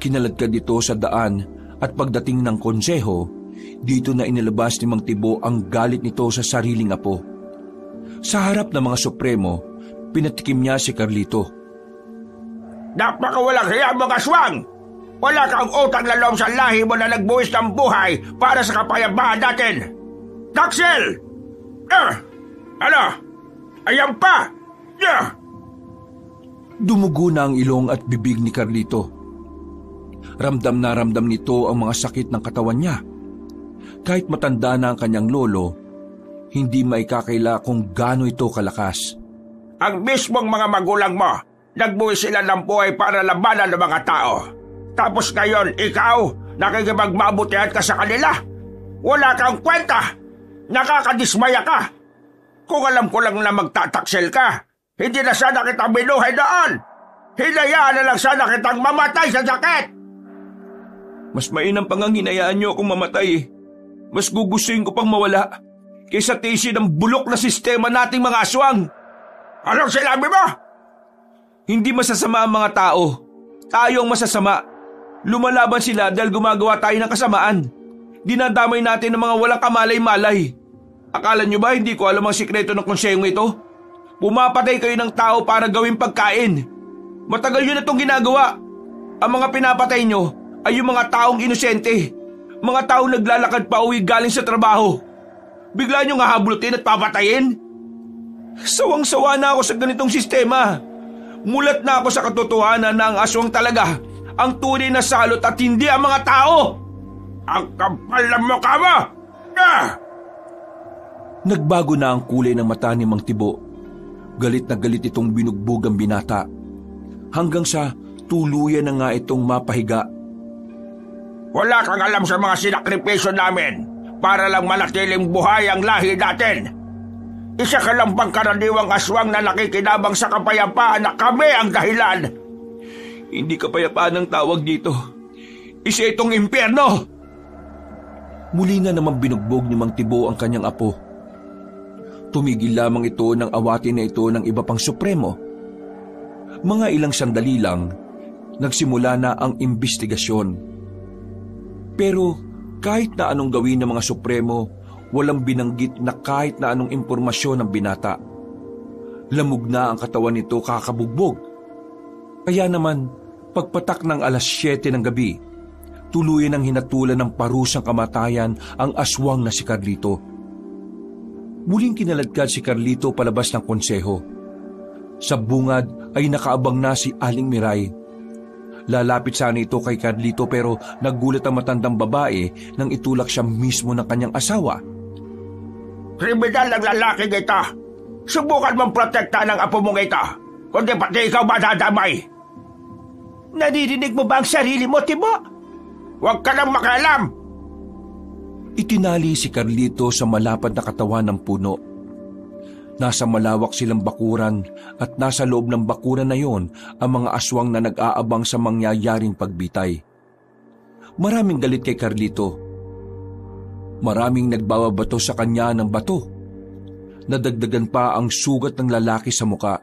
Kinaladkad dito sa daan at pagdating ng konseho, dito na inilabas ni Mang Tibo ang galit nito sa sariling apo. Sa harap ng mga supremo, pinatikim niya si Carlito. Napakawalang hiya mga aswang! Wala kang utang na loob sa lahi mo na nagbuwis ng buhay para sa kapayapaan natin. Taxel! Ano? Ayan pa! Dumugo na ang ilong at bibig ni Carlito. Ramdam na ramdam nito ang mga sakit ng katawan niya. Kahit matanda na ang kanyang lolo, hindi maikakaila kung gaano ito kalakas. Ang mismong mga magulang mo, nagbuwis sila ng buhay para labanan ng mga tao. Tapos ngayon, ikaw, nakikipagmabutihan ka sa kanila. Wala kang kwenta. Nakakadismaya ka. Kung alam ko lang na magtataksel ka, hindi na sana kitang binuhay doon. Hinayaan na lang sana kitang mamatay sa sakit. Mas mainam pang ang hinayaan niyo akong mamatay. Mas gugustuhin ko pang mawala kaysa tiisin ng bulok na sistema nating mga aswang. Anong sinabi mo? Hindi masasama ang mga tao. Tayo ang masasama. Lumalaban sila dahil gumagawa tayo ng kasamaan. Dinadamay natin ng mga walang kamalay-malay. Akala nyo ba hindi ko alam ang sikreto ng konsehong ito? Pumapatay kayo ng tao para gawing pagkain. Matagal yun na itong ginagawa. Ang mga pinapatay nyo ay yung mga taong inosente. Mga taong naglalakad pa uwi galing sa trabaho. Bigla nyo nga hablutin at papatayin? Sawang-sawa na ako sa ganitong sistema. Mulat na ako sa katotohanan na ang aswang talaga ang tunay na salot at hindi ang mga tao. Ang kapal ng mukha mo! Nagbago na ang kulay ng mata ni Mang Tibo. Galit na galit itong binugbog ang binata. Hanggang sa tuluyan na nga itong mapahiga. Wala kang alam sa mga sinakripisyo namin para lang manatiling buhay ang lahi natin. Isa ka lang pangkaraniwang aswang na nakikinabang sa kapayapaan na kami ang dahilan. Hindi kapayapaan ang tawag dito. Isa itong impyerno! Muli na naman binugbog ni Mang Tibo ang kanyang apo. Tumigil lamang ito ng awatin na ito ng iba pang supremo. Mga ilang sandali lang, nagsimula na ang imbestigasyon. Pero kahit na anong gawin ng mga supremo, walang binanggit na kahit na anong impormasyon ng binata. Lamog na ang katawan nito kakabugbog. Kaya naman, pagpatak ng 7:00 ng gabi, tuluyan ang hinatulan ng parusang kamatayan ang aswang na si Carlito. Muling kinaladkad si Carlito palabas ng konseho. Sa bungad ay nakaabang na si Aling Miray. Lalapit sana ito kay Carlito pero naggulat ang matandang babae nang itulak siya mismo ng kanyang asawa. Kriminal ang lalaki ito. Subukan mong protektahan ang apo mong ito. Kundi pati ikaw madadamay. Naririnig mo ba ang sarili mo, Tibo? Huwag ka nang makialam. Itinali si Carlito sa malapad na katawan ng puno. Nasa malawak silang bakuran at nasa loob ng bakuran na yon ang mga aswang na nag-aabang sa mangyayaring pagbitay. Maraming galit kay Carlito. Maraming nagbababato sa kanya ng bato. Nadagdagan pa ang sugat ng lalaki sa muka.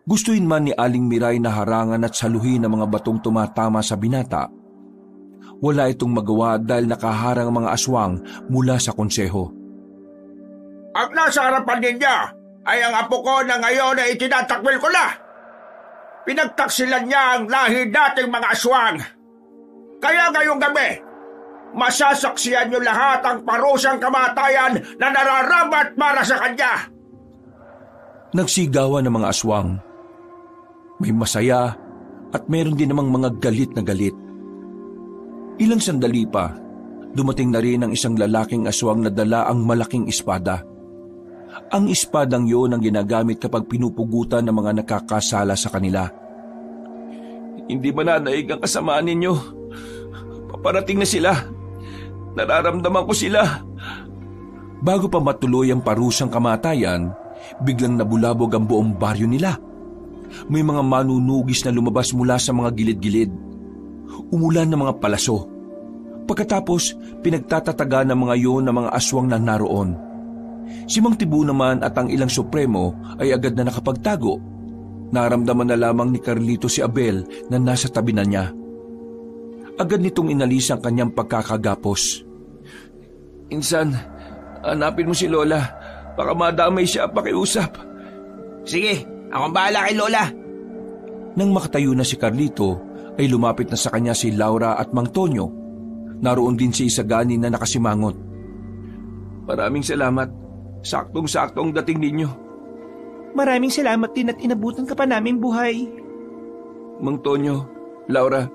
Gustuin man ni Aling Miray na harangan at saluhin ang mga batong tumatama sa binata, wala itong magawa dahil nakaharang ang mga aswang mula sa konseho. Ang nasa harapan ninyo ay ang apo ko na ngayon ay itinatakwil ko na. Pinagtaksilan niya ang lahi dating mga aswang. Kaya ngayong gabi, masasaksiyan niyo lahat ang parusang kamatayan na nararapat para sa kanya. Nagsigawan ng mga aswang. May masaya at meron din namang mga galit na galit. Ilang sandali pa, dumating na rin ang isang lalaking aswang na dala ang malaking espada. Ang espadang yon ang ginagamit kapag pinupugutan ng mga nakakasala sa kanila. Hindi mananaig ang kasamaan ninyo. Paparating na sila. Nararamdaman ko sila. Bago pa matuloy ang parusang kamatayan, biglang nabulabog ang buong baryo nila. May mga manunugis na lumabas mula sa mga gilid-gilid. Umulan ng mga palaso. Pagkatapos, pinagtatataga ng mga yon ng mga aswang na naroon. Si Mang Tibo naman at ang ilang supremo ay agad na nakapagtago. Naramdaman na lamang ni Carlito si Abel na nasa tabi na niya. Agad nitong inalis ang kanyang pagkakagapos. Insan, hanapin mo si Lola. Baka madamay siya pakiusap. Sige, akong bahala kay Lola. Nang makatayo na si Carlito, ay lumapit na sa kanya si Laura at Mang Tonyo. Naroon din si Isagani na nakasimangot. Maraming salamat. Saktong-sakto ang dating ninyo. Maraming salamat din at inabutan ka pa namin buhay. Mang Tonyo, Laura,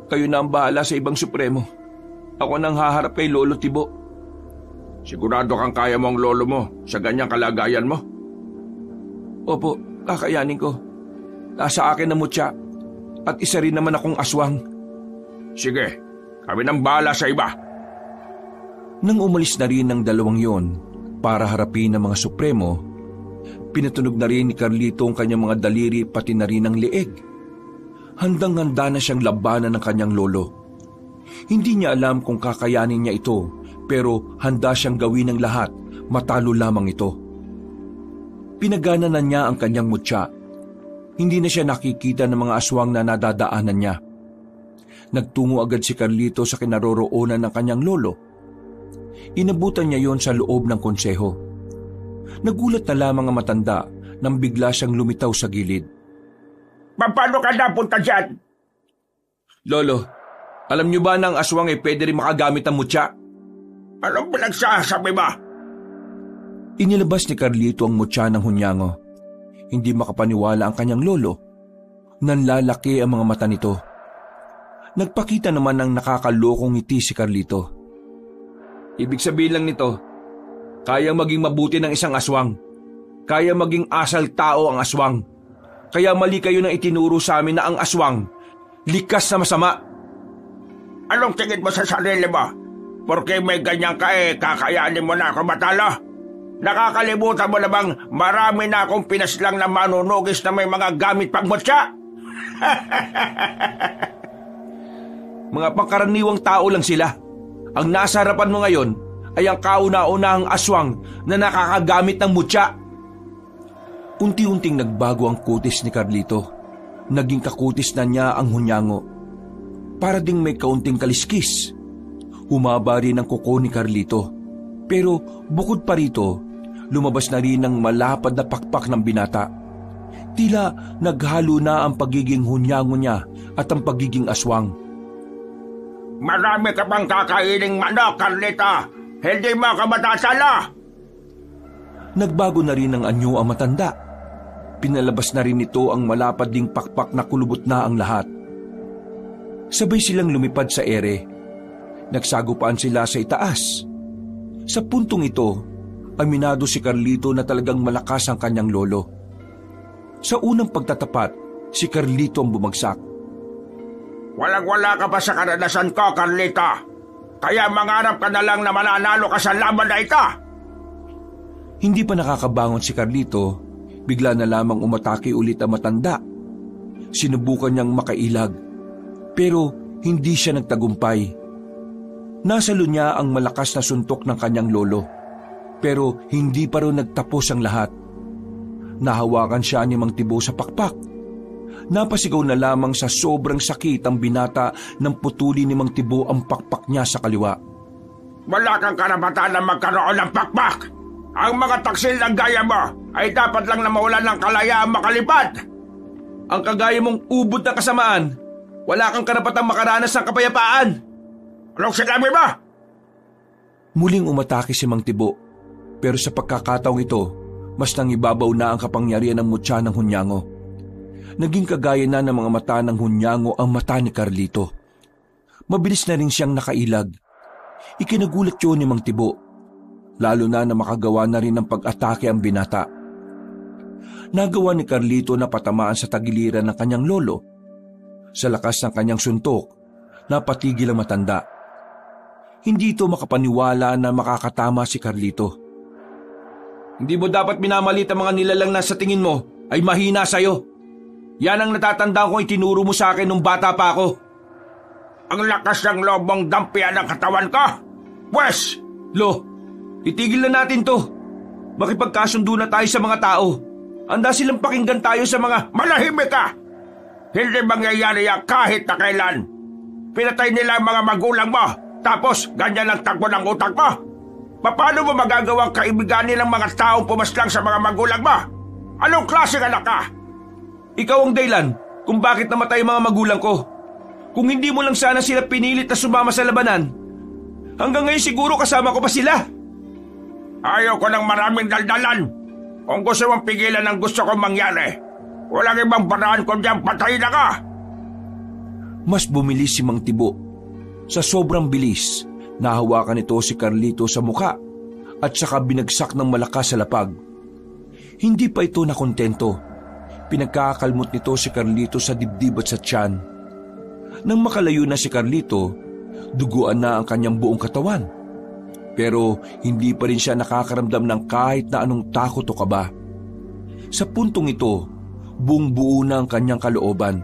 kayo na ang bahala sa ibang supremo. Ako nang haharap kay Lolo Tibo. Sigurado kang kaya mo ang lolo mo sa ganyang kalagayan mo? Opo, kakayanin ko. Nasa akin na mutya at isa rin naman akong aswang. Sige, kami nang bahala sa iba. Nang umalis na rin ng dalawang yon para harapin ang mga supremo, pinatunog na rin ni Carlito ang kanyang mga daliri pati na rin ang leeg. Handang-handa na siyang labanan ng kanyang lolo. Hindi niya alam kung kakayanin niya ito, pero handa siyang gawin ng lahat, matalo lamang ito. Pinagana na niya ang kanyang mutya. Hindi na siya nakikita ng mga aswang na nadadaanan niya. Nagtungo agad si Carlito sa kinaroroonan ng kanyang lolo. Inabutan niya yon sa loob ng konseho. Nagulat na lamang ang matanda nang bigla siyang lumitaw sa gilid. Paano ka napunta dyan? Lolo, alam niyo ba na ang aswang ay pwede rin makagamit ng mutya? Anong pinagsasabi ba? Inilabas ni Carlito ang mutya ng hunyango. Hindi makapaniwala ang kanyang lolo. Nanlalaki ang mga mata nito. Nagpakita naman ng nakakalokong ngiti si Carlito. Ibig sabihin lang nito, kayang maging mabuti ng isang aswang. Kaya maging asal tao ang aswang. Kaya mali kayo nang itinuro sa amin na ang aswang likas na masama. Anong tingin mo sa sarili mo? Porque may ganyan ka kakayanin mo na ako matalo? Nakakalimutan mo na bang marami na akong pinaslang na manunugis na may mga gamit pagmutya? Mga pangkaraniwang tao lang sila. Ang nasa harapan mo ngayon ay ang kauna-unahang aswang na nakakagamit ng mutya. Unti-unting nagbago ang kutis ni Carlito. Naging kakutis na niya ang hunyango. Para ding may kaunting kaliskis. Humaba rin ang kuko ni Carlito. Pero bukod pa rito, lumabas na rin ang malapad na pakpak ng binata. Tila naghalo na ang pagiging hunyango niya at ang pagiging aswang. Marami ka pang kakaining manok, Carlita. Hindi mo ka matasala. Nagbago na rin ang anyo ang matanda. Pinalabas na rin ito ang malapad ding pakpak na kulubot na ang lahat. Sabay silang lumipad sa ere. Nagsagupaan sila sa itaas. Sa puntong ito, aminado si Carlito na talagang malakas ang kanyang lolo. Sa unang pagtatapat, si Carlito ang bumagsak. Walang-wala ka pa sa karanasan ko, Carlita. Kaya mangarap ka na lang na mananalo ka sa laban na ito. Hindi pa nakakabangon si Carlito, bigla na lamang umatake ulit ang matanda. Sinubukan niyang makailag, pero hindi siya nagtagumpay. Nasalo niya ang malakas na suntok ng kanyang lolo, pero hindi pa rin nagtapos ang lahat. Nahawakan siya ni Mang Tibo sa pakpak. Napasigaw na lamang sa sobrang sakit ang binata nang putuli ni Mang Tibo ang pakpak niya sa kaliwa. Wala kang karapatan na magkaroon ng pakpak. Ang mga taksil ng gaya mo ay dapat lang na mawalan ng kalayaan makalipad. Ang kagaya mong ubod na kasamaan, wala kang karapatang makaranas ng kapayapaan. Anong sinabi mo? Muling umatake si Mang Tibo, pero sa pagkakataong ito, mas nangibabaw na ang kapangyarihan ng mutya ng hunyango. Naging kagaya na ng mga mata ng hunyango ang mata ni Carlito. Mabilis na rin siyang nakailag. Ikinagulat yun ni Mang Tibo, lalo na makagawa na rin ng pag-atake ang binata. Nagawa ni Carlito na patamaan sa tagiliran ng kanyang lolo. Sa lakas ng kanyang suntok, napatigil ang matanda. Hindi ito makapaniwala na makakatama si Carlito. Hindi mo dapat minamalit ang mga nilalang na sa tingin mo ay mahina sa'yo. Yan ang natatandaan kong itinuro mo sa akin nung bata pa ako. Ang lakas ng loob mong dampian ng katawan ko. Pwes! Lo, itigil na natin to. Makipagkasundo na tayo sa mga tao. Handa silang pakinggan tayo sa mga... Manahimik ka! Hindi mangyayari yan kahit na kailan. Pinatay nila ang mga magulang mo, tapos ganyan ang takbo ng utak mo. Paano mo magagawang kaibiganin ng mga taong pumaslang sa mga magulang mo? Anong klaseng anak ka? Ikaw ang dahilan kung bakit namatay ang mga magulang ko. Kung hindi mo lang sana sila pinilit na sumama sa labanan, hanggang ngayon siguro kasama ko pa sila. Ayaw ko ng maraming daldalan. Kung gusto mong pigilan ang gusto kong mangyari, walang ibang paraan kundi ang patayin na ka. Mas bumilis si Mang Tibo. Sa sobrang bilis, nahawakan nito si Carlito sa muka at saka binagsak ng malakas sa lapag. Hindi pa ito nakontento. Pinagkakalmot nito si Carlito sa dibdib at sa tiyan. Nang makalayo na si Carlito, duguan na ang kanyang buong katawan. Pero hindi pa rin siya nakakaramdam ng kahit na anong takot o kaba. Sa puntong ito, buong buo na ang kanyang kalooban.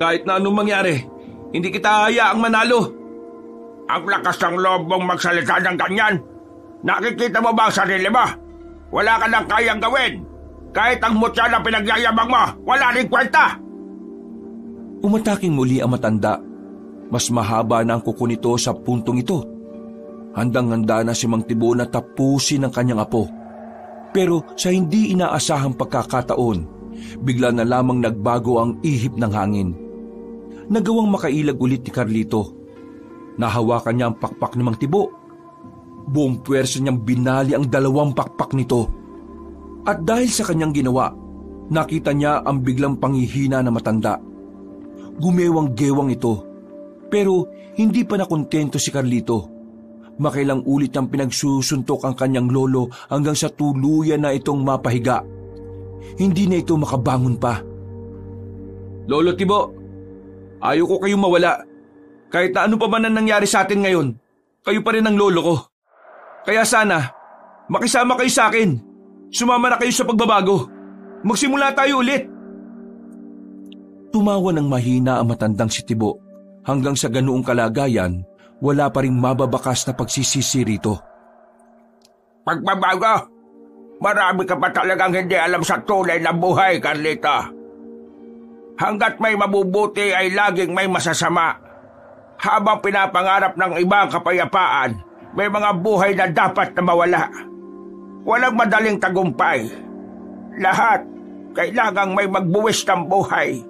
Kahit na anong mangyari, hindi kita hayaang manalo. Ang lakas ng loob mong magsalita ng ganyan. Nakikita mo ba ang sarili mo? Wala ka nang kayang gawin. Kahit ang mutya na pinagyayabang mo, wala rin kwenta. Umataking muli ang matanda. Mas mahaba na ang kuko nito sa puntong ito. Handang-handa na si Mang Tibo na tapusin ang kanyang apo. Pero sa hindi inaasahang pagkakataon, bigla na lamang nagbago ang ihip ng hangin. Nagawang makailag ulit ni Carlito. Nahawakan niya ang pakpak ni Mang Tibo. Buong puwersa niyang binali ang 2 pakpak nito. At dahil sa kanyang ginawa, nakita niya ang biglang panghihina na matanda. Gumewang-gewang ito. Pero hindi pa nakontento si Carlito. Makailang ulit ang pinagsusuntok ang kanyang lolo hanggang sa tuluyan na itong mapahiga. Hindi na ito makabangon pa. Lolo Tibo, ayaw ko kayong mawala. Kahit na ano pa man ang nangyari sa atin ngayon, kayo pa rin ang lolo ko. Kaya sana, makisama kayo sa akin. Sumama na kayo sa pagbabago. Magsimula tayo ulit. Tumawa ng mahina ang matandang si Tibo. Hanggang sa ganoong kalagayan, wala pa ring mababakas na pagsisisi rito. Pagbabago? Marami ka pa talagang hindi alam sa tunay na buhay, Carlito. Hanggat may mabubuti ay laging may masasama. Habang pinapangarap ng ibang kapayapaan, may mga buhay na dapat na mawala. Walang madaling tagumpay. Lahat kailangang may magbuwis ng buhay.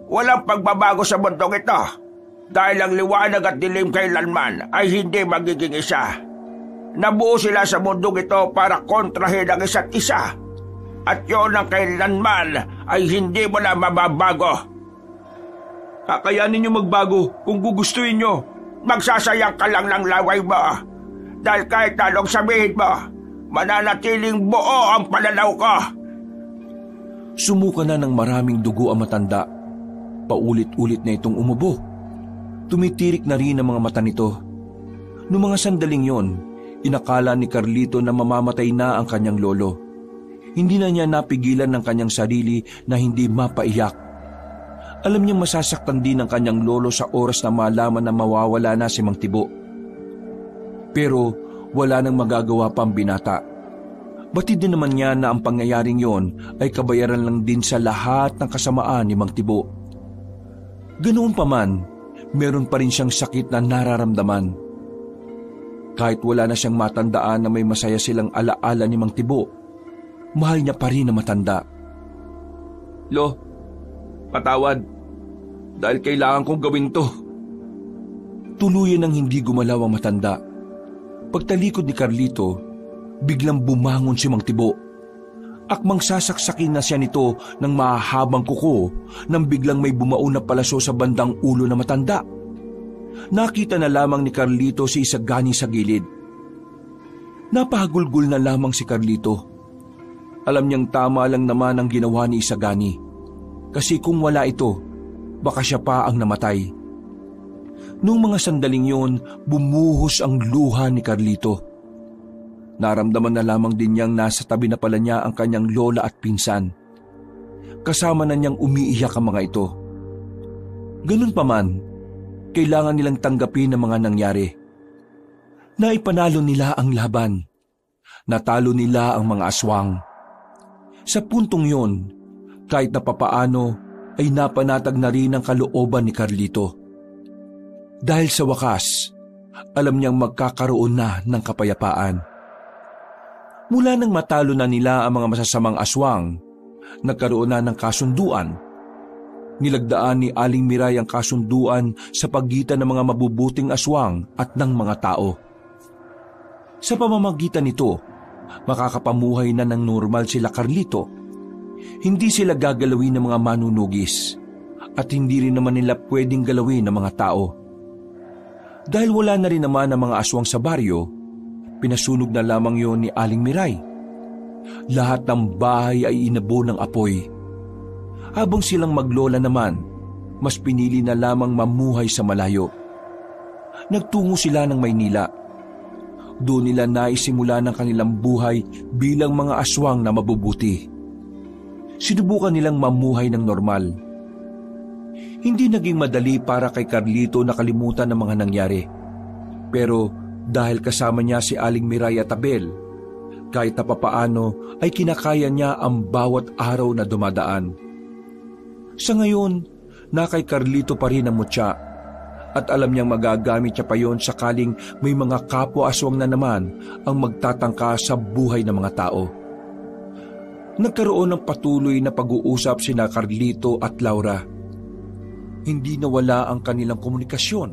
Walang pagbabago sa mundong ito dahil ang liwanag at dilim kailanman ay hindi magiging isa. Nabuo sila sa mundong ito para kontrahin ang isa't isa. At yun ang kailanman ay hindi mo na mababago. Kakayanin nyo magbago kung gugustuhin nyo. Magsasayang ka lang ng laway mo. Dahil kahit anong sabihin mo, mananatiling buo ang pananaw ko. Sumuka na ng maraming dugo ang matanda. Paulit-ulit na itong umubo. Tumitirik na rin ang mga mata nito. Noong mga sandaling yon, inakala ni Carlito na mamamatay na ang kanyang lolo. Hindi na niya napigilan ng kanyang sarili na hindi mapaiyak. Alam niyang masasaktan din ang kanyang lolo sa oras na malaman na mawawala na si Mang Tibo. Pero wala nang magagawa pa ang binata. Batid din naman niya na ang pangyayaring yon ay kabayaran lang din sa lahat ng kasamaan ni Mang Tibo. Ganoon pa man, meron pa rin siyang sakit na nararamdaman. Kahit wala na siyang matandaan na may masaya silang alaala ni Mang Tibo, mahal niya pa rin na matanda. Lo, patawad. Dahil kailangan kong gawin to. Tuluyan ng hindi gumalaw ang matanda. Pagtalikod ni Carlito, biglang bumangon si Mang Tibo. Akmang sasaksakin na siya nito ng mahahabang kuko nang biglang may bumaon na palaso sa bandang ulo na matanda. Nakita na lamang ni Carlito si Isagani sa gilid. Napahagulgul na lamang si Carlito. Alam niyang tama lang naman ang ginawa ni Isagani. Kasi kung wala ito, baka siya pa ang namatay. Noong mga sandaling yon, bumuhos ang luha ni Carlito. Naramdaman na lamang din niyang nasa tabi na pala niya ang kanyang lola at pinsan. Kasama na niyang umiiyak ang mga ito. Ganun pa man, kailangan nilang tanggapin ang mga nangyari. Naipanalo nila ang laban. Natalo nila ang mga aswang. Sa puntong yon, kahit na papaano ay napanatag na rin ang kalooban ni Carlito. Dahil sa wakas, alam niyang magkakaroon na ng kapayapaan. Mula nang matalo na nila ang mga masasamang aswang, nagkaroon na ng kasunduan. Nilagdaan ni Aling Miray ang kasunduan sa pagitan ng mga mabubuting aswang at ng mga tao. Sa pamamagitan nito, makakapamuhay na ng normal sila Carlito. Hindi sila gagalawin ng mga manunugis at hindi rin naman nila pwedeng galawin ng mga tao. Dahil wala na rin naman ang mga aswang sa baryo, pinasunog na lamang yon ni Aling Miray. Lahat ng bahay ay inabo ng apoy. Habang silang maglola naman, mas pinili na lamang mamuhay sa malayo. Nagtungo sila ng Maynila. Doon nila naisimula ng kanilang buhay bilang mga aswang na mabubuti. Sinubukan nilang mamuhay ng normal. Hindi naging madali para kay Carlito nakalimutan ang mga nangyari. Pero dahil kasama niya si Aling Miray at Abel, kahit na papaano ay kinakaya niya ang bawat araw na dumadaan. Sa ngayon, na kay Carlito pa rin ang mutya at alam niyang magagamit niya pa yon sakaling may mga kapwa-aswang na naman ang magtatangka sa buhay ng mga tao. Nagkaroon ng patuloy na pag-uusap sina Carlito at Laura. Hindi nawala ang kanilang komunikasyon.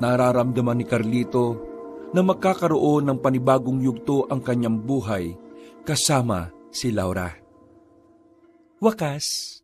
Nararamdaman ni Carlito na magkakaroon ng panibagong yugto ang kanyang buhay kasama si Laura. Wakas,